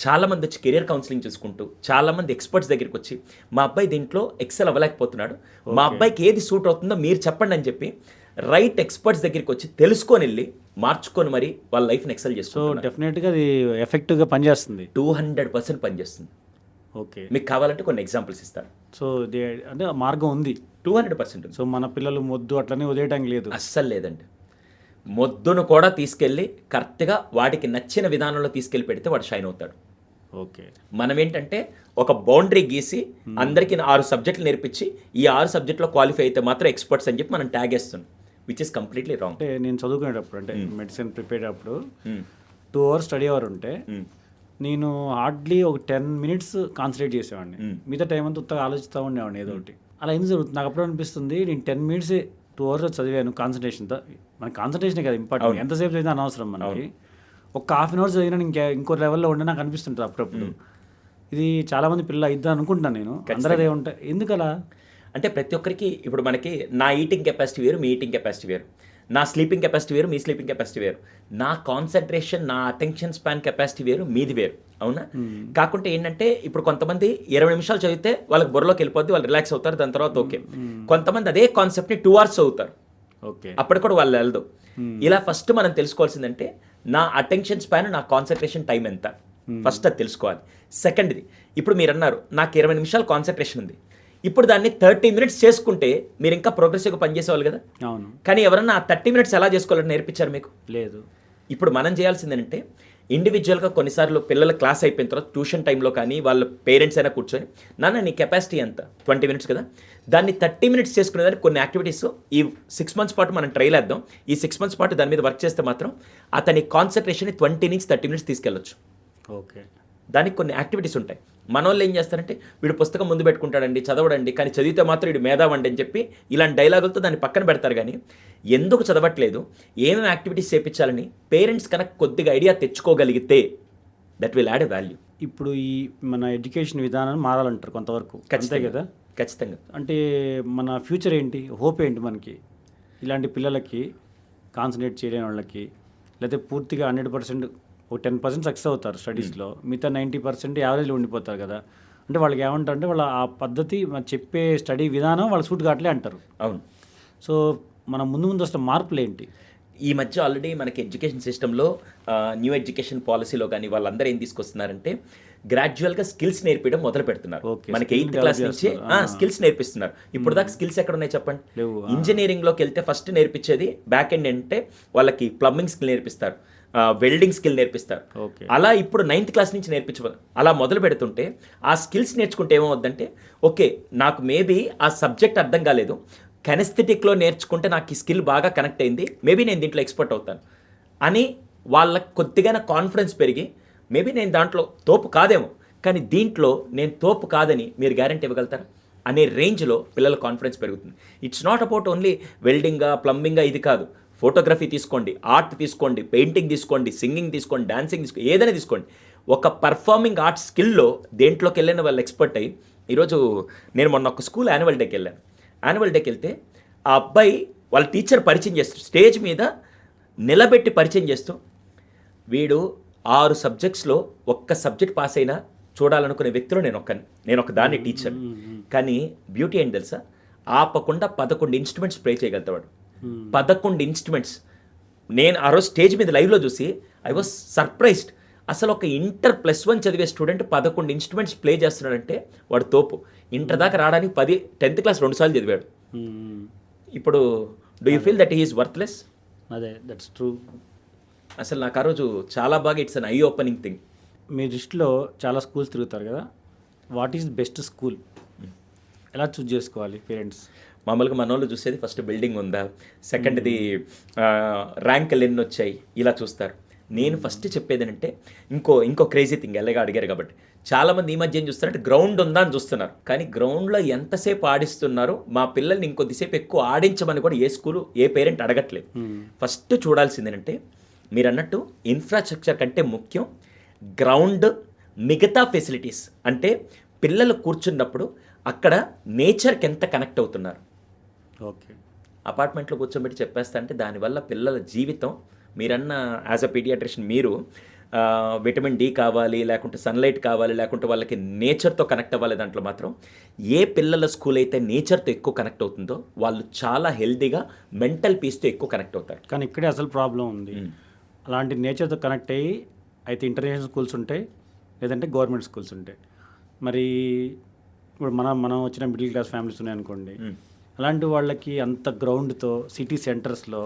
చాలామంది వచ్చి కెరియర్ కౌన్సిలింగ్ చూసుకుంటూ చాలామంది ఎక్స్పర్ట్స్ దగ్గరికి వచ్చి మా అబ్బాయి దీంట్లో ఎక్సెల్ అవ్వలేకపోతున్నాడు, మా అబ్బాయికి ఏది సూట్ అవుతుందో మీరు చెప్పండి అని చెప్పి రైట్ ఎక్స్పర్ట్స్ దగ్గరికి వచ్చి తెలుసుకొని వెళ్ళి మార్చుకొని మరి వాళ్ళ లైఫ్ని ఎక్సెల్ చేస్తారు. సో డెఫినెట్గా అది ఎఫెక్టివ్గా పనిచేస్తుంది, 200% పనిచేస్తుంది. ఓకే, మీకు కావాలంటే కొన్ని ఎగ్జాంపుల్స్ ఇస్తాను. సో అంటే మార్గం ఉంది 200%. సో మన పిల్లలు మొద్దు అట్లనే వదిలేయడానికి లేదు, అస్సలు లేదండి. మొద్దును కూడా తీసుకెళ్ళి కరెక్ట్గా వాడికి నచ్చిన విధానంలో తీసుకెళ్ళి పెడితే వాడు షైన్ అవుతాడు. ఓకే, మనం ఏంటంటే ఒక బౌండరీ గీసి అందరికీ 6 సబ్జెక్టులు నేర్పించి ఈ 6 సబ్జెక్టులో క్వాలిఫై అయితే మాత్రం ఎక్స్పర్ట్స్ అని చెప్పి మనం ట్యాగ్ వేస్తున్నాం, విచ్ ఇస్ కంప్లీట్లీ రాంగ్. అంటే నేను చదువుకునేటప్పుడు అంటే మెడిసిన్ ప్రిపేర్ అప్పుడు 2 hours స్టడీ అవర్ ఉంటే నేను హార్డ్లీ ఒక 10 minutes కాన్సన్ట్రేట్ చేసేవాడిని, మిగతా టైం అంతా ఉత్తగా ఆలోచిస్తూ ఉండేవాడిని ఏదో ఒకటి. అలా ఎందుకు జరుగుతుంది? నాకు అప్పుడు అనిపిస్తుంది నేను 10 minutes 2 hours చదివాను కాన్సన్ట్రేషన్తో. మన కాన్సన్ట్రేషనే కదా ఇంపార్టెంట్, ఎంతసేపు చదివినా అనవసరం మనకి. ఒక ½ hour చదివినా ఇంకో లెవెల్లో ఉండే నాకు అనిపిస్తుంటుంది అప్పుడప్పుడు. ఇది చాలామంది పిల్లలు ఇద్దాం అనుకుంటున్నాను నేను, అందరూ అదే ఉంటాయి. ఎందుకు అలా అంటే ప్రతి ఒక్కరికి ఇప్పుడు మనకి నా ఈటింగ్ కెపాసిటీ వేరు, మీ ఈటింగ్ కెపాసిటీ వేరు, నా స్లీపింగ్ కెపాసిటీ వేరు, మీ స్లీపింగ్ కెపాసిటీ వేరు, నా కాన్సన్ట్రేషన్, నా అటెన్షన్ స్పాన్ కెపాసిటీ వేరు, మీది వేరు, అవునా? కాకుంటే ఏంటంటే ఇప్పుడు కొంతమంది 20 నిమిషాలు చదివితే వాళ్ళకి బుర్రలోకి వెళ్ళిపోద్ది, వాళ్ళు రిలాక్స్ అవుతారు, దాని తర్వాత ఓకే. కొంతమంది అదే కాన్సెప్ట్ని 2 hours చదువుతారు, ఓకే, అప్పటి కూడా వాళ్ళు వెళ్దు. ఇలా ఫస్ట్ మనం తెలుసుకోవాల్సిందంటే నా అటెన్షన్ స్పాన్, నా కాన్సన్ట్రేషన్ టైం ఎంత, ఫస్ట్ అది తెలుసుకోవాలి. సెకండ్ది, ఇప్పుడు మీరు అన్నారు నాకు 20 నిమిషాలు కాన్సన్ట్రేషన్ ఉంది, ఇప్పుడు దాన్ని 30 minutes చేసుకుంటే మీరు ఇంకా ప్రోగ్రెసివ్గా పనిచేసేవాళ్ళు కదా. అవును. కానీ ఎవరన్నా ఆ 30 minutes ఎలా చేసుకోవాలని నేర్పించారు మీకు? లేదు. ఇప్పుడు మనం చేయాల్సింది ఏంటంటే ఇండివిజువల్గా కొన్నిసార్లు పిల్లల క్లాస్ అయిపోయిన తర్వాత ట్యూషన్ టైంలో కానీ వాళ్ళ పేరెంట్స్ అయినా కూర్చొని నాన్న నీ కెపాసిటీ ఎంత, 20 minutes కదా, దాన్ని 30 minutes చేసుకునేదానికి కొన్ని యాక్టివిటీస్ ఈ 6 months పాటు మనం ట్రైల్ వేద్దాం. ఈ 6 months పాటు దాని మీద వర్క్ చేస్తే మాత్రం అతని కాన్సన్ట్రేషన్ని 20 నుంచి 30 minutes తీసుకెళ్ళొచ్చు. ఓకే, దానికి కొన్ని యాక్టివిటీస్ ఉంటాయి. మన వాళ్ళు ఏం చేస్తారంటే వీడు పుస్తకం ముందు పెట్టుకుంటాడండి, చదవడండి, కానీ చదివితే మాత్రం వీడు మేధావండి అని చెప్పి ఇలాంటి డైలాగులతో దాన్ని పక్కన పెడతారు. కానీ ఎందుకు చదవట్లేదు, ఏమేమి యాక్టివిటీస్ చేయించాలని పేరెంట్స్ కనుక కొద్దిగా ఐడియా తెచ్చుకోగలిగితే that will add a value. ఇప్పుడు ఈ మన ఎడ్యుకేషన్ విధానం మారాలంటారు కొంతవరకు, అంతే కదా? ఖచ్చితంగా. అంటే మన ఫ్యూచర్ ఏంటి, హోప్ ఏంటి మనకి ఇలాంటి పిల్లలకి, కాన్సన్ట్రేట్ చేయలేని వాళ్ళకి, లేకపోతే పూర్తిగా 100% ఒక 10% సక్సెస్ అవుతారు స్టడీస్లో, మిగతా 90% యావరేజ్లో ఉండిపోతారు కదా. అంటే వాళ్ళకి ఏమంటారంటే వాళ్ళ ఆ పద్ధతి చెప్పే స్టడీ విధానం వాళ్ళ సూట్ కావట్లే అంటారు. అవును. సో మనం ముందు ముందు అసలు మార్పులు ఏంటి? ఈ మధ్య ఆల్రెడీ మనకి ఎడ్యుకేషన్ సిస్టంలో న్యూ ఎడ్యుకేషన్ పాలసీలో కానీ వాళ్ళందరూ ఏం తీసుకొస్తున్నారంటే గ్రాడ్యువల్గా స్కిల్స్ నేర్పించడం మొదలు పెడుతున్నారు. Okay, మనకి skill 8th develop క్లాస్ నుంచి చేస్తున్నారు. స్కిల్స్ నేర్పిస్తున్నారు. ఇప్పుడు దాకా స్కిల్స్ ఎక్కడ ఉన్నాయి చెప్పండి? లేవు. ఇంజనీరింగ్లోకి వెళ్తే ఫస్ట్ నేర్పించేది బ్యాక్ ఎండ్ అంటే వాళ్ళకి ప్లంబింగ్ స్కిల్ నేర్పిస్తారు, వెల్డింగ్ స్కిల్ నేర్పిస్తారు. ఓకే. అలా ఇప్పుడు 9th క్లాస్ నుంచి అలా మొదలు పెడుతుంటే ఆ స్కిల్స్ నేర్చుకుంటే ఏమవుద్దంటే ఓకే నాకు మేబీ ఆ సబ్జెక్ట్ అర్థం కాలేదు, కెనెస్థెటిక్లో నేర్చుకుంటే నాకు ఈ స్కిల్ బాగా కనెక్ట్ అయింది, మేబీ నేను దీంట్లో ఎక్స్పర్ట్ అవుతాను అని వాళ్ళకి కొద్దిగా కాన్ఫిడెన్స్ పెరిగి మేబీ నేను దాంట్లో తోపు కాదేమో కానీ దీంట్లో నేను తోపు కాదని మీరు గ్యారెంటీ ఇవ్వగలుగుతారా అనే రేంజ్లో పిల్లల కాన్ఫిడెన్స్ పెరుగుతుంది. ఇట్స్ నాట్ అబౌట్ ఓన్లీ వెల్డింగా ప్లంబింగా ఇది కాదు. ఫోటోగ్రఫీ తీసుకోండి, ఆర్ట్ తీసుకోండి, పెయింటింగ్ తీసుకోండి, సింగింగ్ తీసుకోండి, డాన్సింగ్ తీసుకోండి, ఏదైనా తీసుకోండి. ఒక పర్ఫార్మింగ్ ఆర్ట్ స్కిల్లో దేంట్లోకి వెళ్ళిన వాళ్ళు ఎక్స్పర్ట్ అయ్యి ఈరోజు నేను మొన్న ఒక స్కూల్ యాన్యువల్ డేకి వెళ్ళాను. యాన్యువల్ డేకి వెళ్తే ఆ అబ్బాయి వాళ్ళ టీచర్ పరిచయం చేస్తూ స్టేజ్ మీద నిలబెట్టి పరిచయం చేస్తూ వీడు 6 సబ్జెక్ట్స్లో ఒక్క సబ్జెక్ట్ పాస్ అయినా చూడాలనుకునే వ్యక్తిలో నేను ఒక దాన్ని టీచర్. కానీ బ్యూటీ ఏంటి తెలుసా, ఆపకుండా 11 ఇన్స్ట్రుమెంట్స్ ప్లే చేయగలుగుతాడు. 11 ఇన్స్ట్రుమెంట్స్. నేను ఆ రోజు స్టేజ్ మీద లైవ్లో చూసి ఐ వాజ్ సర్ప్రైజ్డ్. అసలు ఒక ఇంటర్ +1 చదివే స్టూడెంట్ 11 ఇన్స్ట్రుమెంట్స్ ప్లే చేస్తున్నాడంటే వాడు తోపు. ఇంటర్ దాకా రావడానికి 10th క్లాస్ 2 సార్లు చదివాడు. ఇప్పుడు do you feel that he is worthless? అదే, దట్స్ ట్రూ. అసలు నాకు ఆ రోజు చాలా బాగా it's an eye opening thing. మీ దృష్టిలో చాలా స్కూల్స్ తిరుగుతారు కదా, వాట్ ఈస్ బెస్ట్ స్కూల్? ఎలా చూస్ చేసుకోవాలి పేరెంట్స్? మామూలుగా మన వాళ్ళు చూసేది ఫస్ట్ బిల్డింగ్ ఉందా, సెకండ్ది ర్యాంకులు ఎన్ని వచ్చాయి ఇలా చూస్తారు. నేను ఫస్ట్ చెప్పేది ఏంటంటే ఇంకో క్రేజీ థింగ్ ఎలాగా అడిగారు కాబట్టి చాలామంది ఈ మధ్య ఏం చూస్తారంటే గ్రౌండ్ ఉందా అని చూస్తున్నారు. కానీ గ్రౌండ్లో ఎంతసేపు ఆడిస్తున్నారు, మా పిల్లల్ని ఇంకొద్దిసేపు ఎక్కువ ఆడించమని కూడా ఏ స్కూలు ఏ పేరెంట్ అడగట్లేదు. ఫస్ట్ చూడాల్సింది ఏంటంటే మీరు అన్నట్టు ఇన్ఫ్రాస్ట్రక్చర్ కంటే ముఖ్యం గ్రౌండ్, మిగతా ఫెసిలిటీస్. అంటే పిల్లలు కూర్చున్నప్పుడు అక్కడ నేచర్కి ఎంత కనెక్ట్ అవుతున్నారు. ఓకే. అపార్ట్మెంట్లో కూర్చోబెట్టి చెప్పేస్తా అంటే దానివల్ల పిల్లల జీవితం మీరన్న యాజ్ అ పీడియాట్రిషియన్ మీరు విటమిన్ డి కావాలి, లేకుంటే సన్లైట్ కావాలి, లేకుంటే వాళ్ళకి నేచర్తో కనెక్ట్ అవ్వాలి. దాంట్లో మాత్రం ఏ పిల్లల స్కూల్ అయితే నేచర్తో ఎక్కువ కనెక్ట్ అవుతుందో వాళ్ళు చాలా హెల్తీగా మెంటల్ పీస్తో ఎక్కువ కనెక్ట్ అవుతారు. కానీ ఇక్కడే అసలు ప్రాబ్లం ఉంది. అలాంటి నేచర్తో కనెక్ట్ అయ్యి అయితే ఇంటర్నేషనల్ స్కూల్స్ ఉంటాయి, లేదంటే గవర్నమెంట్ స్కూల్స్ ఉంటాయి. మరి ఇప్పుడు మనం వచ్చిన మిడిల్ క్లాస్ ఫ్యామిలీస్ ఉన్నాయి అనుకోండి, అలాంటి వాళ్ళకి అంత గ్రౌండ్తో సిటీ సెంటర్స్లో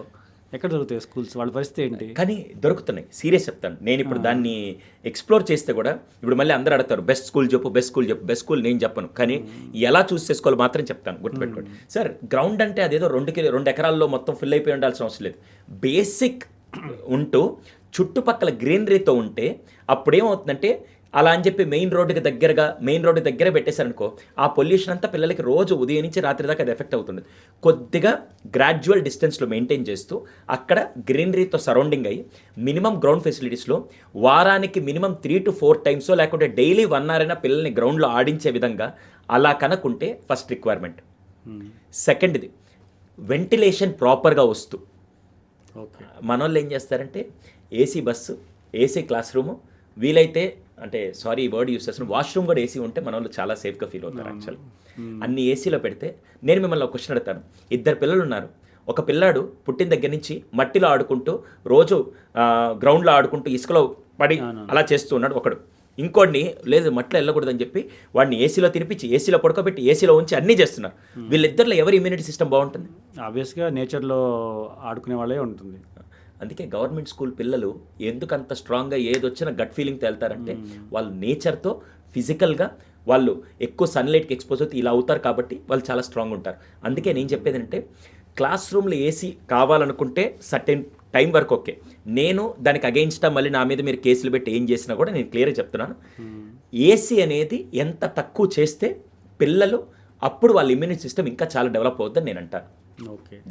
ఎక్కడ దొరుకుతాయి స్కూల్స్? వాళ్ళ పరిస్థితి ఏంటి? కానీ దొరుకుతున్నాయి, సీరియస్ చెప్తాను. నేను ఇప్పుడు దాన్ని ఎక్స్ప్లోర్ చేస్తే కూడా ఇప్పుడు మళ్ళీ అందరూ అడుగుతారు బెస్ట్ స్కూల్ చెప్పు, బెస్ట్ స్కూల్ చెప్పు. బెస్ట్ స్కూల్ నేను చెప్పను, కానీ ఎలా చూస్ చేసుకోవాలి మాత్రం చెప్తాను, గుర్తుపెట్టుకోండి. సార్ గ్రౌండ్ అంటే అదేదో 2 ఎకరాల్లో మొత్తం ఫుల్ అయిపోయి ఉండాల్సిన అవసరం లేదు. బేసిక్ ఉంటూ చుట్టుపక్కల గ్రీనరీతో ఉంటే అప్పుడేమవుతుందంటే అలా అని చెప్పి మెయిన్ రోడ్డు దగ్గర పెట్టేశారనుకో ఆ పొల్యూషన్ అంతా పిల్లలకి రోజు ఉదయం నుంచి రాత్రి దాకా అది ఎఫెక్ట్ అవుతుంది. కొద్దిగా గ్రాడ్యువల్ డిస్టెన్స్లో మెయింటైన్ చేస్తూ అక్కడ గ్రీనరీతో సరౌండింగ్ అయ్యి మినిమం గ్రౌండ్ ఫెసిలిటీస్లో వారానికి మినిమం 3 to 4 టైమ్స్ లేకుంటే డైలీ 1 hour అయినా పిల్లల్ని గ్రౌండ్లో ఆడించే విధంగా అలా కనుక్కుంటే ఫస్ట్ రిక్వైర్మెంట్. సెకండ్ది వెంటిలేషన్ ప్రాపర్గా వస్తూ. ఓకే. మన వాళ్ళు ఏం చేస్తారంటే AC bus, AC class room, వీలైతే అంటే సారీ ఈ వర్డ్ యూస్ చేస్తున్నాను, వాష్రూమ్ కూడా ఏసీ ఉంటే మన వాళ్ళు చాలా సేఫ్గా ఫీల్ అవుతారు. యాక్చువల్ అన్ని ఏసీలో పెడితే నేను మిమ్మల్ని ఒక క్వశ్చన్ అడుగుతాను. 2 పిల్లలు ఉన్నారు. ఒక పిల్లాడు పుట్టిన దగ్గర నుంచి మట్టిలో ఆడుకుంటూ రోజు గ్రౌండ్లో ఆడుకుంటూ ఇసుకలో పడి అలా చేస్తూ ఉన్నాడు ఒకడు. ఇంకోడిని లేదు మట్టిలో వెళ్ళకూడదని చెప్పి వాడిని ఏసీలో తినిపించి ఏసీలో పడుకోబెట్టి ఏసీలో ఉంచి అన్నీ చేస్తున్నారు. వీళ్ళిద్దరిలో ఎవరి ఇమ్యూనిటీ సిస్టమ్ బాగుంటుంది? ఆబ్వియస్గా నేచర్లో ఆడుకునే వాళ్ళే ఉంటుంది. అందుకే గవర్నమెంట్ స్కూల్ పిల్లలు ఎందుకు అంత స్ట్రాంగ్గా ఏదొచ్చినా గట్ ఫీలింగ్తో వెళ్తారంటే వాళ్ళు నేచర్తో ఫిజికల్గా వాళ్ళు ఎక్కువ సన్లైట్కి ఎక్స్పోజ్ అవుతే ఇలా అవుతారు కాబట్టి వాళ్ళు చాలా స్ట్రాంగ్ ఉంటారు. అందుకే నేను చెప్పేది అంటే క్లాస్ రూమ్లో ఏసీ కావాలనుకుంటే సర్టెన్ టైం వరకు ఓకే. నేను దానికి అగెయిన్స్టా మళ్ళీ నా మీద మీరు కేసులు పెట్టి ఏం చేసినా కూడా నేను క్లియర్గా చెప్తున్నాను. ఏసీ అనేది ఎంత తక్కువ చేస్తే పిల్లలు అప్పుడు వాళ్ళ ఇమ్యూనిటీ సిస్టమ్ ఇంకా చాలా డెవలప్ అవుతుందని నేను అంటాను.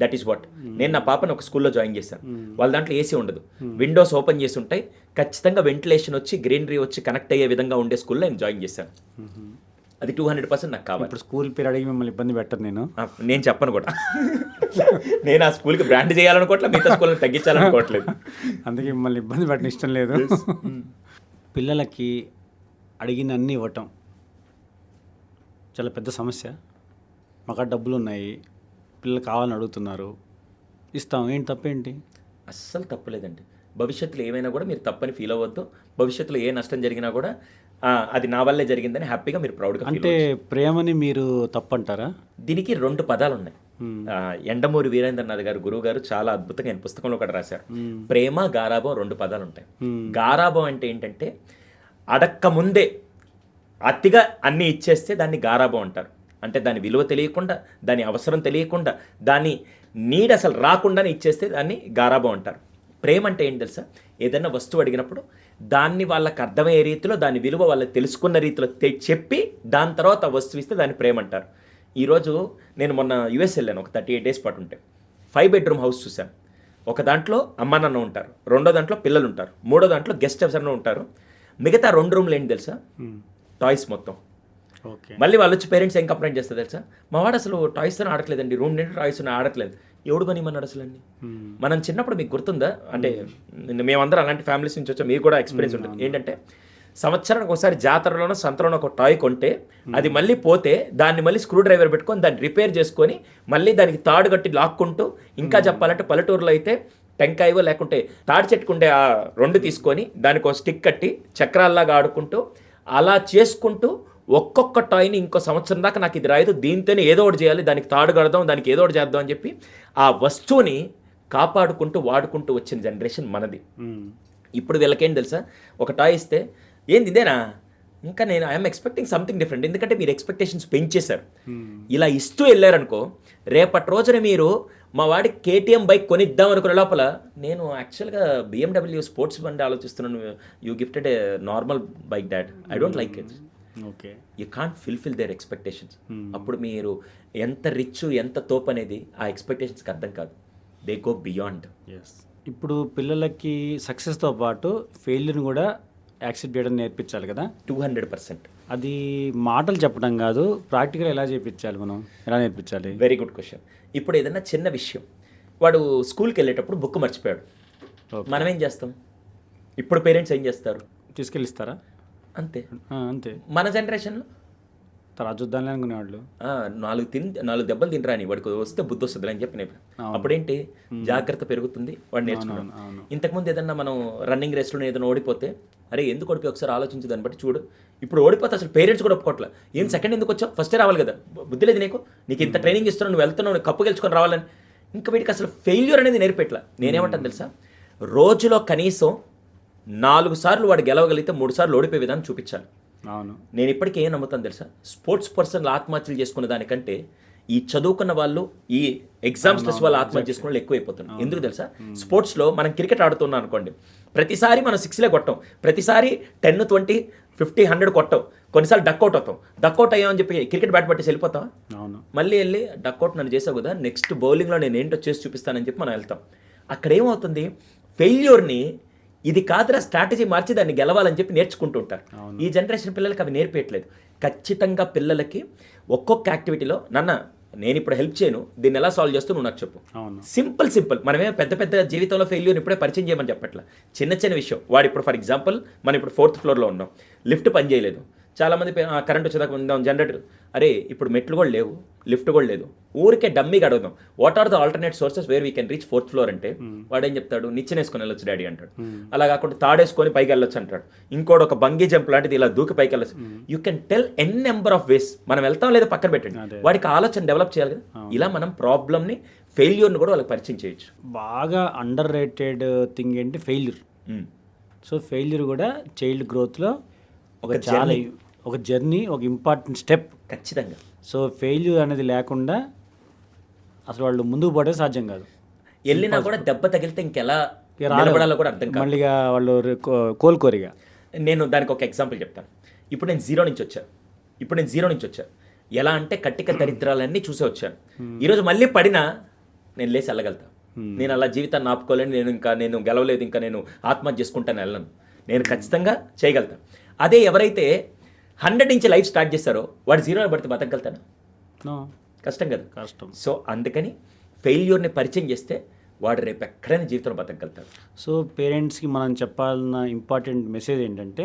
That is what. నేను నా పాపను ఒక స్కూల్లో జాయిన్ చేశాను. వాళ్ళ దాంట్లో ఏసీ ఉండదు, విండోస్ ఓపెన్ చేసి ఉంటాయి, ఖచ్చితంగా వెంటిలేషన్ వచ్చి గ్రీనరీ వచ్చి కనెక్ట్ అయ్యే విధంగా ఉండే స్కూల్లో నేను జాయిన్ చేశాను. అది 200% నాకు కావాలి. ఇప్పుడు స్కూల్ పేరు అడిగి మిమ్మల్ని ఇబ్బంది పెట్టను నేను. నేను చెప్పను కూడా. నేను ఆ స్కూల్కి బ్రాండ్ చేయాలనుకోవట్లేదు, మిగతా స్కూల్ని తగ్గించాలనుకోవట్లేదు. అందుకే మిమ్మల్ని ఇబ్బంది పెట్టడం ఇష్టం లేదు. పిల్లలకి అడిగినన్ని ఇవ్వటం చాలా పెద్ద సమస్య. మాకు డబ్బులు ఉన్నాయి, పిల్లలు కావాలని అడుగుతున్నారు, ఇస్తాం, ఏంటి తప్పేంటి? అస్సలు తప్పలేదండి. భవిష్యత్తులో ఏమైనా కూడా మీరు తప్పని ఫీల్ అవ్వద్దు. భవిష్యత్తులో ఏ నష్టం జరిగినా కూడా అది నా వల్లే జరిగిందని హ్యాపీగా మీరు ప్రౌడ్గా అంటే ప్రేమని మీరు తప్పంటారా? దీనికి 2 పదాలు ఉన్నాయి. ఎండమూరి వీరేంద్రనాథ్ గారు గురువు గారు చాలా అద్భుతంగా ఆయన పుస్తకంలో ఒకటి రాశారు. ప్రేమ, గారాబం 2 పదాలు ఉంటాయి. గారాబం అంటే ఏంటంటే అడక్క ముందే అతిగా అన్నీ ఇచ్చేస్తే దాన్ని గారాబం అంటారు. అంటే దాని విలువ తెలియకుండా, దాని అవసరం తెలియకుండా, దాని నీడ్ అసలు రాకుండానే ఇచ్చేస్తే దాన్ని గారాబం అంటారు. ప్రేమ అంటే ఏంటి తెలుసా? ఏదైనా వస్తువు అడిగినప్పుడు దాన్ని వాళ్ళకి అర్థమయ్యే రీతిలో, దాని విలువ వాళ్ళకి తెలుసుకున్న రీతిలో చెప్పి దాని తర్వాత ఆ వస్తువు ఇస్తే దాన్ని ప్రేమ అంటారు. ఈరోజు నేను మొన్న యుఎస్ వెళ్ళాను, ఒక 38 days పాటు ఉంటే 5 bedroom హౌస్ చూశాను. ఒక దాంట్లో అమ్మ నాన్న ఉంటారు, రెండో దాంట్లో పిల్లలు ఉంటారు, మూడో దాంట్లో గెస్ట్ ఎవరైనా ఉంటారు. మిగతా 2 రూమ్లు ఏంటి తెలుసా? టాయ్స్ మొత్తం. మళ్ళీ వాళ్ళు వచ్చి పేరెంట్స్ ఏం కంప్లైంట్ చేస్తారు తెలుసా? మా వాడు అసలు టాయ్స్తో ఆడట్లేదండి, రూమ్ నిండా టాయ్స్ ఆడట్లేదు. ఎవడు కొనిమన్నాడు అసలు అండి? మనం చిన్నప్పుడు మీకు గుర్తుందా? అంటే మేమందరం అలాంటి ఫ్యామిలీస్ నుంచి వచ్చాం, మీకు కూడా ఎక్స్పీరియన్స్ ఉంటుంది. ఏంటంటే సంవత్సరానికి ఒకసారి జాతరలోనో సంతలోనో ఒక టాయ్ కొంటే అది మళ్ళీ పోతే దాన్ని మళ్ళీ స్క్రూ డ్రైవర్ పెట్టుకొని దాన్ని రిపేర్ చేసుకొని మళ్ళీ దానికి తాడు కట్టి లాక్కుంటూ, ఇంకా చెప్పాలంటే పల్లెటూరులో అయితే టెంకాయవో లేకుంటే తాడి చెట్టుకుంటే ఆ 2 తీసుకొని దానికి ఒక స్టిక్ కట్టి చక్రాల్లాగా ఆడుకుంటూ అలా చేసుకుంటూ ఒక్కొక్క టాయ్ని ఇంకో సంవత్సరం దాకా నాకు ఇది రాయదు, దీంతోనే ఏదో ఒకటి చేయాలి, దానికి తాడు కడదాం, దానికి ఏదో ఒకటి చేద్దాం అని చెప్పి ఆ వస్తువుని కాపాడుకుంటూ వాడుకుంటూ వచ్చిన జనరేషన్ మనది. ఇప్పుడు వీళ్ళకేం తెలుసా? ఒక టాయ్ ఇస్తే ఏంది ఇదేనా, ఇంకా నేను ఐఎమ్ ఎక్స్పెక్టింగ్ సంథింగ్ డిఫరెంట్. ఎందుకంటే మీరు ఎక్స్పెక్టేషన్స్ పెంచేశారు. ఇలా ఇస్తూ వెళ్ళారనుకో, రేపటి రోజున మీరు మా వాడికి కేటీఎం బైక్ కొనిద్దాం అనుకునే లోపల నేను యాక్చువల్గా BMW స్పోర్ట్స్ బండి ఆలోచిస్తున్నాను, you gifted A normal bike dad, I don't like it. Okay, you can't fulfil there expectations. అప్పుడు మీరు ఎంత రిచ్ ఎంత తోపు అనేది ఆ ఎక్స్పెక్టేషన్స్కి అర్థం కాదు. They go beyond. ఇప్పుడు పిల్లలకి సక్సెస్తో పాటు ఫెయిల్యూర్ని కూడా యాక్సెప్ట్ చేయడం నేర్పించాలి కదా? 200%. అది మాటలు చెప్పడం కాదు, ప్రాక్టికల్ ఎలా చేయించాలి, మనం ఎలా నేర్పించాలి? Very good question. ఇప్పుడు ఏదైనా చిన్న విషయం, వాడు స్కూల్కి వెళ్ళేటప్పుడు బుక్ మర్చిపోయాడు, మనం ఏం చేస్తాం? ఇప్పుడు పేరెంట్స్ ఏం చేస్తారు? తీసుకెళ్ళిస్తారా? అంతే అంతే. మన జనరేషన్లో తర్వాత చూద్దాంలే అనుకునేవాళ్ళు. 4 దెబ్బలు తింటరా అని వాడికి వస్తే బుద్ధి వస్తుంది అని చెప్పి నేను అప్పుడేంటి జాగ్రత్త పెరుగుతుంది, వాడు నేర్చుకున్నాను. ఇంతకుముందు ఏదన్నా మనం రన్నింగ్ రేస్లో ఏదైనా ఓడిపోతే, అరే ఎందుకు ఓడిపోయి ఒకసారి ఆలోచించి దాన్ని బట్టి చూడు. ఇప్పుడు ఓడిపోతే అసలు పేరెంట్స్ కూడా ఒప్పుకోవట్లే, ఏం సెకండ్ ఎందుకు వచ్చావు, ఫస్టే రావాలి కదా, బుద్ధి లేదు నీకు ఇంత ట్రైనింగ్ ఇస్తున్నావు, నువ్వు వెళ్తున్నావు, కప్పు గెలుచుకొని రావాలని. ఇంకా వీటికి అసలు ఫెయిల్యూర్ అనేది నేర్పెట్లా. నేనేమంటాను తెలుసా? రోజులో కనీసం 4 సార్లు వాడు గెలవగలిగితే 3 సార్లు ఓడిపోయే విధానం చూపించాలి. అవును. నేను ఇప్పటికీ ఏం నమ్ముతాను తెలుసా? స్పోర్ట్స్ పర్సన్లు ఆత్మహత్యలు చేసుకున్న దానికంటే ఈ చదువుకున్న వాళ్ళు, ఈ ఎగ్జామ్ స్ట్రెస్ వాళ్ళు ఆత్మహత్య చేసుకున్న వాళ్ళు ఎక్కువైపోతున్నారు. ఎందుకు తెలుసా? స్పోర్ట్స్లో మనం క్రికెట్ ఆడుతున్నాం అనుకోండి, ప్రతిసారి మనం 6లే కొట్టాం, ప్రతిసారి 10, 20, 50, 100 కొట్టాం, కొన్నిసార్లు డక్అవుట్ అవుతాం. డక్అవుట్ అయ్యామని చెప్పి క్రికెట్ బ్యాట్ పట్టేసి వెళ్ళిపోతాం. మళ్ళీ వెళ్ళి డక్అవుట్ నన్ను చేసావు కదా, నెక్స్ట్ బౌలింగ్లో నేను ఏంటో చేసి చూపిస్తానని చెప్పి మనం వెళ్తాం. అక్కడ ఏమవుతుంది? ఫెయిల్యూర్ని ఇది కాదురా స్ట్రాటజీ మార్చి దాన్ని గెలవాలని చెప్పి నేర్చుకుంటూ ఉంటారు. ఈ జనరేషన్ పిల్లలకి అవి నేర్పేయట్లేదు. ఖచ్చితంగా పిల్లలకి ఒక్కొక్క యాక్టివిటీలో నాన్న నేను ఇప్పుడు హెల్ప్ చేయను, దీన్ని ఎలా సాల్వ్ చేస్తూ నువ్వు నాకు చెప్పు. సింపుల్. మనమే పెద్ద జీవితంలో ఫెయిల్యూర్ ఇప్పుడే పరిచయం చేయమని చెప్పట్లా. చిన్న విషయం. వాడు ఇప్పుడు ఫర్ ఎగ్జాంపుల్ మనం ఇప్పుడు 4th floorలో ఉన్నాం, లిఫ్ట్ పని చేయలేదు. చాలామంది కరెంట్ వచ్చేదాకా ఉందాం, జనరేటర్, అరే ఇప్పుడు మెట్లు కూడా లేవు, లిఫ్ట్ కూడా లేదు, ఊరికే డమ్మీగా అడుగుదాం what are the alternate sources where we can reach 4th floor అంటే వాడేం చెప్తాడు? నిచ్చెనేసుకొని వెళ్ళొచ్చు డాడీ అంటాడు. అలా కాకుండా తాడేసుకొని పైకి వెళ్ళొచ్చు అంటాడు. ఇంకోటి ఒక బంగీ జంప్ లాంటిది ఇలా దూకి పైకి వెళ్ళొచ్చు. You can tell number of ways. మనం వెళ్తాం లేదా పక్కన పెట్టండి, వాడికి ఆలోచన డెవలప్ చేయాలి కదా. ఇలా మనం ప్రాబ్లమ్ని, ఫెయిల్యూర్ని కూడా వాళ్ళకి పరిచయం చేయొచ్చు. బాగా అండర్ రేటెడ్ థింగ్ ఏంటి? ఫెయిల్యూర్. సో ఫెయిల్యూర్ కూడా చైల్డ్ గ్రోత్లో ఒక జర్నీ, ఒక ఇంపార్టెంట్ స్టెప్ ఖచ్చితంగా. సో ఫెయిల్యూర్ అనేది లేకుండా అసలు వాళ్ళు ముందుకు పోవడం సాధ్యం కాదు. వెళ్ళినా కూడా దెబ్బ తగిలితే ఇంకెలా నిలబడాలో కూడా అర్థం కాదు. మళ్ళీ వాళ్ళు కోలుకోరిగా. నేను దానికి ఒక ఎగ్జాంపుల్ చెప్తాను. ఇప్పుడు నేను జీరో నుంచి వచ్చాను. ఎలా అంటే కట్టిక దరిద్రాలన్నీ చూసే వచ్చాను. ఈరోజు మళ్ళీ పడినా నేను లేచి వెళ్ళగలుగుతాను. నేను అలా జీవితాన్ని ఆపుకోలేను, నేను గెలవలేదు, ఇంకా నేను ఆత్మహత్య చేసుకుంటాను వెళ్ళను. నేను ఖచ్చితంగా చేయగలుగుతాను. అదే ఎవరైతే 100 నుంచి లైఫ్ స్టార్ట్ చేస్తారో వాడు 0 పడితే బతకగలుగుతాడు? No, కష్టం కదా. కష్టం. సో అందుకని ఫెయిల్యూర్ని పరిచయం చేస్తే వాడు రేపు ఎక్కడైనా జీవితంలో బతకగలుగుతాడు. సో పేరెంట్స్కి మనం చెప్పాలన్న ఇంపార్టెంట్ మెసేజ్ ఏంటంటే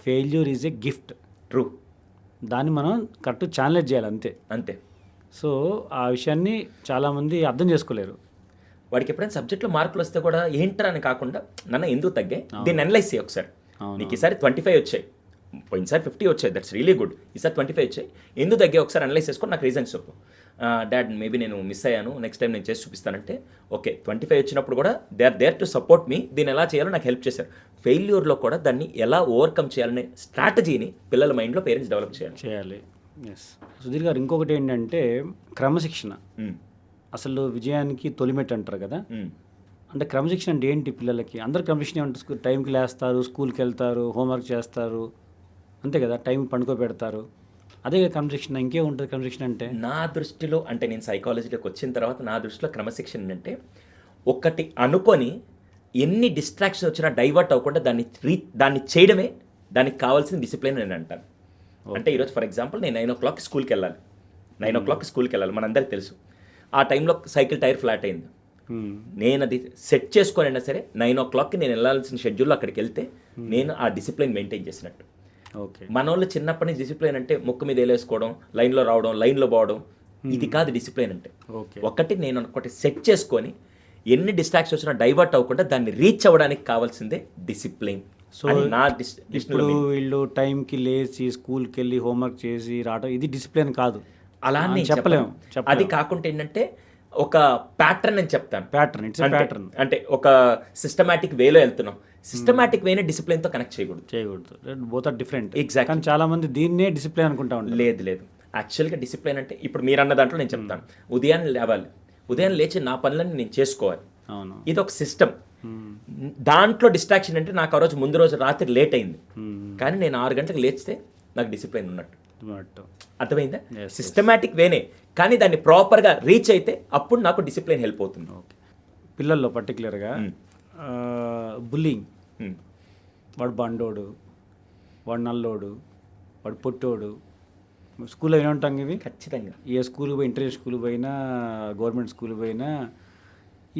failure is a gift. True. దాన్ని మనం కరెక్ట్ ఛాలెంజ్ చేయాలి అంతే. అంతే. సో ఆ విషయాన్ని చాలామంది అర్థం చేసుకోలేరు. వాడికి ఎప్పుడైనా సబ్జెక్ట్లో మార్కులు వస్తే కూడా ఏంటరా అని కాకుండా నన్ను ఎందుకు తగ్గాయి దీన్ని అనలైజ్ చేయి ఒకసారి. నీకు ఈసారి 25 వచ్చాయి, పోయినసారి 50 వచ్చాయి, దట్స్ రియలీ గుడ్. ఈసారి 25 వచ్చాయి, ఎందుకు తగ్గాయి ఒకసారి అనలైజ్ చేసుకొని నాకు రీజన్స్ చెప్పు. డాడ్ మేబీ నేను మిస్ అయ్యాను, నెక్స్ట్ టైం నేను చేసి చూపిస్తానంటే ఓకే. 25 వచ్చినప్పుడు కూడా they are there to support me, దీన్ని ఎలా చేయాలో నాకు హెల్ప్ చేశారు. ఫెయిల్యూర్లో కూడా దాన్ని ఎలా ఓవర్కమ్ చేయాలనే స్ట్రాటజీని పిల్లల మైండ్లో పేరెంట్స్ డెవలప్ చేయాలి. ఎస్. సుధీర్ గారు, ఇంకొకటి ఏంటంటే క్రమశిక్షణ. అసలు విజయానికి తొలిమెట్ అంటారు కదా. అంటే క్రమశిక్షణ అంటే ఏంటి పిల్లలకి? అందరు క్రమశిక్షణ ఏమంటారు? టైంకి లేస్తారు, స్కూల్కి వెళ్తారు, హోంవర్క్ చేస్తారు, అంతే కదా, టైం పండుకోబెడతారు. అదే క్రమశిక్షణ. ఇంకేముంటుంది క్రమశిక్షణ అంటే? నా దృష్టిలో, అంటే నేను సైకాలజీలోకి వచ్చిన తర్వాత నా దృష్టిలో క్రమశిక్షణ అంటే ఒకటి అనుకొని ఎన్ని డిస్ట్రాక్షన్ వచ్చినా డైవర్ట్ అవ్వకుండా దాన్ని చేయడమే దానికి కావాల్సిన డిసిప్లిన్ నేను అంటాను. అంటే ఈరోజు ఫర్ ఎగ్జాంపుల్ నేను 9 o'clock స్కూల్కి వెళ్ళాలి, 9 o'clock స్కూల్కి వెళ్ళాలి, మనందరికీ తెలుసు. ఆ టైంలో సైకిల్ టైర్ ఫ్లాట్ అయింది, నేను అది సెట్ చేసుకొని అయినా సరే 9 o'clockకి నేను వెళ్ళాల్సిన షెడ్యూల్లో అక్కడికి వెళ్తే నేను ఆ డిసిప్లిన్ మెయింటైన్ చేసినట్టు. ఓకే. మన వాళ్ళు చిన్నప్పటి నుంచి డిసిప్లిన్ అంటే ముక్కు మీద వేలేసుకోవడం, లైన్లో రావడం, లైన్లో పోవడం, ఇది కాదు డిసిప్లిన్ అంటే. ఒకటి నేను ఒకటి సెట్ చేసుకొని ఎన్ని డిస్ట్రాక్షన్ వచ్చినా డైవర్ట్ అవ్వకుండా దాన్ని రీచ్ అవ్వడానికి కావాల్సిందే డిసిప్లిన్. సో నా ఇప్పుడు వీళ్ళు టైంకి లేచి స్కూల్కి వెళ్ళి హోంవర్క్ చేసి రావడం ఇది డిసిప్లిన్ కాదు, అలా చెప్పలేము. అది కాకుండా ఏంటంటే ఒక ప్యాటర్న్ అని చెప్తాను. ప్యాటర్న్ అంటే ఒక సిస్టమాటిక్ వేలో వెళ్తున్నాం, సిస్టమాటిక్ వేనే డిసిప్లిన్తో కనెక్ట్ చేయకూడదు. Both are different. ఎగ్జాక్ట్. కానీ చాలా మంది దీన్నే డిసిప్లిన్ అనుకుంటా ఉంటారు. లేదు, యాక్చువల్గా డిసిప్లిన్ అంటే ఇప్పుడు మీరు అన్న దాంట్లో నేను చెప్తాను. ఉదయాన్నే లేవాలి, ఉదయం లేచి నా పనులను నేను చేసుకోవాలి. అవును, ఇది ఒక సిస్టమ్. దాంట్లో డిస్ట్రాక్షన్ అంటే నాకు ఆ రోజు ముందు రోజు రాత్రి లేట్ అయింది, కానీ నేను 6 గంటలకు లేచితే నాకు డిసిప్లిన్ ఉన్నట్టు. అర్థమైందా? సిస్టమాటిక్ వేనే, కానీ దాన్ని ప్రాపర్గా రీచ్ అయితే అప్పుడు నాకు డిసిప్లిన్ హెల్ప్ అవుతుంది. ఓకే. పిల్లల్లో పర్టికులర్గా బుల్లింగ్, వాడు బండోడు, వాడు నల్లోడు, వాడు పొట్టోడు, స్కూల్లో వినే ఉంటాం ఇవి. ఖచ్చితంగా ఏ స్కూల్కి పోయి, ఇంటర్నేషనల్ స్కూల్కి పోయినా, గవర్నమెంట్ స్కూల్కి పోయినా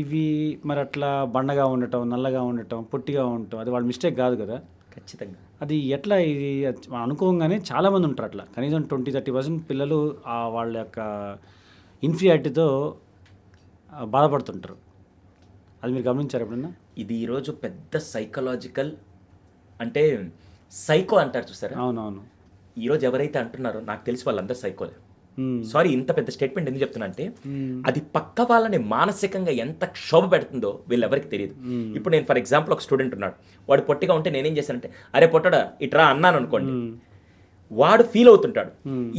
ఇవి మరి అట్లా బండగా ఉండటం, నల్లగా ఉండటం, పొట్టిగా ఉండటం, అది వాళ్ళ మిస్టేక్ కాదు కదా. ఖచ్చితంగా. అది ఎట్లా, ఇది అనుకోగానే చాలామంది ఉంటారు అట్లా. కనీసం 20-30% పిల్లలు వాళ్ళ యొక్క ఇన్ఫీరియారిటీతో బాధపడుతుంటారు. అది మీరు గమనించారు ఎప్పుడన్నా? ఇది ఈరోజు పెద్ద సైకలాజికల్, అంటే సైకో అంటారు చూసారా. అవునవును. ఈరోజు ఎవరైతే అంటున్నారో నాకు తెలిసి వాళ్ళందరూ సైకోలే. సారీ, ఇంత పెద్ద స్టేట్మెంట్ ఎందుకు చెప్తున్నా అంటే అది పక్క వాళ్ళని మానసికంగా ఎంత క్షోభ పెడుతుందో వీళ్ళెవరికి తెలియదు. ఇప్పుడు నేను ఫర్ ఎగ్జాంపుల్ ఒక స్టూడెంట్ ఉన్నాడు, వాడు పొట్టిగా ఉంటే నేనేం చేశానంటే అరే పొట్టడా ఇట్రా అన్నాను అనుకోండి, వాడు ఫీల్ అవుతుంటాడు.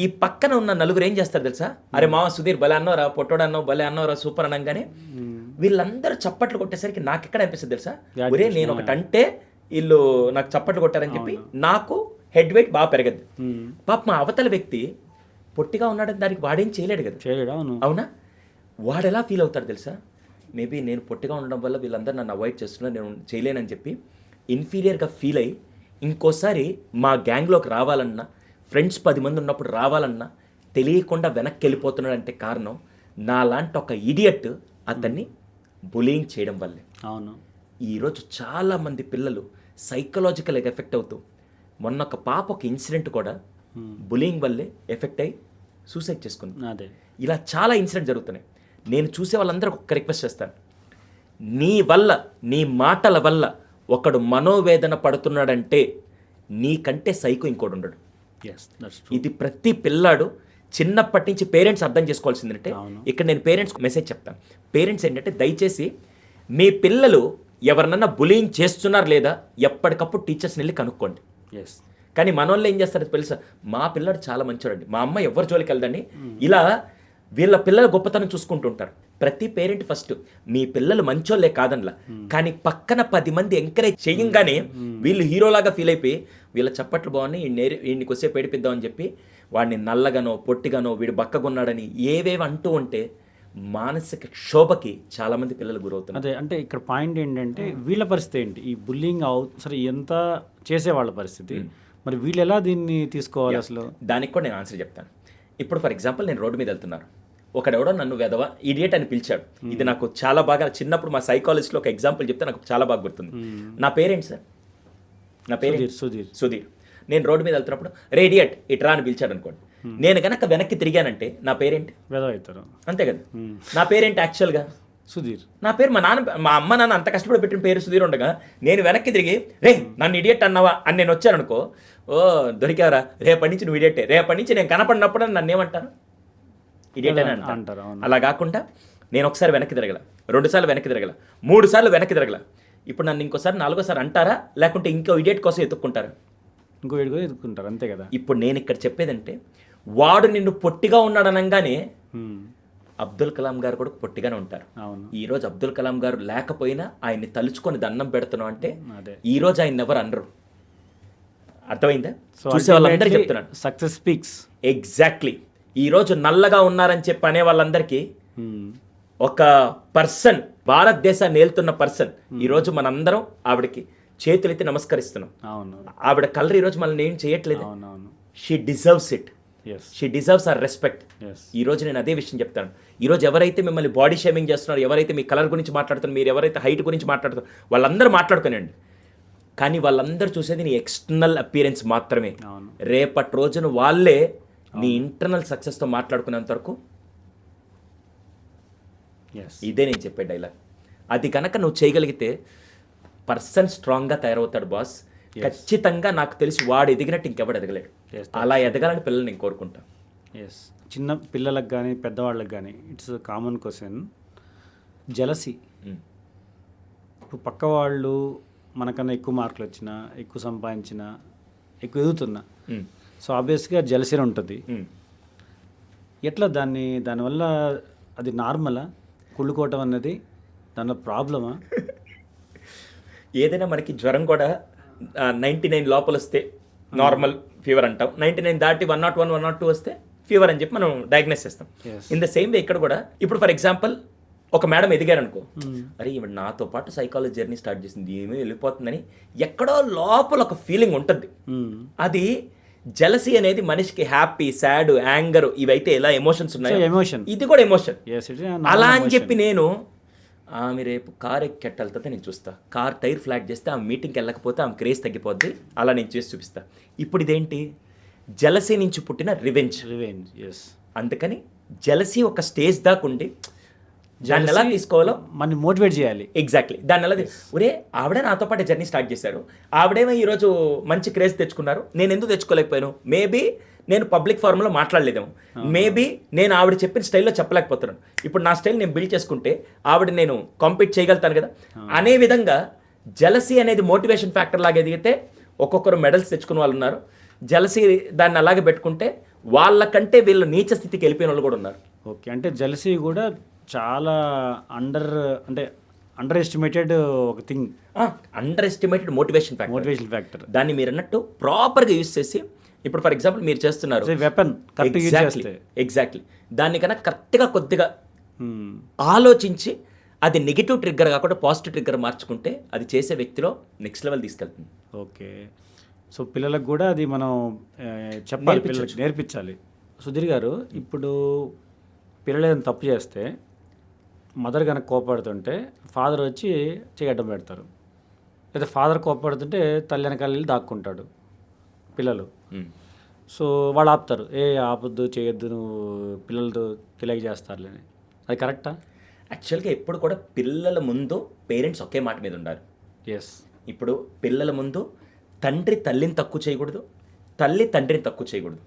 ఈ పక్కన ఉన్న నలుగురు ఏం చేస్తారు తెలుసా, అరే మామ సుధీర్ భలే అన్నవరా, పొట్టోడు అన్నావు, భలే అన్నవరా, సూపర్ అనగానే వీళ్ళందరూ చప్పట్లు కొట్టేసరికి నాకు ఎక్కడ అనిపిస్తుంది తెలుసా, ఒరే నేను ఒకటి అంటే వీళ్ళు నాకు చప్పట్లు కొట్టారని చెప్పి నాకు హెడ్ వెయిట్ బాగా పెరగద్దు. పాప మా అవతల వ్యక్తి పొట్టిగా ఉన్నాడని దానికి వాడేం చేయలేడు కదా. అవునా? వాడు ఎలా ఫీల్ అవుతాడు తెలుసా, మేబీ నేను పొట్టిగా ఉండడం వల్ల వీళ్ళందరూ నన్ను అవాయిడ్ చేస్తున్నారు, నేను చేయలేనని చెప్పి ఇన్ఫీరియర్గా ఫీల్ అయ్యి ఇంకోసారి మా గ్యాంగ్లోకి రావాలన్నా, ఫ్రెండ్స్ 10 మంది ఉన్నప్పుడు రావాలన్నా తెలియకుండా వెనక్కి వెళ్ళిపోతున్నాడు. అంటే కారణం నాలాంటి ఒక ఇడియట్ అతన్ని బులింగ్ చేయడం వల్లే. అవును. ఈరోజు చాలామంది పిల్లలు సైకలాజికల్గా ఎఫెక్ట్ అవుతూ, మొన్న ఒక పాప ఒక ఇన్సిడెంట్ కూడా బులింగ్ వల్లే ఎఫెక్ట్ అయ్యి సూసైడ్ చేసుకుంది. అదే ఇలా చాలా ఇన్సిడెంట్ జరుగుతున్నాయి. నేను చూసే వాళ్ళందరూ ఒక రిక్వెస్ట్ చేస్తాను, నీ వల్ల, నీ మాటల వల్ల ఒకడు మనోవేదన పడుతున్నాడంటే నీకంటే సైకో ఇంకోటి ఉండడు. ఇది ప్రతి పిల్లాడు చిన్నప్పటి నుంచి పేరెంట్స్ అర్థం చేసుకోవాల్సిందంటే, ఇక్కడ నేను పేరెంట్స్కి మెసేజ్ చెప్తాను. పేరెంట్స్ ఏంటంటే దయచేసి మీ పిల్లలు ఎవరినన్నా బులింగ్ చేస్తున్నారు లేదా ఎప్పటికప్పుడు టీచర్స్ని వెళ్ళి కనుక్కోండి. కానీ మన వాళ్ళు ఏం చేస్తారు తెలుసా, మా పిల్లడు చాలా మంచోడండి, మా అమ్మ ఎవరి జోలికి వెళ్దండి, ఇలా వీళ్ళ పిల్లల గొప్పతనం చూసుకుంటూ ఉంటారు. ప్రతి పేరెంట్ ఫస్ట్ మీ పిల్లలు మంచోళ్ళే కాదనలా, కానీ పక్కన 10 మంది ఎంకరేజ్ చేయంగానే వీళ్ళు హీరోలాగా ఫీల్ అయిపోయి వీళ్ళ చప్పట్లు బాగున్నాయి, వీడిని కొద్దిసేపు ఏడిపిద్దామని చెప్పి వాడిని నల్లగానో పొట్టిగానో వీడు బక్కగున్నాడని ఏవేవి అంటూ ఉంటే మానసిక క్షోభకి చాలామంది పిల్లలు గురవుతున్నారు. అదే, అంటే ఇక్కడ పాయింట్ ఏంటంటే వీళ్ళ పరిస్థితి ఏంటి, ఈ బుల్లింగ్ సరే ఎంత చేసేవాళ్ళ పరిస్థితి, మరి వీళ్ళు ఎలా దీన్ని తీసుకోవాలి అసలు? దానికి కూడా నేను ఆన్సర్ చెప్తాను. ఇప్పుడు ఫర్ ఎగ్జాంపుల్ నేను రోడ్డు మీద వెళ్తున్నాను, ఒకడెవడో నన్ను వెధవ ఇడియట్ అని పిలిచాడు. ఇది నాకు చాలా బాగా చిన్నప్పుడు మా సైకాలజిస్ట్లో ఒక ఎగ్జాంపుల్ చెప్తే నాకు చాలా బాగా గుర్తుంది. నా పేరేంటి సార్? నా పేరు సుధీర్. నేను రోడ్డు మీద వెళ్తున్నప్పుడు రే ఇడియట్ ఇట్రా అని పిలిచాడు అనుకోండి, నేను కనుక వెనక్కి తిరిగానంటే నా పేరేంటి? వెధవ అవుతారు. అంతే కదా. నా పేరేంటి యాక్చువల్గా? సుధీర్. నా పేరు మా అమ్మ నాన్న అంత కష్టపడి పెట్టిన పేరు సుధీర్ ఉండగా నేను వెనక్కి తిరిగి రే నన్ను ఇడియట్ అన్నావా అని నేను వచ్చాను అనుకో, ఓ దొరికావరా, రేపటి నుంచి నువ్వు ఇడియట్టే, రేపటి నుంచి నేను కనపడినప్పుడు నన్ను ఏమంటారు? ఇడియట్ అని అంటారు. అలా కాకుండా నేను ఒకసారి వెనక్కి తిరగల, 2 సార్లు వెనక్కి తిరగల, 3 సార్లు వెనక్కి తిరగల, ఇప్పుడు నన్ను ఇంకోసారి 4వ సారి అంటారా, లేకుంటే ఇంకో ఇడియట్ కోసం ఎత్తుక్కుంటారా? ఇంకో ఇడియట్ ఎత్తుక్కుంటారు, అంతే కదా. ఇప్పుడు నేను ఇక్కడ చెప్పేదంటే వాడు నిన్ను పొట్టిగా ఉన్నాడు అనగానే అబ్దుల్ కలాం గారు కూడా పొట్టిగానే ఉంటారు. ఈరోజు అబ్దుల్ కలాం గారు లేకపోయినా ఆయన్ని తలుచుకొని దండం పెడుతున్నాం అంటే ఈరోజు ఆయన ఎవరు అనరు. అర్థమైందా? చూసే వాళ్ళందరికీ చెప్తున్నాను, సక్సెస్ స్పీక్స్. ఎగ్జాక్ట్లీ. ఈరోజు నల్లగా ఉన్నారని చెప్పి అనే వాళ్ళందరికీ ఒక పర్సన్, భారతదేశాన్ని ఏలుతున్న పర్సన్, ఈరోజు మనందరం ఆవిడకి చేతులెత్తి నమస్కరిస్తున్నాం. ఆవిడ కలర్ ఈరోజు మనల్ని ఏం చేయట్లేదు. She deserves it. She deserves our respect. ఈరోజు నేను అదే విషయం చెప్తాను. ఈరోజు ఎవరైతే మిమ్మల్ని బాడీ షేమింగ్ చేస్తున్నారు, ఎవరైతే మీ కలర్ గురించి మాట్లాడుతున్నారు, మీరు ఎవరైతే హైట్ గురించి మాట్లాడుతున్నారు, వాళ్ళందరూ మాట్లాడుకునండి. కానీ వాళ్ళందరూ చూసేది నీ ఎక్స్టర్నల్ అపియరెన్స్ మాత్రమే. రేపటి రోజున వాళ్ళే నీ ఇంటర్నల్ సక్సెస్తో మాట్లాడుకునేంత వరకు ఇదే నేను చెప్పే డైలాగ్. అది కనుక నువ్వు చేయగలిగితే పర్సన్ స్ట్రాంగ్గా తయారవుతాడు బాస్. ఖచ్చితంగా నాకు తెలిసి వాడు ఎదిగినట్టు ఇంకెవడు ఎదగలేడు. అలా ఎదగాలని పిల్లలు నేను కోరుకుంటాను. చిన్న పిల్లలకు కానీ పెద్దవాళ్ళకి కానీ ఇట్స్ కామన్ క్వశ్చన్, జెలసీ. ఇప్పుడు పక్క వాళ్ళు మనకన్నా ఎక్కువ మార్కులు వచ్చినా, ఎక్కువ సంపాదించినా, ఎక్కువ ఎదుగుతున్నా, సో ఆబ్వియస్గా జెలసీ ఉంటుంది. ఎట్లా దానివల్ల అది నార్మలా? కుళ్ళుకోవటం అన్నది దాని ప్రాబ్లమా? ఏదైనా మనకి జ్వరం కూడా 99 లోపల వస్తే నార్మల్ ఫీవర్ అంటాం, 99 దాటి 101, 102 వస్తే ఫీవర్ అని చెప్పి మనం డయాగ్నోస్ చేస్తాం. ఇన్ ద సేమ్ వే ఇక్కడ కూడా, ఇప్పుడు ఫర్ ఎగ్జాంపుల్ ఒక మేడం ఎదిగారు అనుకో, అరే ఈవిడ నాతో పాటు సైకాలజీ జర్నీ స్టార్ట్ చేసింది, ఏమీ వెళ్ళిపోతుందని ఎక్కడో లోపల ఒక ఫీలింగ్ ఉంటుంది. అది జెలసీ అనేది మనిషికి హ్యాపీ, సాడ్, యాంగర్ ఇవైతే ఎలా ఎమోషన్స్ ఉన్నాయో ఇది కూడా ఎమోషన్. అలా అని చెప్పి నేను ఆమె రేపు కార్ ఎక్కెట్టెళ్తే నేను చూస్తా, కార్ టైర్ ఫ్లాట్ చేస్తే ఆమె మీటింగ్కి వెళ్ళకపోతే ఆమె క్రేజ్ తగ్గిపోద్ది, అలా నేను చేసి చూపిస్తా. ఇప్పుడు ఇదేంటి? జెలసీ నుంచి పుట్టిన రివెంజ్. అందుకని జెలసీ ఒక స్టేజ్ దాకా ఉండి దాన్ని ఎలా తీసుకోవాలో మనం మోటివేట్ చేయాలి. ఎగ్జాక్ట్లీ. దాన్ని ఎలా ఒరే ఆవిడే నాతో పాటు జర్నీ స్టార్ట్ చేశారు, ఆవిడేమో ఈరోజు మంచి క్రేజ్ తెచ్చుకున్నారు, నేను ఎందుకు తెచ్చుకోలేకపోయాను? మేబీ నేను పబ్లిక్ ఫారంలో మాట్లాడలేదేమో, మేబీ నేను ఆవిడ చెప్పిన స్టైల్లో చెప్పలేకపోతున్నాను. ఇప్పుడు నా స్టైల్ నేను బిల్డ్ చేసుకుంటే ఆవిడ నేను కాంపీట్ చేయగలుగుతాను కదా. అనే విధంగా జెలసీ అనేది మోటివేషన్ ఫ్యాక్టర్ లాగా ఎదిగితే ఒక్కొక్కరు మెడల్స్ తెచ్చుకున్న వాళ్ళు ఉన్నారు. జెలసీ దాన్ని అలాగే పెట్టుకుంటే వాళ్ళకంటే వీళ్ళు నీచ స్థితికి వెళ్ళిపోయిన వాళ్ళు కూడా ఉన్నారు. ఓకే, అంటే జెలసీ కూడా చాలా అండర్ ఎస్టిమేటెడ్ ఒక thing. Under estimated motivation factor. దాన్ని మీరు అన్నట్టు ప్రాపర్గా యూజ్ చేసి, ఇప్పుడు ఫర్ ఎగ్జాంపుల్ మీరు చేస్తున్నారు వెపన్, ఎగ్జాక్ట్లీ దాన్ని కన్నా కరెక్ట్గా కొద్దిగా ఆలోచించి అది నెగిటివ్ ట్రిగ్గర్ కాకుండా పాజిటివ్ ట్రిగ్గర్ మార్చుకుంటే అది చేసే వ్యక్తిలో నెక్స్ట్ లెవెల్ తీసుకెళ్తుంది. ఓకే, సో పిల్లలకు కూడా అది మనం చెప్పాలి, పిల్లలకి నేర్పించాలి. సుధీర్ గారు, ఇప్పుడు పిల్లలు ఏదైనా తప్పు చేస్తే మదర్ కనుక కోపడుతుంటే ఫాదర్ వచ్చి చేయడం పెడతారు, లేదా ఫాదర్ కోపడుతుంటే తల్లి వెనకాల వెళ్ళి దాక్కుంటాడు పిల్లలు. సో వాళ్ళు ఆపుతారు, ఆపొద్దు, చేయొద్దు, నువ్వు పిల్లలతో తెలియక చేస్తారులే. అది కరెక్టా? యాక్చువల్గా ఎప్పుడు కూడా పిల్లల ముందు పేరెంట్స్ ఒకే మాట మీద ఉండాలి. ఇప్పుడు పిల్లల ముందు తండ్రి తల్లిని తక్కువ చేయకూడదు, తల్లి తండ్రిని తక్కువ చేయకూడదు.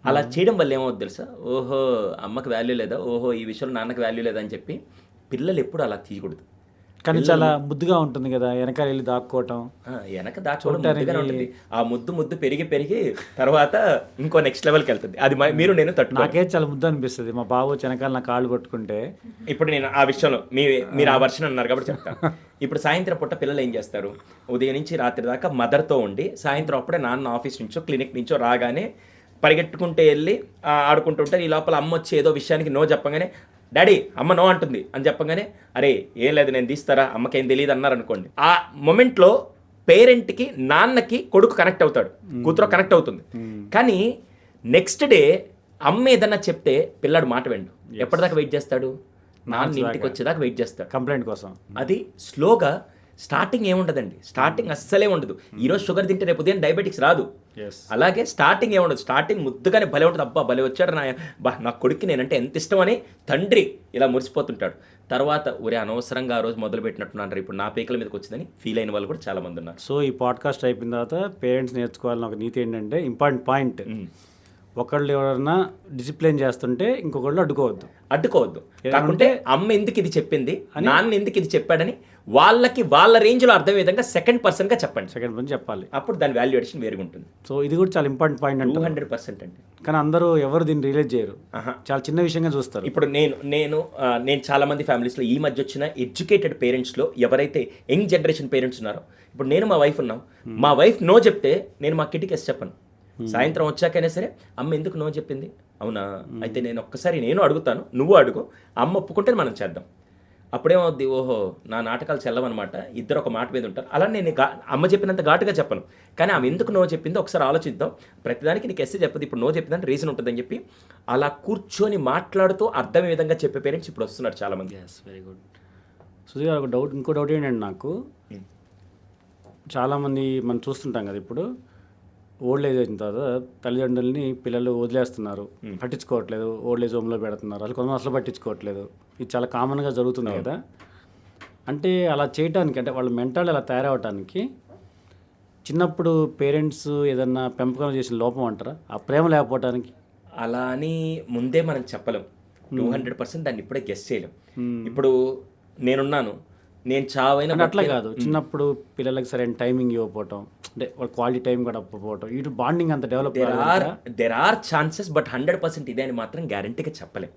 అలా చేయడం వల్ల ఏమవుతుంది తెలుసా? ఓహో అమ్మకి వాల్యూ లేదా, ఓహో ఈ విషయంలో నాన్నకి వాల్యూ లేదా అని చెప్పి పిల్లలు ఎప్పుడు అలా తీయకూడదు. కానీ చాలా ముద్దుగా ఉంటుంది కదా వెనకాల వెళ్ళి దాక్కోవటం. వెనక దాక్కోవడం ఉంటుంది. ఆ ముద్దు పెరిగి తర్వాత ఇంకో నెక్స్ట్ లెవెల్కి వెళ్తుంది. అది మీరు నేను నాకే చాలా ముద్దు అనిపిస్తుంది. మా బాబు వెనకాల నా కాళ్ళు కొట్టుకుంటే. ఇప్పుడు నేను ఆ విషయంలో మీరు ఆ వర్షన్ అన్నారు కాబట్టి చెప్తాను. ఇప్పుడు సాయంత్రం పూట పిల్లలు ఏం చేస్తారు? ఉదయం నుంచి రాత్రి దాకా మదర్తో ఉండి సాయంత్రం అప్పుడే నాన్న ఆఫీస్ నుంచో క్లినిక్ నుంచో రాగానే పరిగెట్టుకుంటే వెళ్ళి ఆడుకుంటుంటే ఈ లోపల అమ్మ వచ్చి ఏదో విషయానికి నో చెప్పగానే, డాడీ అమ్మ నో అంటుంది అని చెప్పగానే, అరే ఏం లేదు నేను తీస్తారా, అమ్మకేం తెలియదు అన్నారు అనుకోండి. ఆ మొమెంట్లో పేరెంట్కి నాన్నకి కొడుకు కనెక్ట్ అవుతాడు, కూతురు కనెక్ట్ అవుతుంది. కానీ నెక్స్ట్ డే అమ్మ ఏదన్నా చెప్తే పిల్లాడు మాట వెండు. ఎప్పటిదాకా వెయిట్ చేస్తాడు? నాన్న ఇంటికి వచ్చేదాకా వెయిట్ చేస్తాడు కంప్లైంట్ కోసం. అది స్లోగా స్టార్టింగ్ ఏముండదండి, స్టార్టింగ్ అస్సలే ఉండదు. ఈరోజు షుగర్ తింటే రేపు ఉదయం డయాబెటిక్స్ రాదు. అలాగే స్టార్టింగ్ ఏముండదు, స్టార్టింగ్ ముద్దుగానే భలే ఉంటుంది. అబ్బా భలే వచ్చాడు నా కొడుక్కి నేనంటే ఎంత ఇష్టం అని తండ్రి ఇలా మురిసిపోతుంటాడు. తర్వాత ఒరే అనవసరంగా ఆ రోజు మొదలు పెట్టినట్టున్నారు, ఇప్పుడు నా పీకల మీదకి వచ్చిందని ఫీల్ అయిన వాళ్ళు కూడా చాలా మంది ఉన్నారు. సో ఈ పాడ్కాస్ట్ అయిపోయిన తర్వాత పేరెంట్స్ నేర్చుకోవాలని ఒక నీతి ఏంటంటే, ఇంపార్టెంట్ పాయింట్, ఒకళ్ళు ఎవరైనా డిసిప్లిన్ చేస్తుంటే ఇంకొకళ్ళు అడ్డుకోవద్దు. కాకుంటే అమ్మ ఎందుకు ఇది చెప్పింది, నాన్న ఎందుకు ఇది చెప్పాడని వాళ్ళకి వాళ్ళ రేంజ్లో అర్థం విధంగా సెకండ్ పర్సన్గా చెప్పాలి. అప్పుడు దాని వాల్యుయేషన్ వేరుగా ఉంటుంది. సో ఇది కూడా చాలా ఇంపార్టెంట్ పాయింట్ అంటే 200% అండి. కానీ అందరూ ఎవరు దీన్ని రియలైజ్ చేయరు, చాలా చిన్న విషయంగా చూస్తారు. ఇప్పుడు నేను చాలా మంది ఫ్యామిలీస్లో ఈ మధ్య వచ్చిన ఎడ్యుకేటెడ్ పేరెంట్స్లో ఎవరైతే యంగ్ జనరేషన్ పేరెంట్స్ ఉన్నారో, ఇప్పుడు నేను మా వైఫ్ ఉన్నాం, మా వైఫ్ నో చెప్తే నేను మా కిడ్కి ఎస్ చెప్పను. సాయంత్రం వచ్చాకైనా సరే అమ్మ ఎందుకు నో చెప్పింది, అవునా అయితే నేను ఒక్కసారి నేను అడుగుతాను, నువ్వు అడుగు, అమ్మ ఒప్పుకుంటే మనం చేద్దాం. అప్పుడేమవుద్ది, ఓహో నా నాటకాలు చెల్లవన్నమాట, ఇద్దరు ఒక మాట మీద ఉంటారు. అలా నేను అమ్మ చెప్పినంత ఘాటుగా చెప్పను, కానీ ఆమె ఎందుకు నో చెప్పిందో ఒకసారి ఆలోచిద్దాం, ప్రతిదానికి నీకు ఎస్ చెప్పదు, ఇప్పుడు నో చెప్పిందని రీజన్ ఉంటుందని చెప్పి అలా కూర్చొని మాట్లాడుతూ అర్థమయ్యే విధంగా చెప్పే పేరెంట్స్ ఇప్పుడు వస్తున్నారు చాలామంది. Very good. సుధీర్ గారు ఇంకో డౌట్ ఏంటంటే, నాకు చాలామంది మనం చూస్తుంటాం కదా, ఇప్పుడు ఓల్డ్ ఏజ్ అయిన తర్వాత తల్లిదండ్రులని పిల్లలు వదిలేస్తున్నారు, పట్టించుకోవట్లేదు, ఓల్డ్ ఏజ్ హోమ్లో పెడుతున్నారు, అసలు కొంతమంది అసలు పట్టించుకోవట్లేదు. ఇది చాలా కామన్గా జరుగుతుంది కదా. అంటే అలా చేయడానికి, అంటే వాళ్ళ మెంటల్ అలా తయారవడానికి చిన్నప్పుడు పేరెంట్స్ ఏదన్నా పెంపకం చేసిన లోపం అంటారా, ఆ ప్రేమ లేకపోవటానికి? అలా అని ముందే మనం చెప్పలేం, 200% దాన్ని ఇప్పుడే గెస్ చేయలేం. ఇప్పుడు నేనున్నాను, నేను చావైనా అట్లా కాదు, చిన్నప్పుడు పిల్లలకి సరైన టైమింగ్ ఇవ్వకపోవటం, అంటే వాళ్ళ క్వాలిటీ టైం కూడా అవ్వకపోవటం, ఇటు బాండింగ్ అంత develop. There are chances, but 100% ఇదే అని మాత్రం గ్యారంటీగా చెప్పలేం.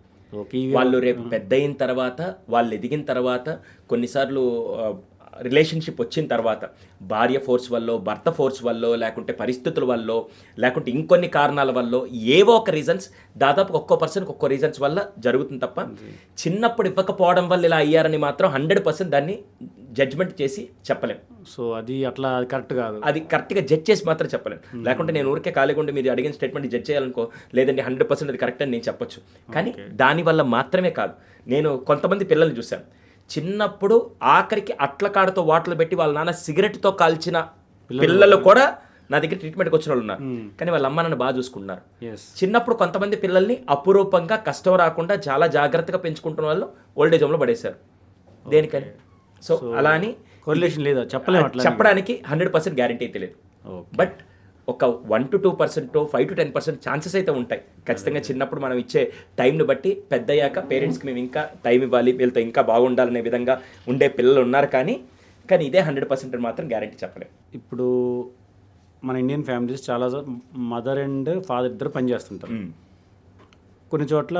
వాళ్ళు రేపు పెద్ద అయిన తర్వాత, వాళ్ళు ఎదిగిన తర్వాత, కొన్నిసార్లు రిలేషన్షిప్ వచ్చిన తర్వాత భార్య ఫోర్స్ వల్ల, భర్త ఫోర్స్ వల్ల, లేకుంటే పరిస్థితుల వల్ల, లేకుంటే ఇంకొన్ని కారణాల వల్ల, ఏవో ఒక రీజన్స్, దాదాపు ఒక్కో పర్సన్కి ఒక్కో రీజన్స్ వల్ల జరుగుతుంది తప్ప చిన్నప్పుడు ఇవ్వకపోవడం వల్ల ఇలా అయ్యారని మాత్రం 100% దాన్ని జడ్జ్మెంట్ చేసి చెప్పలేం. సో అది అట్లా కరెక్ట్ కాదు, అది కరెక్ట్గా జడ్జ్ చేసి మాత్రం చెప్పలేం. లేకుంటే నేను ఊరికే ఖాళీగా ఉండి మీరు అడిగిన స్టేట్మెంట్ జడ్జ్ చేయాలనుకో, లేదండి 100% అది కరెక్ట్ అని నేను చెప్పొచ్చు. కానీ దానివల్ల మాత్రమే కాదు, నేను కొంతమంది పిల్లల్ని చూశాను, చిన్నప్పుడు ఆఖరికి అట్ల కాడతో వాటలు పెట్టి వాళ్ళ నాన్న సిగరెట్తో కాల్చిన పిల్లలు కూడా నా దగ్గర ట్రీట్మెంట్కి వచ్చిన వాళ్ళు ఉన్నారు. కానీ వాళ్ళ అమ్మ నన్ను బాగా చూసుకుంటున్నారు. చిన్నప్పుడు కొంతమంది పిల్లల్ని అపురూపంగా కష్టం రాకుండా చాలా జాగ్రత్తగా పెంచుకుంటున్న వాళ్ళు ఓల్డ్ ఏజ్ హోమ్లో పడేశారు. దేనికని? సో అలా అని కొరిలేషన్ లేదా చెప్పడానికి 100% గ్యారంటీ అయితే లేదు. బట్ ఒక 1 to 2%, 5 to 10% ఛాన్సెస్ అయితే ఉంటాయి ఖచ్చితంగా. చిన్నప్పుడు మనం ఇచ్చే టైంని బట్టి పెద్దయ్యాక పేరెంట్స్కి మేము ఇంకా టైం ఇవ్వాలి, వీళ్ళతో ఇంకా బాగుండాలనే విధంగా ఉండే పిల్లలు ఉన్నారు. కానీ ఇదే 100% మాత్రం గ్యారంటీ చెప్పలేము. ఇప్పుడు మన ఇండియన్ ఫ్యామిలీస్ చాలా మదర్ అండ్ ఫాదర్ ఇద్దరు పనిచేస్తుంటారు. కొన్ని చోట్ల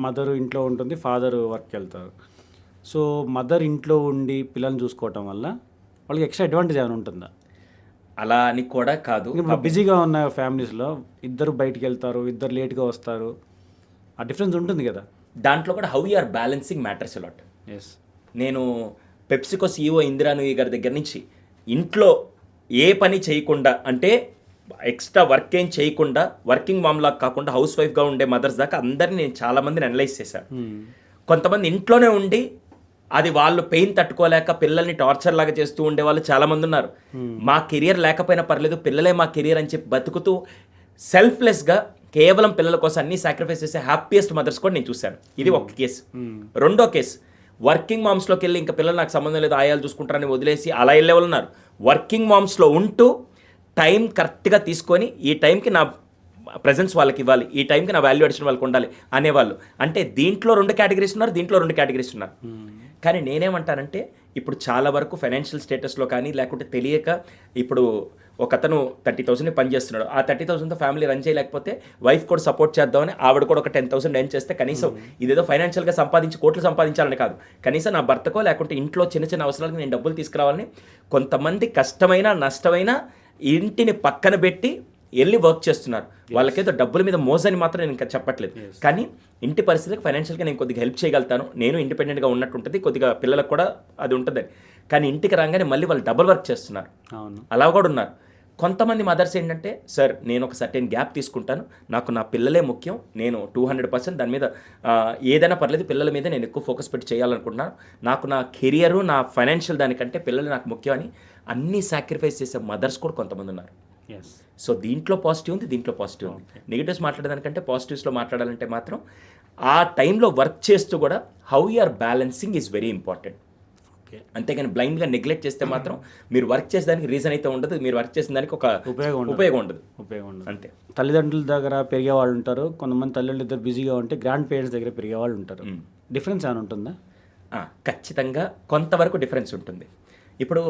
మదర్ ఇంట్లో ఉంటుంది, ఫాదర్ వర్క్కి వెళ్తారు. సో మదర్ ఇంట్లో ఉండి పిల్లల్ని చూసుకోవటం వల్ల వాళ్ళకి ఎక్స్ట్రా అడ్వాంటేజ్ ఏమైనా ఉంటుందా? అలా అని కూడా కాదు. ఇప్పుడు బిజీగా ఉన్న ఫ్యామిలీస్లో ఇద్దరు బయటికి వెళ్తారు, ఇద్దరు లేట్గా వస్తారు, ఆ డిఫరెన్స్ ఉంటుంది కదా. దాంట్లో కూడా how you are balancing matters a lot. నేను పెప్సికో CEO ఇందిరా నూయి గారి దగ్గర నుంచి ఇంట్లో ఏ పని చేయకుండా, అంటే ఎక్స్ట్రా వర్క్ ఏం చేయకుండా, వర్కింగ్ మామ్ లాగా కాకుండా హౌస్ వైఫ్గా ఉండే మదర్స్ దాకా అందరినీ నేను చాలామందిని అనలైజ్ చేశాను. కొంతమంది ఇంట్లోనే ఉండి అది వాళ్ళు పెయిన్ తట్టుకోలేక పిల్లల్ని టార్చర్ లాగా చేస్తూ ఉండే వాళ్ళు చాలామంది ఉన్నారు. మా కెరియర్ లేకపోయినా పర్లేదు, పిల్లలే మా కెరియర్ అని చెప్పి బతుకుతూ సెల్ఫ్లెస్గా కేవలం పిల్లల కోసం అన్ని సాక్రిఫైస్ చేసే హ్యాపీయెస్ట్ మదర్స్ కూడా నేను చూశాను. ఇది ఒక కేసు. రెండో కేసు, వర్కింగ్ మామ్స్లోకి వెళ్ళి ఇంకా పిల్లలు నాకు సంబంధం లేదు, ఆయాలు చూసుకుంటారని వదిలేసి అలా వెళ్ళే వాళ్ళు ఉన్నారు. వర్కింగ్ మామ్స్లో ఉంటూ టైం కరెక్ట్గా తీసుకొని ఈ టైంకి నా ప్రెజెన్స్ వాళ్ళకి ఇవ్వాలి, ఈ టైంకి నా వాల్యూ అడిషన్ వాళ్ళకి ఉండాలి అనేవాళ్ళు. అంటే దీంట్లో 2 కేటగిరీస్ ఉన్నారు, దీంట్లో 2 కేటగిరీస్ ఉన్నారు. కానీ నేనేమంటానంటే, ఇప్పుడు చాలా వరకు ఫైనాన్షియల్ స్టేటస్లో కానీ లేకుంటే తెలియక ఇప్పుడు ఒక అతను 30,000 పని చేస్తున్నాడు, ఆ 30,000తో ఫ్యామిలీ రన్ చేయలేకపోతే వైఫ్ కూడా సపోర్ట్ చేద్దామని ఆవిడ కూడా ఒక 10,000 ఎర్న్ చేస్తే కనీసం ఇదేదో ఫైనాన్షియల్గా సంపాదించి కోట్లు సంపాదించాలని కాదు, కనీసం నా భర్తకో లేకుంటే ఇంట్లో చిన్న చిన్న అవసరాలకు నేను డబ్బులు తీసుకురావాలని కొంతమంది కష్టమైన నష్టమైన ఇంటిని పక్కన పెట్టి వెళ్ళి వర్క్ చేస్తున్నారు. వాళ్ళకేదో డబ్బుల మీద మోసని మాత్రం నేను ఇంకా చెప్పట్లేదు. కానీ ఇంటి పరిస్థితులకు ఫైనాన్షియల్గా నేను కొద్దిగా హెల్ప్ చేయగలుగుతాను, నేను ఇండిపెండెంట్గా ఉన్నట్టు ఉంటుంది, కొద్దిగా పిల్లలకు కూడా అది ఉంటుంది. కానీ ఇంటికి రాగానే మళ్ళీ వాళ్ళు డబుల్ వర్క్ చేస్తున్నారు. అవును. అలా కూడా ఉన్నారు. కొంతమంది మదర్స్ ఏంటంటే, సార్ నేను ఒక సర్టెన్ గ్యాప్ తీసుకుంటాను, నాకు నా పిల్లలే ముఖ్యం, నేను 200% దాని మీద ఏదైనా పర్లేదు, పిల్లల మీద నేను ఎక్కువ ఫోకస్ పెట్టి చేయాలనుకుంటున్నాను, నాకు నా కెరియరు నా ఫైనాన్షియల్ దానికంటే పిల్లలు నాకు ముఖ్యం అని అన్నీ సాక్రిఫైస్ చేసే మదర్స్ కూడా కొంతమంది ఉన్నారు. ఎస్. సో దీంట్లో పాజిటివ్ ఉంది, దీంట్లో పాజిటివ్ ఉంది. నెగిటివ్స్ మాట్లాడేదానికంటే పాజిటివ్స్లో మాట్లాడాలంటే మాత్రం ఆ టైంలో వర్క్ చేస్తూ కూడా how you are balancing is very important. అంతేగాని బ్లైండ్గా నెగ్లెక్ట్ చేస్తే మాత్రం మీరు వర్క్ చేసేదానికి రీజన్ అయితే ఉండదు, మీరు వర్క్ చేసిన దానికి ఒక ఉపయోగం ఉండదు. అంతే. తల్లిదండ్రుల దగ్గర పెరిగే వాళ్ళు ఉంటారు, కొంతమంది తల్లిదండ్రులు ఇద్దరు బిజీగా ఉంటే గ్రాండ్ పేరెంట్స్ దగ్గర పెరిగే వాళ్ళు ఉంటారు. డిఫరెన్స్ ఏమైనా ఉంటుందా? ఖచ్చితంగా కొంతవరకు డిఫరెన్స్ ఉంటుంది. ఇప్పుడు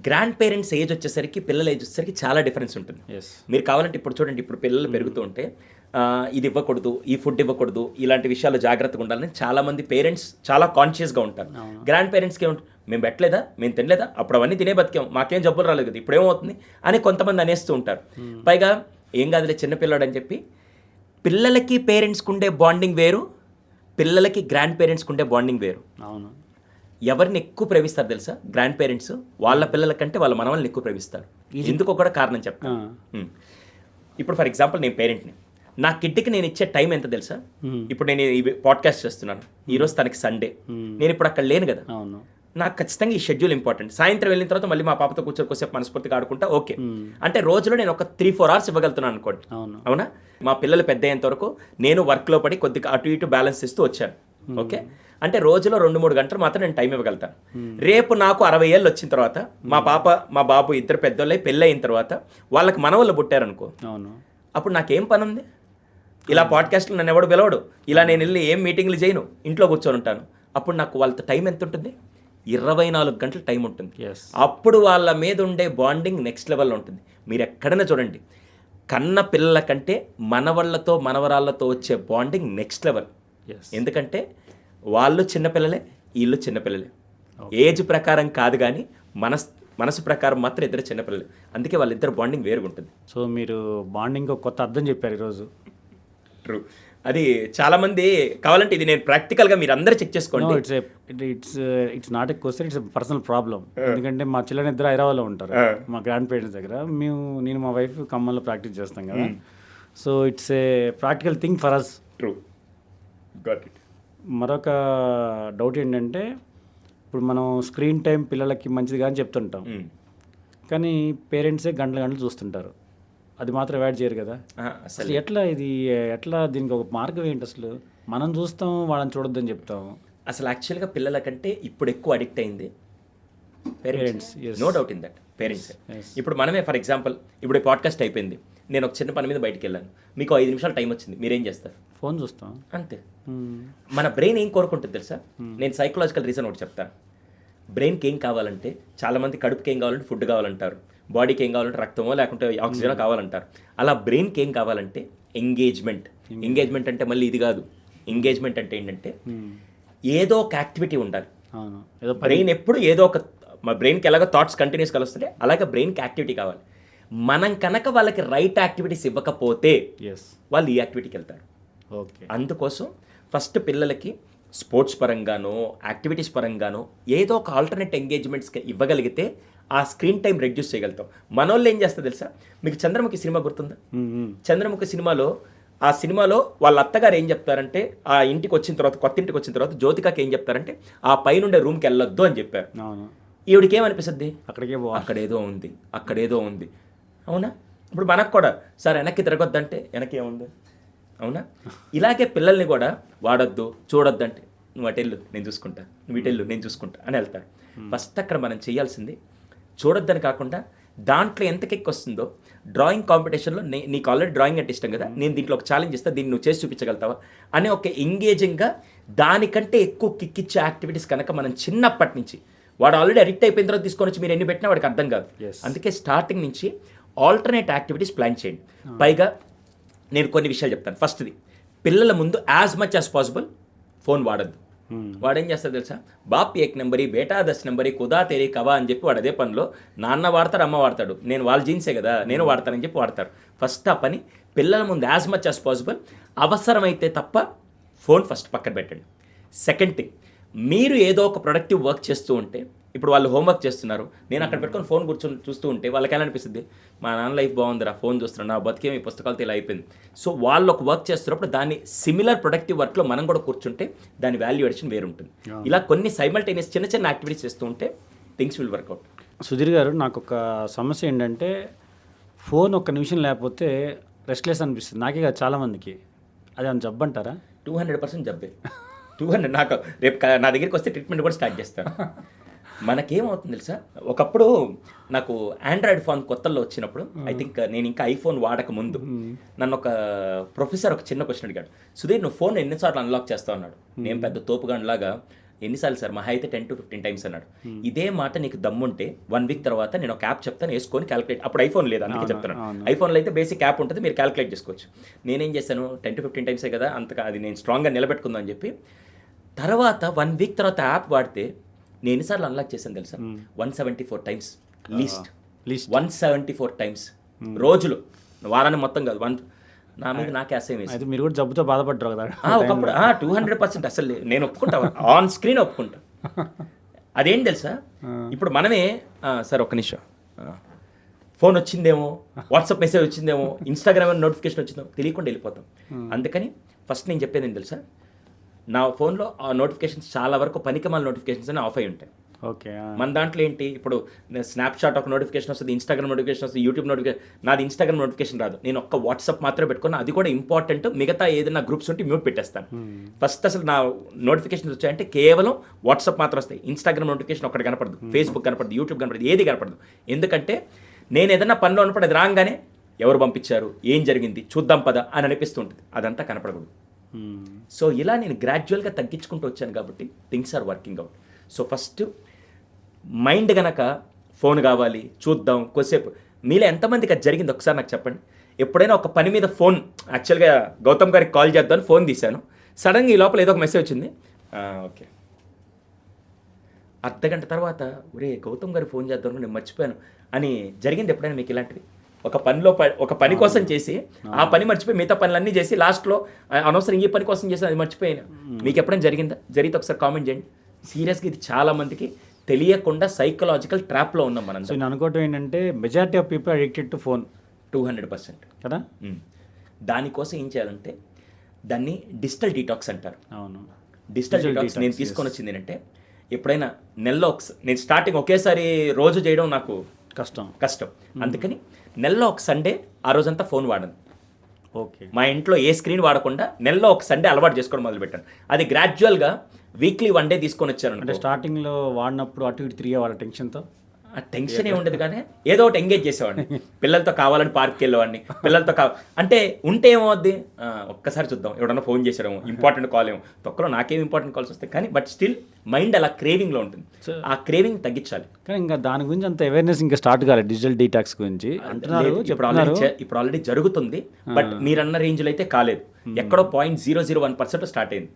గ్రాండ్ పేరెంట్స్ ఏజ్ వచ్చేసరికి పిల్లల ఏజ్ వచ్చేసరికి చాలా డిఫరెన్స్ ఉంటుంది. మీరు కావాలంటే ఇప్పుడు చూడండి, ఇప్పుడు పిల్లలు పెరుగుతూ ఉంటే ఇది ఇవ్వకూడదు, ఈ ఫుడ్ ఇవ్వకూడదు, ఇలాంటి విషయాలు జాగ్రత్తగా ఉండాలని చాలామంది పేరెంట్స్ చాలా కాన్షియస్గా ఉంటారు. గ్రాండ్ పేరెంట్స్కి ఏముంటుంది, మేము పెట్టలేదా, మేము తినలేదా, అప్పుడు అవన్నీ తినే బతికాం, మాకేం జబ్బులు రాలేదు కదా, ఇప్పుడు ఏమవుతుంది అని కొంతమంది అనేస్తూ ఉంటారు. పైగా ఏం కాదులే చిన్నపిల్లాడు అని చెప్పి. పిల్లలకి పేరెంట్స్కి ఉండే బాండింగ్ వేరు, పిల్లలకి గ్రాండ్ పేరెంట్స్కి ఉండే బాండింగ్ వేరు. అవును. ఎవరిని ఎక్కువ ప్రేమిస్తారు తెలుసా? గ్రాండ్ పేరెంట్స్ వాళ్ళ పిల్లల కంటే వాళ్ళ మనవల్ని ఎక్కువ ప్రేమిస్తారు. ఎందుకో కూడా కారణం చెప్తాను. ఇప్పుడు ఫర్ ఎగ్జాంపుల్ నేను పేరెంట్ని, నా కిడ్కి నేను ఇచ్చే టైం ఎంత తెలుసా? ఇప్పుడు నేను ఈ పాడ్కాస్ట్ చేస్తున్నాను, ఈరోజు తనకి సండే, నేను ఇప్పుడు అక్కడ లేను కదా, నాకు ఖచ్చితంగా ఈ షెడ్యూల్ ఇంపార్టెంట్. సాయంత్రం వెళ్ళిన తర్వాత మళ్ళీ మా పాపతో కూర్చొని కొద్దిసేపు మనస్ఫూర్తిగా ఆడుకుంటా, ఓకే. అంటే రోజులో నేను ఒక 3-4 hours ఇవ్వగలుగుతున్నాను అనుకోండి. అవునా? మా పిల్లలు పెద్ద అయ్యేంత వరకు నేను వర్క్లో పడి కొద్దిగా అటు ఇటు బ్యాలెన్స్ ఇస్తూ వచ్చాను. ఓకే, అంటే రోజులో 2-3 గంటలు మాత్రం నేను టైం ఇవ్వగలుగుతాను. రేపు నాకు 60 ఏళ్ళు వచ్చిన తర్వాత మా పాప మా బాబు ఇద్దరు పెద్దోళ్ళై పెళ్ళి అయిన తర్వాత వాళ్ళకి మనవళ్ళు పుట్టారనుకో, అప్పుడు నాకేం పని ఉంది? ఇలా పాడ్కాస్ట్లో నన్ను ఎవడు పిలవడు, ఇలా నేను వెళ్ళి ఏం మీటింగ్లు చేయను, ఇంట్లో కూర్చొని ఉంటాను. అప్పుడు నాకు వాళ్ళతో టైం ఎంత ఉంటుంది? 24 గంటలు టైం ఉంటుంది. అప్పుడు వాళ్ళ మీద ఉండే బాండింగ్ నెక్స్ట్ లెవెల్లో ఉంటుంది. మీరు ఎక్కడైనా చూడండి, కన్న పిల్లల కంటే మనవళ్ళతో మనవరాళ్ళతో వచ్చే బాండింగ్ నెక్స్ట్ లెవెల్. ఎందుకంటే వాళ్ళు చిన్నపిల్లలే, వీళ్ళు చిన్నపిల్లలే. ఏజ్ ప్రకారం కాదు కానీ మనసు ప్రకారం మాత్రం ఇద్దరు చిన్నపిల్లలే. అందుకే వాళ్ళిద్దరు బాండింగ్ వేరుగా ఉంటుంది. సో మీరు బాండింగ్ కొత్త అర్థం చెప్పారు ఈరోజు. ట్రూ. అది చాలామంది కావాలంటే ఇది నేను ప్రాక్టికల్గా మీరు అందరూ చెక్ చేసుకోండి. It's not a question, it's personal problem. ఎందుకంటే మా చిల్డ్రన్ ఇద్దరు హైదరాబాద్లో ఉంటారు, మా గ్రాండ్ పేరెంట్స్ దగ్గర. నేను మా వైఫ్ ఖమ్మంలో ప్రాక్టీస్ చేస్తాం కదా. So it's a practical thing for us. True, got it. మరొక డౌట్ ఏంటంటే, ఇప్పుడు మనం స్క్రీన్ టైం పిల్లలకి మంచిది కానీ చెప్తుంటాం, కానీ పేరెంట్సే గంటలు చూస్తుంటారు. అది మాత్రం అవాయిడ్ చేయరు కదా. అసలు ఎట్లా దీనికి ఒక మార్గం ఏంటి? అసలు మనం చూస్తాం, వాళ్ళని చూడొద్దని చెప్తాం. అసలు యాక్చువల్గా పిల్లల కంటే ఇప్పుడు ఎక్కువ అడిక్ట్ అయింది parents. No doubt in that, parents. ఇప్పుడు మనమే ఫర్ ఎగ్జాంపుల్, ఇప్పుడు ఈ పాడ్కాస్ట్ అయిపోయింది, నేను ఒక చిన్న పని మీద బయటికి వెళ్ళాను, మీకు 5 నిమిషాలు టైం వచ్చింది, మీరేం చేస్తారు? ఫోన్ చూస్తాం, అంతే. మన బ్రెయిన్ ఏం కోరుకుంటుంది తెలుసా? నేను సైకలాజికల్ రీజన్ ఒకటి చెప్తాను. బ్రెయిన్కి ఏం కావాలంటే, చాలామంది కడుపుకి ఏం కావాలంటే ఫుడ్ కావాలంటారు, బాడీకి ఏం కావాలంటే రక్తమో లేకుంటే ఆక్సిజనో కావాలంటారు. అలా బ్రెయిన్కి ఏం కావాలంటే ఎంగేజ్మెంట్. ఎంగేజ్మెంట్ అంటే మళ్ళీ ఇది కాదు. ఎంగేజ్మెంట్ అంటే ఏంటంటే ఏదో ఒక యాక్టివిటీ ఉండాలి. బ్రెయిన్ ఎప్పుడు ఏదో ఒక, మా బ్రెయిన్కి ఎలాగో థాట్స్ కంటిన్యూస్ కలుస్తుంటే అలాగే బ్రెయిన్కి యాక్టివిటీ కావాలి. మనం కనుక వాళ్ళకి రైట్ యాక్టివిటీస్ ఇవ్వకపోతే వాళ్ళు ఈ యాక్టివిటీకి వెళ్తారు. అందుకోసం ఫస్ట్ పిల్లలకి స్పోర్ట్స్ పరంగానో యాక్టివిటీస్ పరంగానో ఏదో ఒక ఆల్టర్నేట్ ఎంగేజ్మెంట్స్ ఇవ్వగలిగితే ఆ స్క్రీన్ టైం రెడ్యూస్ చేయగలుగుతాం. మనోళ్ళు ఏం చేస్తారు తెలుసా? మీకు చంద్రముఖి సినిమా గుర్తుందా? చంద్రముఖి సినిమాలో వాళ్ళ అత్తగారు ఏం చెప్తారంటే, ఆ ఇంటికి వచ్చిన తర్వాత, కొత్త ఇంటికి వచ్చిన తర్వాత జ్యోతికకి ఏం చెప్తారంటే, ఆ పైనుండే రూమ్కి వెళ్ళొద్దు అని చెప్పారు. ఈవిడికి ఏమనిపిస్తుంది? అక్కడేదో ఉంది. అవునా? ఇప్పుడు మనకు కూడా సార్ వెనక్కి తిరగొద్దంటే వెనక్కి ఏముంది? అవునా? ఇలాగే పిల్లల్ని కూడా వాడొద్దు, చూడొద్దు అంటే నువ్వు అటెళ్ళు నేను చూసుకుంటా, నువ్వు ఇటెళ్ళు నేను చూసుకుంటా అని వెళ్తారు. ఫస్ట్ అక్కడ మనం చేయాల్సింది చూడొద్దని కాకుండా దాంట్లో ఎంత కిక్ వస్తుందో, డ్రాయింగ్ కాంపిటీషన్లో నీకు ఆల్రెడీ డ్రాయింగ్ అంటే ఇష్టం కదా, నేను దీంట్లో ఒక ఛాలెంజ్ ఇస్తా, దీన్ని నువ్వు చేసి చూపించగలుగుతావా అనే ఒక ఎంగేజింగ్గా దానికంటే ఎక్కువ కిక్ ఇచ్చే యాక్టివిటీస్ కనుక మనం చిన్నప్పటి నుంచి, వాడు ఆల్రెడీ అడిక్ట్ అయిపోయిన తర్వాత తీసుకొని వచ్చి మీరు ఎన్ని పెట్టినా వాడికి అర్థం కాదు. అందుకే స్టార్టింగ్ నుంచి ఆల్టర్నేట్ యాక్టివిటీస్ ప్లాన్ చేయండి. పైగా నేను కొన్ని విషయాలు చెప్తాను. ఫస్ట్ది, పిల్లల ముందు as much as possible phone వాడద్దు. వాడేం చేస్తాడు తెలుసా? బాప్ 1 నెంబరీ, బేటా 10 నెంబరీ, కుదా తేరీ కవా అని చెప్పి వాడు అదే పనిలో నాన్న వాడతాడు, అమ్మ వాడతాడు, నేను వాళ్ళ జీన్సే కదా నేను వాడతానని చెప్పి వాడతారు. ఫస్ట్ ఆ పని పిల్లల ముందు యాజ్ మచ్ యాజ్ పాసిబుల్, అవసరమైతే తప్ప ఫోన్ ఫస్ట్ పక్కన పెట్టండి. సెకండ్ థింగ్, మీరు ఏదో ఒక ప్రొడక్టివ్ వర్క్ చేస్తూ ఉంటే ఇప్పుడు వాళ్ళు హోంవర్క్ చేస్తున్నారు, నేను అక్కడ పెట్టుకొని ఫోన్ కూర్చొని చూస్తూ ఉంటే వాళ్ళకి ఎలా అనిపిస్తుంది, మా నాన్న లైఫ్ బాగుందిరా ఫోన్ చూస్తున్నా, నా బతికేమి ఈ పుస్తకాలతో ఇలా అయిపోయింది. సో వాళ్ళు ఒక వర్క్ చేస్తున్నప్పుడు దాన్ని సిమిలర్ ప్రొడక్టివ్ వర్క్లో మనం కూడా కూర్చుంటే దాని వాల్యూ అడిషన్ వేరు ఉంటుంది. ఇలా కొన్ని సైమల్టేనియస్ చిన్న చిన్న యాక్టివిటీస్ చేస్తూ ఉంటే థింగ్స్ విల్ వర్కౌట్. సుధీర్ గారు, నాకు ఒక సమస్య ఏంటంటే ఫోన్ ఒక్క నిమిషం లేకపోతే రెస్ట్లెస్ అనిపిస్తుంది. నాకే కాదు, చాలామందికి. అది అని జబ్బు అంటారా? 200% జబ్బే. 200. నాకు రేపు నా దగ్గరికి వస్తే ట్రీట్మెంట్ కూడా స్టార్ట్ చేస్తాను. మనకేమవుతుంది తెలుసా, ఒకప్పుడు నాకు ఆండ్రాయిడ్ ఫోన్ కొత్తల్లో వచ్చినప్పుడు, ఐ థింక్ నేను ఇంకా ఐఫోన్ వాడక ముందు, నన్ను ఒక ప్రొఫెసర్ ఒక చిన్న క్వశ్చన్ అడిగాడు, సుధీర్ నువ్వు ఫోన్ ఎన్నిసార్లు అన్లాక్ చేస్తావు అన్నాడు. నేను పెద్ద తోపుగాండ్లాగా ఎన్నిసార్లు సార్, మహా అయితే 10 to 15 టైమ్స్ అన్నాడు. ఇదే మాట నీకు దమ్ముంటే 1 వీక్ తర్వాత నేను ఒక యాప్ చెప్తాను, వేసుకొని క్యాలిక్యులేట్. అప్పుడు ఐఫోన్ లేదు, అందుకే చెప్తున్నాను. ఐఫోన్లో అయితే బేసిక్ యాప్ ఉంటుంది, మీరు క్యాలిక్యులేట్ చేసుకోవచ్చు. నేనేం చేశాను, 10 to 15 టైమ్సే కదా, అంతగా అది నేను స్ట్రాంగ్గా నిలబెట్టుకుందాం అని చెప్పి తర్వాత 1 వీక్ తర్వాత యాప్ వాడితే నేను ఎన్నిసార్లు అన్లాక్ చేశాను తెలుసా, 174 టైమ్స్ లీస్ట్. 174 టైమ్స్ రోజులు, వారాన్ని మొత్తం కాదు. నా మీద నాకే అసహ్యం వేసి. అయితే మీరు కూడా జబ్బుతో బాధపడ్డారు కదా ఒకప్పుడు. 200% అసలు నేను ఒప్పుకుంటా, ఆన్ స్క్రీన్ ఒప్పుకుంటా. అదేం తెలుసా, ఇప్పుడు మనమే సార్ ఒక్క నిమిషం, ఫోన్ వచ్చిందేమో, వాట్సాప్ మెసేజ్ వచ్చిందేమో, ఇన్స్టాగ్రామ్ నోటిఫికేషన్ వచ్చిందేమో తెలియకుండా వెళ్ళిపోతాం. అందుకని ఫస్ట్ నేను చెప్పేది ఏంటి తెలుసా, నా ఫోన్లో ఆ నోటిఫికేషన్స్ చాలా వరకు పనికిమాల నోటిఫికేషన్స్ అని ఆఫ్ అయి ఉంటాయి. ఓకే. మన దాంట్లో ఏంటి, ఇప్పుడు స్నాప్చాట్ ఒక నోటిఫికేషన్ వస్తుంది, ఇన్స్టాగ్రామ్ నోటిఫికేషన్ వస్తుంది, యూట్యూబ్ నోటిఫికేషన్. నాది ఇన్స్టాగ్రామ్ నోటిఫికేషన్ రాదు, నేను ఒక్క వాట్సాప్ మాత్రమే పెట్టుకున్నా, అది కూడా ఇంపార్టెంట్. మిగతా ఏదైనా గ్రూప్స్ ఉంటే మ్యూట్ పెట్టేస్తాను. ఫస్ట్ అసలు నా నోటిఫికేషన్స్ వచ్చాయంటే కేవలం వాట్సాప్ మాత్రం వస్తాయి. ఇన్స్టాగ్రామ్ నోటిఫికేషన్ ఒకటి కనపడదు, ఫేస్బుక్ కనపడదు, యూట్యూబ్ కనపడదు, ఏది కనపడదు. ఎందుకంటే నేను ఏదైనా పనిలో ఉన్నప్పుడు అది రాగానే ఎవరు పంపించారు, ఏం జరిగింది చూద్దాం పద అని అనిపిస్తుంటుంది, అదంతా కనపడకూడదు. సో ఇలా నేను గ్రాడ్యువల్గా తగ్గించుకుంటూ వచ్చాను కాబట్టి things are working out. So first mind గనక ఫోన్ కావాలి చూద్దాం కొద్దిసేపు, మీలో ఎంతమందికి అది జరిగింది ఒకసారి నాకు చెప్పండి. ఎప్పుడైనా ఒక పని మీద ఫోన్, యాక్చువల్గా గౌతమ్ గారికి కాల్ చేద్దామని ఫోన్ తీశాను, సడన్గా ఈ లోపల ఏదో ఒక మెసేజ్ వచ్చింది, ఓకే, అర్ధగంట తర్వాత ఒరే గౌతమ్ గారికి ఫోన్ చేద్దాం నేను మర్చిపోయాను అని జరిగింది. ఎప్పుడైనా మీకు ఇలాంటివి ఒక పని కోసం చేసి ఆ పని మర్చిపోయి మిగతా పనులన్నీ చేసి లాస్ట్లో అనవసరం ఈ పని కోసం చేసి అది మర్చిపోయాను, మీకు ఎప్పుడైనా జరిగిందా? జరిగితే ఒకసారి కామెంట్ చేయండి. సీరియస్గా ఇది చాలా మందికి తెలియకుండా సైకలాజికల్ ట్రాప్లో ఉన్నాం మనం. సో నేను అనుకోవటం ఏంటంటే majority of people addicted to phone. 200% కదా. దానికోసం ఏం చేయాలంటే దాన్ని డిజిటల్ డీటాక్స్ అంటారు. అవును, డిజిటల్ డీటాక్స్ నేను తీసుకొని వచ్చింది ఏంటంటే, ఎప్పుడైనా నెలలో నేను స్టార్టింగ్ ఒకేసారి రోజు చేయడం నాకు కష్టం. అందుకని నెలలో ఒక సండే ఆ రోజంతా ఫోన్ వాడను. ఓకే. మా ఇంట్లో ఏ స్క్రీన్ వాడకుండా నెలలో ఒక సండే అలవాటు చేసుకోవడం మొదలుపెట్టాను. అది గ్రాడ్యువల్గా వీక్లీ 1 డే తీసుకొని వచ్చాను. అంటే స్టార్టింగ్లో వాడినప్పుడు అటు ఇటు తిరిగే వాళ్ళ టెన్షన్తో టెన్షన్ ఏ ఉండదు, కానీ ఏదో ఒకటి ఎంగేజ్ చేసేవాడిని. పిల్లలతో కావాలని పార్క్కి వెళ్ళేవాడిని, పిల్లలతో అంటే ఉంటే ఏమవుద్ది, ఒక్కసారి చూద్దాం ఎవడన్నా ఫోన్ చేసాడేమో, ఇంపార్టెంట్ కాల్ ఏమో, తొక్కలో నాకేం ఇంపార్టెంట్ కాల్స్ వస్తాయి, కానీ బట్ స్టిల్ మైండ్ అలా క్రేవింగ్లో ఉంటుంది. ఆ క్రేవింగ్ తగ్గించాలి. కానీ ఇంకా దాని గురించి అంత అవేర్నెస్ ఇంకా స్టార్ట్ కాలేదు, డిజిటల్ డీటాక్స్ గురించి అంటున్నారు. ఇప్పుడు ఆల్రెడీ జరుగుతుంది, బట్ మీరన్న రేంజ్లో అయితే కాలేదు. ఎక్కడో 0.001% స్టార్ట్ అయింది,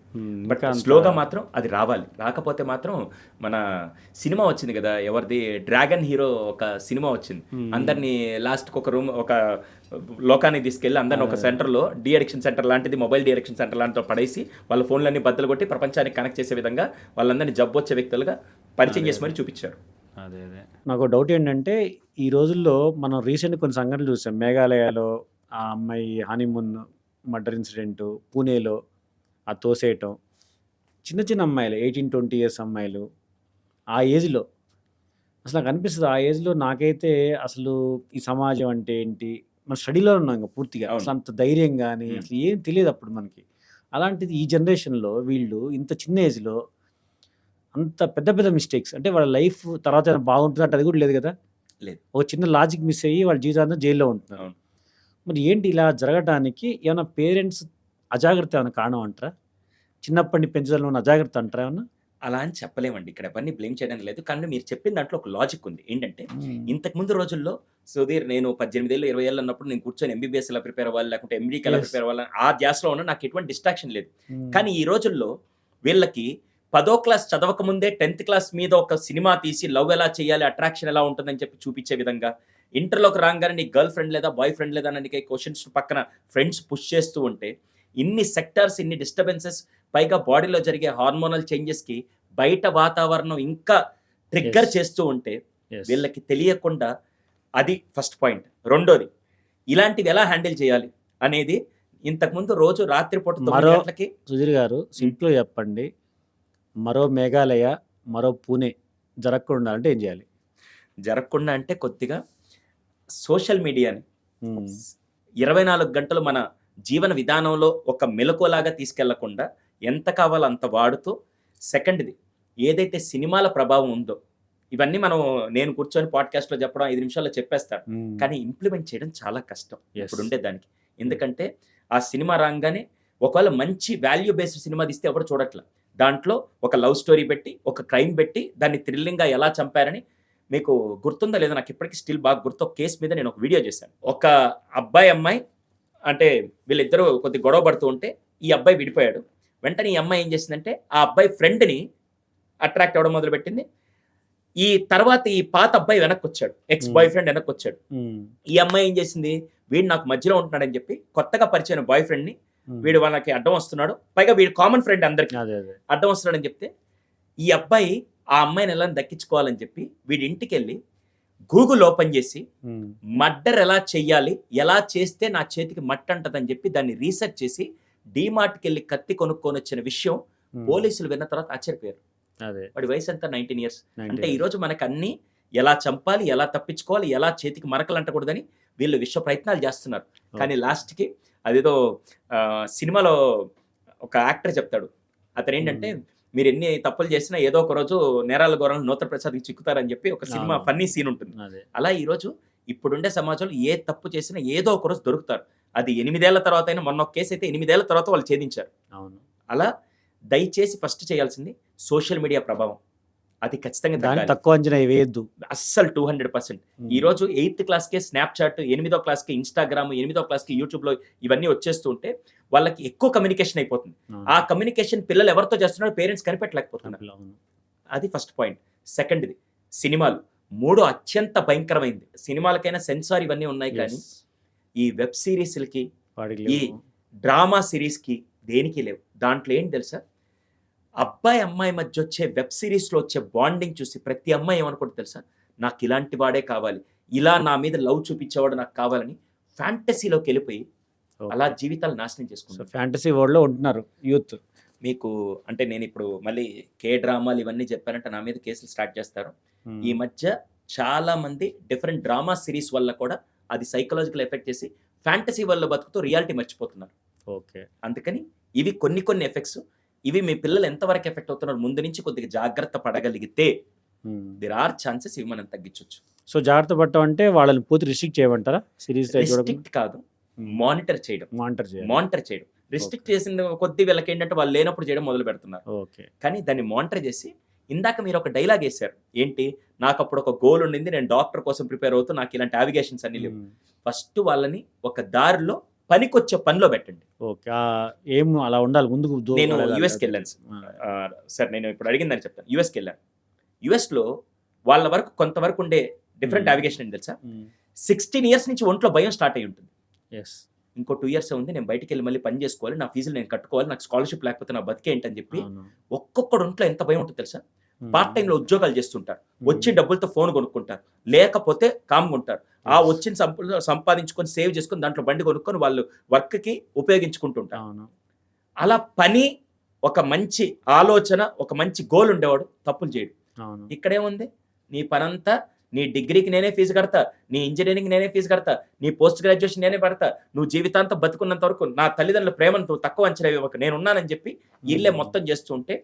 బట్ స్లోగా మాత్రం అది రావాలి. రాకపోతే మాత్రం మన సినిమా వచ్చింది కదా, ఎవరిది డ్రాగన్ హీరో ఒక సినిమా వచ్చింది, అందరినీ లాస్ట్కి ఒక లోకానికి తీసుకెళ్ళి అందరిని ఒక సెంటర్లో డీ అడిక్షన్ సెంటర్ లాంటిది, మొబైల్ డీ అడిక్షన్ సెంటర్ లాంటితో పడేసి వాళ్ళ ఫోన్లన్నీ బద్దలు కొట్టి ప్రపంచానికి కనెక్ట్ చేసే విధంగా వాళ్ళందరినీ జబ్బు వచ్చే వ్యక్తులుగా పరిచయం చేసి మరీ చూపించారు. అదే నాకు డౌట్ ఏంటంటే, ఈ రోజుల్లో మనం రీసెంట్ కొన్ని సంఘటనలు చూసాం. మేఘాలయలో ఆ అమ్మాయి హనీమూన్ మర్డర్ ఇన్సిడెంట్, పూణేలో ఆ తోసేయటం, చిన్న చిన్న అమ్మాయిలు 18-20 ఇయర్స్ అమ్మాయిలు ఆ ఏజ్లో. అసలు నాకు అనిపిస్తుంది, ఆ ఏజ్లో నాకైతే అసలు ఈ సమాజం అంటే ఏంటి, మన స్టడీలో ఉన్నాం ఇంకా పూర్తిగా, అసలు అంత ధైర్యం కానీ అసలు ఏం తెలియదు అప్పుడు మనకి. అలాంటిది ఈ జనరేషన్లో వీళ్ళు ఇంత చిన్న ఏజ్లో అంత పెద్ద పెద్ద మిస్టేక్స్, అంటే వాళ్ళ లైఫ్ తర్వాత బాగుంటుంది అంటే అది కూడా లేదు కదా. లేదు, ఒక చిన్న లాజిక్ మిస్ అయ్యి వాళ్ళ జీవితాంతం జైల్లో ఉంటున్నారు. మరి ఏంటి ఇలా జరగడానికి ఏమైనా పేరెంట్స్ అజాగ్రత్త ఏమైనా కారణం అంటారా? చిన్నప్పటి పెంచడంలో ఉన్న అజాగ్రత్త అంటారా ఏమన్నా? అలా అని చెప్పలేమండి, ఇక్కడ ఎవరిని బ్లేమ్ చేయడానికి లేదు. కానీ మీరు చెప్పిన దాంట్లో ఒక లాజిక్ ఉంది. ఏంటంటే ఇంతకు ముందు రోజుల్లో సుధీర్, నేను 18 ఏళ్ళు 20 ఏళ్ళు అన్నప్పుడు నేను కూర్చొని ఎంబీబీఎస్ ఎలా ప్రిపేర్ అవ్వాలి, లేకుంటే ఎంబీడీకి ఎలా ప్రిపేర్ అవ్వాలి, ఆ ధ్యాసలో ఉన్న నాకు ఎటువంటి డిస్ట్రాక్షన్ లేదు. కానీ ఈ రోజుల్లో వీళ్ళకి 10వ క్లాస్ చదవక ముందే 10th క్లాస్ మీద ఒక సినిమా తీసి లవ్ ఎలా చేయాలి, అట్రాక్షన్ ఎలా ఉంటుందని చెప్పి చూపించే విధంగా, ఇంటర్లోకి రాగానే నీ గర్ల్ ఫ్రెండ్ లేదా బాయ్ ఫ్రెండ్ లేదా అని క్వశ్చన్స్ పక్కన ఫ్రెండ్స్ పుష్ చేస్తూ ఉంటే, ఇన్ని సెక్టార్స్, ఇన్ని డిస్టర్బెన్సెస్, పైగా బాడీలో జరిగే హార్మోనల్ చేంజెస్కి బయట వాతావరణం ఇంకా ట్రిగ్గర్ Yes. చేస్తూ ఉంటే Yes. వీళ్ళకి తెలియకుండా, అది ఫస్ట్ పాయింట్. రెండోది, ఇలాంటివి ఎలా హ్యాండిల్ చేయాలి అనేది ఇంతకుముందు రోజు రాత్రిపూట 9 మరో గంటలకి సుధీర్ గారు సింపుల్గా చెప్పండి, మరో మేఘాలయ మరో పూణే జరగకుండా ఉండాలంటే ఏం చేయాలి? జరగకుండా అంటే కొద్దిగా సోషల్ మీడియాని ఉమ్, 24 గంటలు మన జీవన విధానంలో ఒక మెలకువలాగా తీసుకెళ్లకుండా ఎంత కావాలో అంత వాడుతూ, సెకండ్ది ఏదైతే సినిమాల ప్రభావం ఉందో, ఇవన్నీ నేను కూర్చొని పాడ్కాస్ట్లో చెప్పడం 5 నిమిషాల్లో చెప్పేస్తాను, ఉమ్, కానీ ఇంప్లిమెంట్ చేయడం చాలా కష్టం Yes. ఇప్పుడు ఉండే దానికి. ఎందుకంటే ఆ సినిమా రాగానే ఒకవేళ మంచి వాల్యూ బేస్డ్ సినిమా తీస్తే ఎవరు చూడట్ల, దాంట్లో ఒక లవ్ స్టోరీ పెట్టి, ఒక క్రైమ్ పెట్టి, దాన్ని థ్రిల్లింగ్గా ఎలా చంపారని, మీకు గుర్తుందో లేదో నాకు ఇప్పటికీ స్టిల్ బాగా గుర్తు, ఒక కేసు మీద నేను ఒక వీడియో చేశాను. ఒక అబ్బాయి అమ్మాయి, అంటే వీళ్ళిద్దరూ కొద్ది గొడవ పడుతూ ఉంటే ఈ అబ్బాయి విడిపోయాడు. వెంటనే ఈ అమ్మాయి ఏం చేసిందంటే ఆ అబ్బాయి ఫ్రెండ్ని అట్రాక్ట్ అవ్వడం మొదలుపెట్టింది. ఈ తర్వాత ఈ పాత అబ్బాయి వెనక్కి వచ్చాడు, ఎక్స్ బాయ్ ఫ్రెండ్ వెనక్కి వచ్చాడు. ఉమ్, ఈ అమ్మాయి ఏం చేసింది, వీడు నాకు మధ్యలో ఉంటున్నాడని చెప్పి కొత్తగా పరిచయం బాయ్ ఫ్రెండ్ని, ఉమ్, వీడు వాళ్ళకి అడ్డం వస్తున్నాడు, పైగా వీడు కామన్ ఫ్రెండ్ అందరికి అదే అదే అడ్డం వస్తున్నాడని చెప్తే, ఈ అబ్బాయి ఆ అమ్మాయిని ఎలా దక్కించుకోవాలని చెప్పి వీడి ఇంటికి వెళ్ళి గూగుల్ ఓపెన్ చేసి ఉమ్, మర్డర్ ఎలా చెయ్యాలి, ఎలా చేస్తే నా చేతికి మట్ట అంటదని చెప్పి దాన్ని రీసెర్చ్ చేసి డీమార్ట్కి వెళ్ళి కత్తి కొనుక్కొని వచ్చిన విషయం ఉమ్, పోలీసులు విన్న తర్వాత ఆశ్చర్యపోయారు. అదే వాడి వయసు ఎంత, 19 ఇయర్స్. 90. అంటే ఈరోజు మనకు అన్ని ఎలా చంపాలి, ఎలా తప్పించుకోవాలి, ఎలా చేతికి మరకలు అంటకూడదని వీళ్ళు విశ్వ ప్రయత్నాలు చేస్తున్నారు. కానీ లాస్ట్కి అదేదో సినిమాలో ఒక యాక్టర్ చెప్తాడు, అతను ఏంటంటే మీరు ఎన్ని తప్పులు చేసినా ఏదో ఒక రోజు నేరాల ఘోరంలో నూతన ప్రసాద్కి చిక్కుతారని చెప్పి ఒక సినిమా అవును. ఫన్నీ సీన్ ఉంటుంది. అదే అలా ఈరోజు ఇప్పుడుండే సమాజంలో ఏ తప్పు చేసినా ఏదో ఒక రోజు దొరుకుతారు. అది 8 ఏళ్ల తర్వాత అయినా, మొన్న ఒక కేసు అయితే 8 ఏళ్ల తర్వాత వాళ్ళు ఛేదించారు. అవును. అలా దయచేసి ఫస్ట్ చేయాల్సింది సోషల్ మీడియా ప్రభావం, అది ఖచ్చితంగా దాన్ని తగ్గాలి. తక్కువ అంచనా వేయద్దు. అస్సలు 200%. ఈ రోజు 8th క్లాస్కే స్నాప్చాట్, 8వ క్లాస్కి ఇన్స్టాగ్రామ్, 8వ క్లాస్కి యూట్యూబ్లో ఇవన్నీ వచ్చేస్తూ ఉంటే వాళ్ళకి ఎక్కువ కమ్యూనికేషన్ అయిపోతుంది. ఆ కమ్యూనికేషన్ పిల్లలు ఎవరితో చేస్తున్నారో పేరెంట్స్ కనిపెట్టలేకపోతున్నారు. అది ఫస్ట్ పాయింట్. సెకండ్ది సినిమాలు. 3 అత్యంత భయంకరమైంది. సినిమాలకైనా సెన్సార్ ఇవన్నీ ఉన్నాయి, కానీ ఈ వెబ్ సిరీస్లకి, ఈ డ్రామా సిరీస్కి దేనికి లేవు. దాంట్లో ఏంటి తెలుసా, అబ్బాయి అమ్మాయి మధ్య వచ్చే వెబ్ సిరీస్లో వచ్చే బాండింగ్ చూసి ప్రతి అమ్మాయి ఏమనుకుంటుంది తెలుసా, నాకు ఇలాంటి వాడే కావాలి, ఇలా నా మీద లవ్ చూపించేవాడు నాకు కావాలని ఫ్యాంటసీలోకి వెళ్ళిపోయి అలా జీవితాలు నాశనం చేసుకుంటారు. ఫ్యాంటసీ వరల్డ్లో ఉంటున్నారు యూత్. మీకు అంటే నేను ఇప్పుడు మళ్ళీ కే డ్రామాలు ఇవన్నీ చెప్పానంటే నా మీద కేసులు స్టార్ట్ చేస్తారు. ఈ మధ్య చాలా మంది డిఫరెంట్ డ్రామా సిరీస్ వల్ల కూడా అది సైకలాజికల్ ఎఫెక్ట్ చేసి ఫ్యాంటసీ వల్ల బతుకుతూ రియాలిటీ మర్చిపోతున్నారు. ఓకే. అందుకని ఇవి కొన్ని ఎఫెక్ట్స్, ఇవి మీ పిల్లలు ఎంతవరకు ఎఫెక్ట్ అవుతున్నారు ముందు నుంచి కొద్దిగా జాగ్రత్త పడగలిగితే దేర్ ఆర్ ఛాన్సెస్ ఇవి మనం తగ్గించవచ్చు. సో జాగ్రత్త పడటం అంటే వాళ్ళని పూర్తి రిస్ట్రిక్ట్ చేయమంటారా? సిరీస్ రిస్ట్రిక్ట్ కాదు, మానిటర్ చేయడం. మానిటర్ చేయడం రిస్ట్రిక్ట్ చేసిన కొద్ది వీళ్ళకి ఏంటంటే వాళ్ళు లేనప్పుడు చేయడం మొదలు పెడుతున్నారు. ఓకే. కానీ దాన్ని మానిటర్ చేసి, ఇందాక మీరు ఒక డైలాగ్ వేశారు ఏంటి, నాకు అప్పుడు ఒక గోల్ ఉండింది, నేను డాక్టర్ కోసం ప్రిపేర్ అవుతూ నాకు ఇలాంటి అవిగేషన్స్ అన్ని లేవు. ఫస్ట్ వాళ్ళని ఒక దారిలో పనికొచ్చే పనిలో పెట్టండి. ఓకే. ఏం అలా ఉండాలి ముందుకు. నేను యుఎస్కి వెళ్ళాను సార్, నేను ఇప్పుడు అడిగిందని చెప్తాను. యుఎస్కి వెళ్ళాను. యుఎస్లో వాళ్ళ వరకు కొంతవరకు ఉండే డిఫరెంట్ అవిగేషన్ ఏంటి తెలుసా, 16 ఇయర్స్ నుంచి ఒంట్లో భయం స్టార్ట్ అయ్యి ఉంటుంది. ఇంకో 2 ఇయర్స్ ఉంది, నేను బయటికి వెళ్ళి మళ్ళీ పని చేసుకోవాలి, నా ఫీజులు నేను కట్టుకోవాలి, నాకు స్కాలర్షిప్ లేకపోతే నా బతికే ఏంటని చెప్పి ఒక్కొక్కడు ఒంట్లో ఎంత భయం ఉంటుంది తెలుసా. పార్ట్ టైంలో ఉద్యోగాలు చేస్తుంటారు, వచ్చి డబ్బులతో ఫోన్ కొనుక్కుంటారు, లేకపోతే కామ్గుంటారు. ఆ వచ్చిన సంపాదించుకొని సేవ్ చేసుకొని దాంట్లో బండి కొనుక్కొని వాళ్ళు వర్క్కి ఉపయోగించుకుంటుంటారు. అలా పని, ఒక మంచి ఆలోచన, ఒక మంచి గోల్ ఉండేవాడు తప్పులు చేయడు. ఇక్కడేముంది, నీ పనంతా నీ డిగ్రీకి నేనే ఫీజు కడతా, నీ ఇంజనీరింగ్ నేనే ఫీజు కడతా, నీ పోస్ట్ గ్రాడ్యుయేషన్ నేనే పడతా, నువ్వు జీవితాంతం బతుకున్నంత వరకు నా తల్లిదండ్రుల ప్రేమను తక్కువ అంచనా ఇవ్వక నేనున్నానని చెప్పి వీళ్ళే మొత్తం చేస్తూ ఉంటే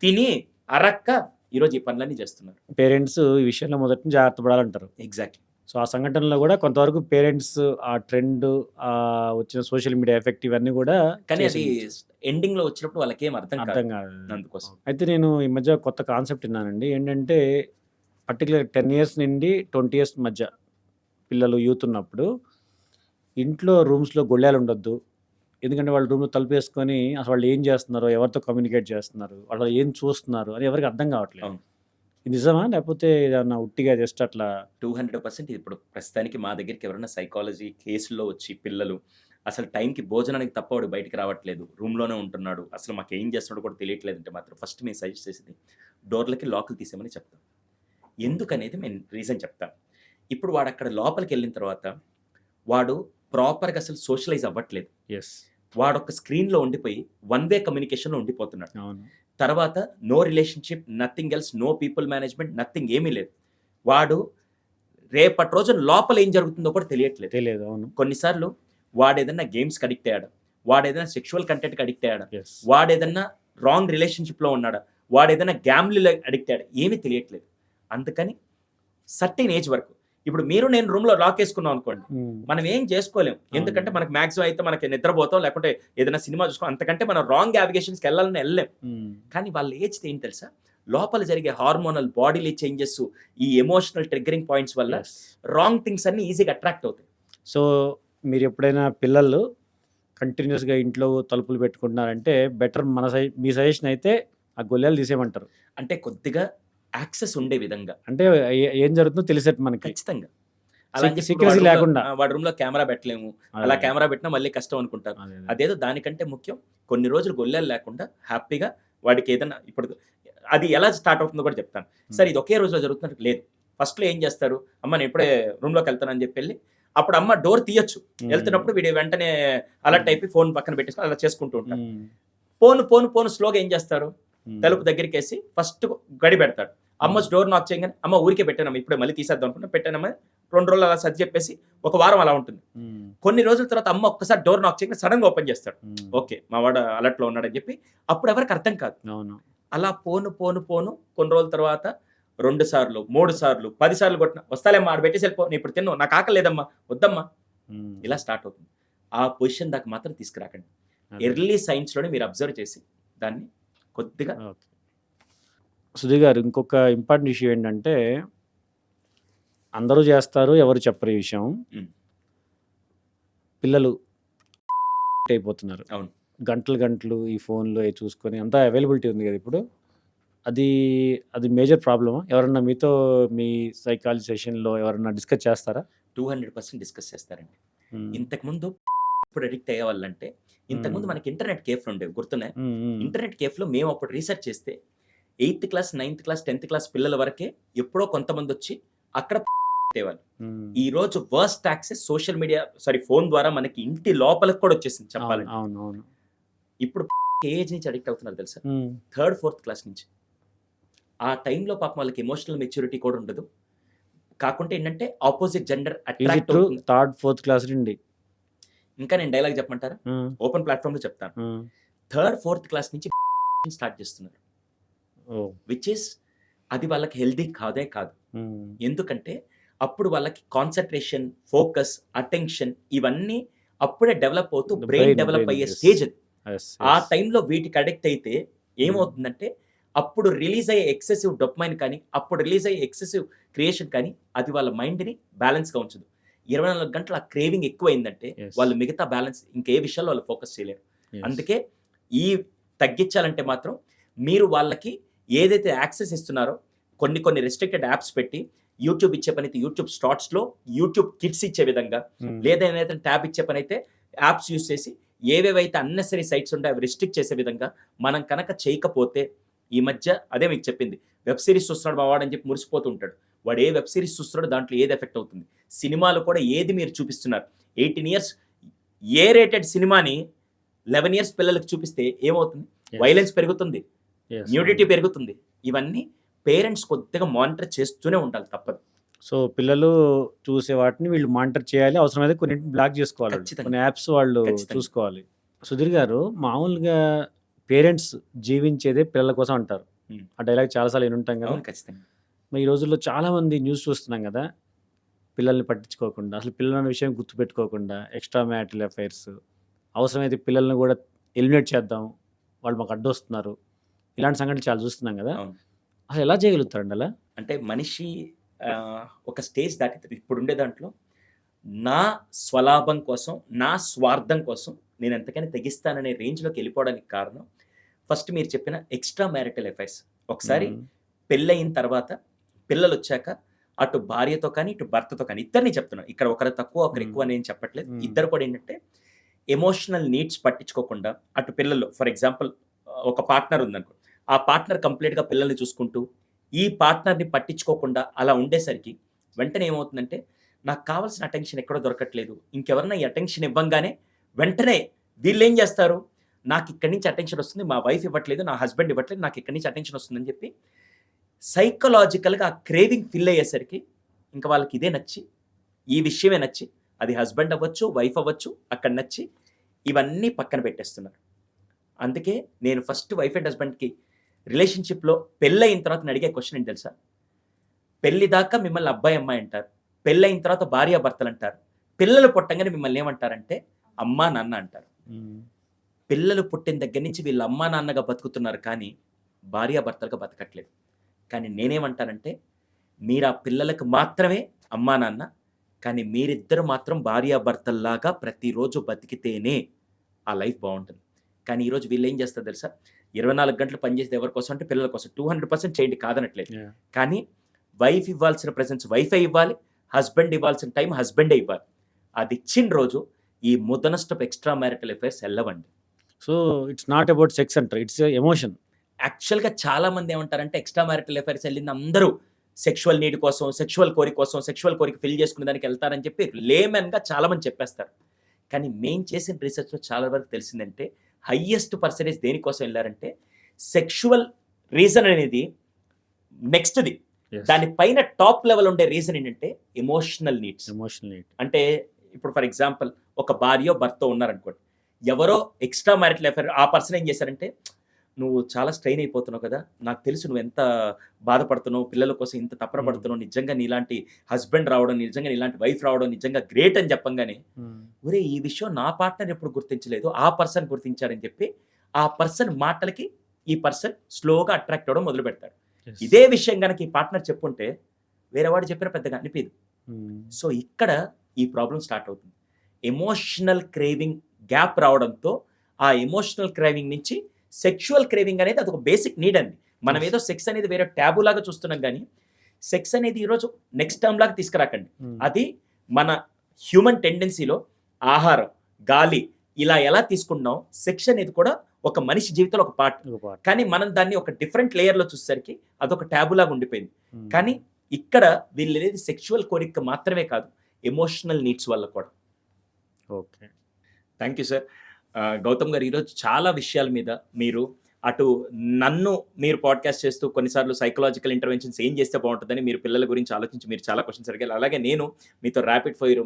తిని అరక్క ఈరోజు ఈ పనులన్నీ చేస్తున్నారు. పేరెంట్స్ ఈ విషయంలో మొదటి నుంచి జాగ్రత్త పడాలంటారు. ఎగ్జాక్ట్లీ. సో ఆ సంఘటనలో కూడా కొంతవరకు పేరెంట్స్ ఆ ట్రెండ్, వచ్చిన సోషల్ మీడియా ఎఫెక్ట్ ఇవన్నీ కూడా, కానీ అది ఎండింగ్ లో వచ్చినప్పుడు వాళ్ళకి ఏం అర్థం కాదు. అందుకోసం అయితే నేను ఈ మధ్య కొత్త కాన్సెప్ట్ విన్నానండి. ఏంటంటే పర్టికులర్ 10 ఇయర్స్ నుండి 20 ఇయర్స్ మధ్య పిల్లలు, యూత్ ఉన్నప్పుడు ఇంట్లో రూమ్స్లో గొళ్ళాలు ఉండొద్దు. ఎందుకంటే వాళ్ళు రూమ్లో తలుపు వేసుకొని అసలు వాళ్ళు ఏం చేస్తున్నారు, ఎవరితో కమ్యూనికేట్ చేస్తున్నారు, వాళ్ళు ఏం చూస్తున్నారు అని ఎవరికి అర్థం కావట్లేదు. ఇది నిజమా, లేకపోతే ఏదన్నా ఉట్టిగా జస్ట్ అట్లా? 200%. ఇప్పుడు ప్రస్తుతానికి మా దగ్గరికి ఎవరైనా సైకాలజీ కేసుల్లో వచ్చి పిల్లలు అసలు టైంకి భోజనానికి తప్ప వాడు బయటికి రావట్లేదు, రూమ్లోనే ఉంటున్నాడు, అసలు మాకు ఏం చేస్తున్నాడో కూడా తెలియట్లేదు అంటే మాత్రం ఫస్ట్ మేము సజెస్ట్ చేసేది డోర్లకి లాకులు తీసేమని చెప్తాం. ఎందుకనేది నేను రీజన్ చెప్తాను. ఇప్పుడు వాడు అక్కడ లోపలికి వెళ్ళిన తర్వాత వాడు ప్రాపర్‌గా అసలు సోషలైజ్ అవ్వట్లేదు. యెస్. వాడొక స్క్రీన్‌లో ఉండిపోయి వన్ వే కమ్యూనికేషన్‌లో ఉండిపోతున్నాడు. అవును. తర్వాత no relationship, nothing else, no people management, nothing ఏమీ లేదు. వాడు రేపటి రోజున లోపల ఏం జరుగుతుందో కూడా తెలియట్లేదు. తెలియదు. అవును. కొన్నిసార్లు వాడేదన్నా గేమ్స్‌కి అడిక్ట్ అయ్యాడా? వాడేదైనా సెక్షువల్ కంటెంట్‌కి అడిక్ట్ అయ్యాడా? యెస్. వాడేదన్నా రాంగ్ రిలేషన్‌షిప్‌లో ఉన్నాడా? వాడేదైనా గ్యాంబ్లింగ్‌లో అడిక్ట్ అయ్యాడా? ఏమీ తెలియట్లేదు. అందుకని సర్టెన్ ఏజ్ వరకు ఇప్పుడు మీరు నేను రూమ్‌లో లాక్ ఏసుకున్నాం అనుకోండి. మనం ఏం చేసుకోలేం. ఎందుకంటే మనకు మాక్సిమం అయితే మనకి నిద్రపోతాం, లేకుంటే ఏదైనా సినిమా చూసుకోం. అంతకంటే మనం రాంగ్ నావిగేషన్స్‌కి ఎళ్ళాలని ఎళ్ళలేం. కానీ వాళ్ళ ఏజ్‌తో ఏంటి తెలుసా? లోపల జరిగే హార్మోనల్ బాడీలీ చేంజెస్, ఈ ఎమోషనల్ ట్రిగ్గరింగ్ పాయింట్స్ వల్ల యెస్. రాంగ్ థింగ్స్ అన్నీ ఈజీగా అట్రాక్ట్ అవుతాయి. సో, మీరెప్పుడైనా పిల్లలు కంటిన్యూయస్‌గా ఇంట్లో తలుపులు పెట్టుకుంటున్నారంటే బెటర్ మీ సజెషన్ అయితే ఆ గొల్లాలు తీసేయమంటారు. అంటే కొద్దిగా యాక్సెస్ ఉండే విధంగా. అంటే ఏం జరుగుతుందో తెలిసేట్టు మనకి. ఖచ్చితంగా. అలా అని చెప్పి సీక్రెసీ వాడి రూమ్‌లో లేకుండా. వాడి రూమ్‌లో కెమెరా పెట్టలేము. అదే, అలా అదే. కెమెరా పెట్టినా మళ్ళీ కష్టం అనుకుంటారు. అదే, అదే. అదేదో దానికంటే ముఖ్యం కొన్ని రోజులు గొల్లాలు లేకుండా హ్యాపీగా వాడికి ఏదైనా ఇప్పుడు అది ఎలా స్టార్ట్ అవుతుందో కూడా చెప్తాను. సరే ఇది ఒకే రోజులో జరుగుతున్నట్టు లేదు. ఫస్ట్‌లో ఏం చేస్తారు? అమ్మ నేను ఇప్పుడే రూమ్‌లోకి వెళ్తానని చెప్పి అప్పుడు అమ్మ డోర్ తీయొచ్చు. వెళ్తున్నప్పుడు వీడు వెంటనే అలర్ట్ అయిపోయి ఫోన్ పక్కన పెట్టేసుకొని అలా చేసుకుంటూ ఉంటారు. పోను స్లోగా ఏం చేస్తారు? తలుపు దగ్గరికేసి ఫస్ట్ గడి పెడతాడు. అమ్మ డోర్ నాక్ చేయగానే అమ్మ ఊరికే పెట్టానమ్మా ఇప్పుడే మళ్ళీ తీసేద్దాం అనుకున్నా పెట్టానమ్మా 2 రోజులు అలా సర్ది చెప్పేసి ఒక వారం అలా ఉంటుంది. కొన్ని రోజుల తర్వాత అమ్మ ఒక్కసారి డోర్ నాక్ చేయగానే సడన్‌గా ఓపెన్ చేస్తాడు. ఓకే మా వాడు అలర్ట్‌లో ఉన్నాడని చెప్పి అప్పుడు ఎవరికి అర్థం కాదు. అవును. అలా పోను కొన్ని రోజుల తర్వాత 2 సార్లు, 3 సార్లు, 10 సార్లు కొట్టినా వస్తాలేమ్మా ఆడ పెట్టేసి వెళ్ళిపో నేను ఇప్పుడు తిన్ను నాకు ఆకలి లేదమ్మా వద్దమ్మా ఇలా స్టార్ట్ అవుతుంది. ఆ పొజిషన్ దాకా మాత్రం తీసుకురాకండి. ఎర్లీ సైన్స్‌లోనే మీరు అబ్జర్వ్ చేసి దాన్ని కొద్దిగా ఓకే. సుధీర్ గారు ఇంకొక ఇంపార్టెంట్ ఇష్యూ ఏంటంటే అందరూ చేస్తారు, ఎవరు చెప్పరు ఈ విషయం. హ్మ్. పిల్లలు అయిపోతున్నారు. అవును. గంటలు ఈ ఫోన్‌లో అయి చూసుకొని అంతా అవైలబిలిటీ ఉంది కదా ఇప్పుడు. అది మేజర్ ప్రాబ్లమా? ఎవరన్నా మీతో మీ సైకాలజీ సెషన్‌లో ఎవరన్నా డిస్కస్ చేస్తారా? 200% డిస్కస్ చేస్తారండి. హ్మ్. ఇంతకుముందు ఇప్పుడు అడిక్ట్ అయ్యేవాళ్ళంటే ఇంతకుముందు మనకి ఇంటర్నెట్ కేఫ్‌లు ఉండేవి గుర్తున్నాయా? ఇంటర్నెట్ కేఫ్‌లో మేము అప్పుడు రీసెర్చ్ చేస్తే 8థ్ క్లాస్, 9థ్ క్లాస్, 10థ్ క్లాస్ పిల్లల వరకే ఎప్పుడో కొంతమందొచ్చి అక్కడ పెట్టేవాళ్ళు. ఈ రోజు worst access social media phone ద్వారా మనకి ఇంటి లోపలికి కూడా వచ్చేసింది చెప్పాలంటే. అవును. ఇప్పుడు ఏ ఏజ్ నుంచి అడిక్ట్ అవుతున్నారు తెలుసా? 3rd, 4th క్లాస్ నుంచి. ఆ టైంలో పాపం వాళ్ళకి ఎమోషనల్ మెచ్యూరిటీ కూడా ఉండదు. కాకుంటే ఏంటంటే opposite gender is it attract true? అవుతుంది. 3rd, 4th క్లాస్ నుండి. ఇంకా నేను డైలాగ్ చెప్పమంటారా? ఓపెన్ ప్లాట్‌ఫార్మ్‌లో చెప్తాను. 3rd, 4th క్లాస్ నుంచి స్టార్ట్ చేస్తున్నారు. ఓహ్! విచ్ ఈస్ అది వాళ్ళకి హెల్తీ కాదే కాదు. ఎందుకంటే అప్పుడు వాళ్ళకి కాన్సంట్రేషన్, ఫోకస్, అటెన్షన్ ఇవన్నీ అప్పుడే డెవలప్ అవుతూ బ్రెయిన్ డెవలప్ అయ్యే yes. స్టేజ్ అది. యెస్. ఆ టైంలో వీటికి అడిక్ట్ అయితే ఏమవుతుందంటే అప్పుడు రిలీజ్ అయ్యే ఎక్సెసివ్ డోపమైన్ కానీ, అప్పుడు రిలీజ్ అయ్యే ఎక్సెసివ్ క్రియేషన్ కానీ అది వాళ్ళ మైండ్‌ని బ్యాలెన్స్‌గా ఉంచదు. 24 గంటలు ఆ క్రేవింగ్ ఎక్కువైందంటే Yes. వాళ్ళు మిగతా బ్యాలెన్స్ ఇంకే విషయాల్లో వాళ్ళు ఫోకస్ చేయలేరు. Yes. అందుకే ఈ తగ్గించాలంటే మాత్రం మీరు వాళ్ళకి ఏదైతే యాక్సెస్ ఇస్తున్నారో కొన్ని రెస్ట్రిక్టెడ్ యాప్స్ పెట్టి యూట్యూబ్ ఇచ్చే పనైతే యూట్యూబ్ స్టార్ట్స్‌లో, యూట్యూబ్ కిడ్స్ ఇచ్చే విధంగా లేదా ఏదైతే ట్యాబ్ ఇచ్చే పనైతే యాప్స్ యూజ్ చేసి ఏవేవైతే అన్నెసరీ సైట్స్ ఉంటాయో అవి రిస్ట్రిక్ట్ చేసే విధంగా మనం కనుక చేయకపోతే ఈ మధ్య అదే మీకు చెప్పింది. వెబ్ సిరీస్ చూస్తున్నాడు మా వాడని చెప్పి మురిసిపోతూ ఉంటాడు. వాడు ఏ వెబ్ సిరీస్ చూస్తున్నాడో దాంట్లో ఏది ఎఫెక్ట్ అవుతుంది. సినిమాలు కూడా ఏది మీరు చూపిస్తున్నారు. 18 ఇయర్స్ ఏ రేటెడ్ సినిమాని 11 ఇయర్స్ పిల్లలకి చూపిస్తే ఏమవుతుంది? Yes. వైలెన్స్ పెరుగుతుంది. Yes. న్యూడిటీ పెరుగుతుంది. ఇవన్నీ పేరెంట్స్ కొద్దిగా మానిటర్ చేస్తూనే ఉండాలి తప్పదు. సో, పిల్లలు చూసే వాటిని వీళ్ళు మానిటర్ చేయాలి. అవసరమైతే కొన్నింటిని బ్లాక్ చేసుకోవాలి. ఖచ్చితంగా. కొన్ని యాప్స్ వాళ్ళు ఖచ్చితంగా. చూసుకోవాలి. సుధీర్ గారు మామూలుగా పేరెంట్స్ జీవించేదే పిల్లల కోసం అంటారు. ఆ డైలాగ్ చాలా సార్లు వినుంటాం కదా! అవును ఖచ్చితంగా. మరి ఈ రోజుల్లో చాలామంది న్యూస్ చూస్తున్నాం కదా! పిల్లల్ని పట్టించుకోకుండా, అసలు పిల్లల విషయం గుర్తుపెట్టుకోకుండా ఎక్స్ట్రా మ్యారిటల్ అఫైర్స్, అవసరమైతే పిల్లల్ని కూడా ఎలిమినేట్ చేద్దాం, వాళ్ళు మాకు అడ్డొస్తున్నారు. ఇలాంటి సంఘటనలు చాలా చూస్తున్నాం కదా! అవును. అసలు ఎలా చేయగలుగుతారండి అలా? అంటే మనిషి ఒక స్టేజ్ దాటి ఇప్పుడుండే దాంట్లో నా స్వలాభం కోసం, నా స్వార్థం కోసం నేను ఎంతకైనా తెగిస్తాననే రేంజ్‌లోకి వెళ్ళిపోవడానికి కారణం ఫస్ట్ మీరు చెప్పిన ఎక్స్ట్రా మ్యారిటల్ అఫైర్స్. ఒకసారి పెళ్ళయిన తర్వాత పిల్లలొచ్చాక అటు భార్యతో కానీ, ఇటు భర్తతో కానీ ఇద్దరిని చెప్తున్నాను. ఇక్కడ ఒకరు తక్కువ, ఒకరు ఎక్కువ అని ఏం చెప్పట్లేదు. ఇద్దరు కూడా ఏంటంటే ఎమోషనల్ నీడ్స్ పట్టించుకోకుండా అటు పిల్లలు ఫర్ ఎగ్జాంపుల్ ఒక పార్ట్నర్ ఉందనుకో. ఆ పార్ట్నర్ కంప్లీట్‌గా పిల్లల్ని చూసుకుంటూ, ఈ పార్ట్నర్ని పట్టించుకోకుండా అలా ఉండేసరికి వెంటనే ఏమవుతుందంటే నాకు కావాల్సిన అటెన్షన్ ఎక్కడో దొరకట్లేదు, ఇంకెవరన్నా ఈ అటెన్షన్ ఇవ్వంగానే వెంటనే వీళ్ళు ఏం చేస్తారు, నాకు ఇక్కడి నుంచి అటెన్షన్ వస్తుంది, మా వైఫ్ ఇవ్వట్లేదు, నా హస్బెండ్ ఇవ్వట్లేదు, నాకు ఇక్కడి నుంచి అటెన్షన్ వస్తుందని చెప్పి సైకలాజికల్గా ఆ క్రేవింగ్ ఫిల్ అయ్యేసరికి ఇంకా వాళ్ళకి ఇదే నచ్చి, ఈ విషయమే నచ్చి, అది హస్బెండ్ అవ్వచ్చు, వైఫ్ అవ్వచ్చు, అక్కడ నచ్చి ఇవన్నీ పక్కన పెట్టేస్తున్నారు. అందుకే నేను ఫస్ట్ వైఫ్ అండ్ హస్బెండ్కి రిలేషన్షిప్లో పెళ్ళయిన తర్వాత నేను అడిగే క్వశ్చన్ ఏంటి తెలుసా, పెళ్లి దాకా మిమ్మల్ని అబ్బాయి అమ్మాయి అంటారు, పెళ్ళయిన తర్వాత భార్యాభర్తలు అంటారు, పిల్లలు పుట్టంగానే మిమ్మల్ని ఏమంటారంటే అమ్మా నాన్న అంటారు. పిల్లలు పుట్టిన దగ్గర నుంచి వీళ్ళు అమ్మా నాన్నగా బతుకుతున్నారు కానీ భార్యాభర్తలుగా బతకట్లేదు. కానీ నేనేమంటానంటే మీరు ఆ పిల్లలకు మాత్రమే అమ్మా నాన్న, కానీ మీరిద్దరు మాత్రం భార్యాభర్తల్లాగా ప్రతిరోజు బతికితేనే ఆ లైఫ్ బాగుంటుంది. కానీ ఈరోజు వీళ్ళు ఏం చేస్తారు తెలుసా, 24 గంటలు పనిచేసేది ఎవరి కోసం అంటే పిల్లల కోసం. 200% చేయండి, కాదనట్లేదు. కానీ వైఫ్ ఇవ్వాల్సిన ప్రెసెన్స్ వైఫే ఇవ్వాలి, హస్బెండ్ ఇవ్వాల్సిన టైం హస్బెండే ఇవ్వాలి. అది ఇచ్చిన రోజు ఈ ముదనస్టప్ ఎక్స్ట్రా మ్యారిటల్ అఫైర్స్ వెళ్ళవండి. So it's not about sex అంటారు, ఇట్స్ ఎమోషన్. యాక్చువల్గా చాలా మంది ఏమంటారంటే ఎక్స్ట్రా మ్యారిటల్ అఫైర్స్ వెళ్ళింది అందరూ సెక్షువల్ నీడ్ కోసం, సెక్షువల్ కోరిక ఫిల్ చేసుకునే దానికి వెళ్తారని చెప్పి లేమెన్గా చాలా మంది చెప్పేస్తారు. కానీ మేము చేసిన రీసెర్చ్లో చాలా వరకు తెలిసిందంటే హయ్యెస్ట్ పర్సెంటేజ్ దేనికోసం వెళ్ళారంటే సెక్షువల్ రీజన్ అనేది నెక్స్ట్ది, దానిపైన టాప్ లెవెల్ ఉండే రీజన్ ఏంటంటే ఎమోషనల్ నీడ్స్. అంటే ఇప్పుడు ఫర్ ఎగ్జాంపుల్ ఒక భార్య భర్త ఉన్నారనుకోండి, ఎవరో ఎక్స్ట్రా మ్యారిటల్ అఫైర్ ఆ పర్సన్ ఏం చేశారంటే నువ్వు చాలా స్ట్రెయిన్ అయిపోతున్నావు కదా, నాకు తెలుసు నువ్వు ఎంత బాధపడుతున్నావు, పిల్లల కోసం ఇంత తప్పన పడుతున్నావు, నిజంగా నీలాంటి హస్బెండ్ రావడం, నిజంగా నీలాంటి వైఫ్ రావడం నిజంగా గ్రేట్ అని చెప్పంగానే ఒరే ఈ విషయం నా పార్ట్నర్ ఎప్పుడు గుర్తించలేదు, ఆ పర్సన్ గుర్తించారని చెప్పి ఆ పర్సన్ మాటలకి ఈ పర్సన్ స్లోగా అట్రాక్ట్ అవ్వడం మొదలు పెడతాడు. ఇదే విషయం కనుక ఈ పార్ట్నర్ చెప్పుంటే వేరే వాడు చెప్పిన పెద్దగా అనిపించదు. సో ఇక్కడ ఈ ప్రాబ్లం స్టార్ట్ అవుతుంది. ఎమోషనల్ క్రేవింగ్ గ్యాప్ రావడంతో ఆ ఎమోషనల్ క్రేవింగ్ నుంచి సెక్షువల్ క్రేవింగ్ అనేది అదొక బేసిక్ నీడ్ అండి. మనం ఏదో సెక్స్ అనేది వేరే ట్యాబు లాగా చూస్తున్నాం కానీ సెక్స్ అనేది ఈరోజు నెక్స్ట్ టర్మ్ లాగా తీసుకురాకండి. అది మన హ్యూమన్ టెండెన్సీలో ఆహారం, గాలి ఇలా ఎలా తీసుకుంటున్నాం, సెక్స్ అనేది కూడా ఒక మనిషి జీవితంలో ఒక పార్ట్. కానీ మనం దాన్ని ఒక డిఫరెంట్ లేయర్లో చూసేసరికి అదొక ట్యాబు లాగా ఉండిపోయింది. కానీ ఇక్కడ వీళ్ళు అనేది సెక్షువల్ కోరిక మాత్రమే కాదు, ఎమోషనల్ నీడ్స్ వల్ల కూడా. Okay, thank you sir. Gautam garu, ఈరోజు చాలా విషయాల మీద మీరు అటు నన్ను మీరు పాడ్కాస్ట్ చేస్తూ కొన్నిసార్లు సైకలాజికల్ ఇంటర్వెన్షన్స్ ఏం చేస్తే బాగుంటుందని మీరు పిల్లల గురించి ఆలోచించి మీరు చాలా క్వశ్చన్స్ అడిగారు. అలాగే నేను మీతో rapid fire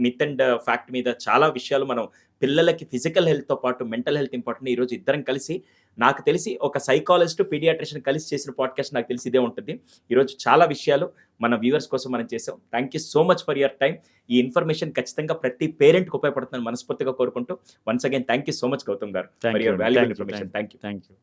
myth and fact మీద చాలా విషయాలు, మనం పిల్లలకి ఫిజికల్ హెల్త్తో పాటు మెంటల్ హెల్త్ ఇంపార్టెంట్. ఈరోజు ఇద్దరం కలిసి, నాకు తెలిసి ఒక సైకాలజిస్ట్ పీడియాట్రిషియన్ కలిసి చేసిన పాడ్కాస్ట్ నాకు తెలిసి ఇదే ఉంటుంది. ఈరోజు చాలా విషయాలు మన వ్యూవర్స్ కోసం మనం చేసాం. Thank you so much for your time. ఈ ఇన్ఫర్మేషన్ ఖచ్చితంగా ప్రతి పేరెంట్కి ఉపయోగపడుతుందని మనస్ఫూర్తిగా కోరుకుంటూ once again thank you so much Gautam garu for your valuable information. Thank you.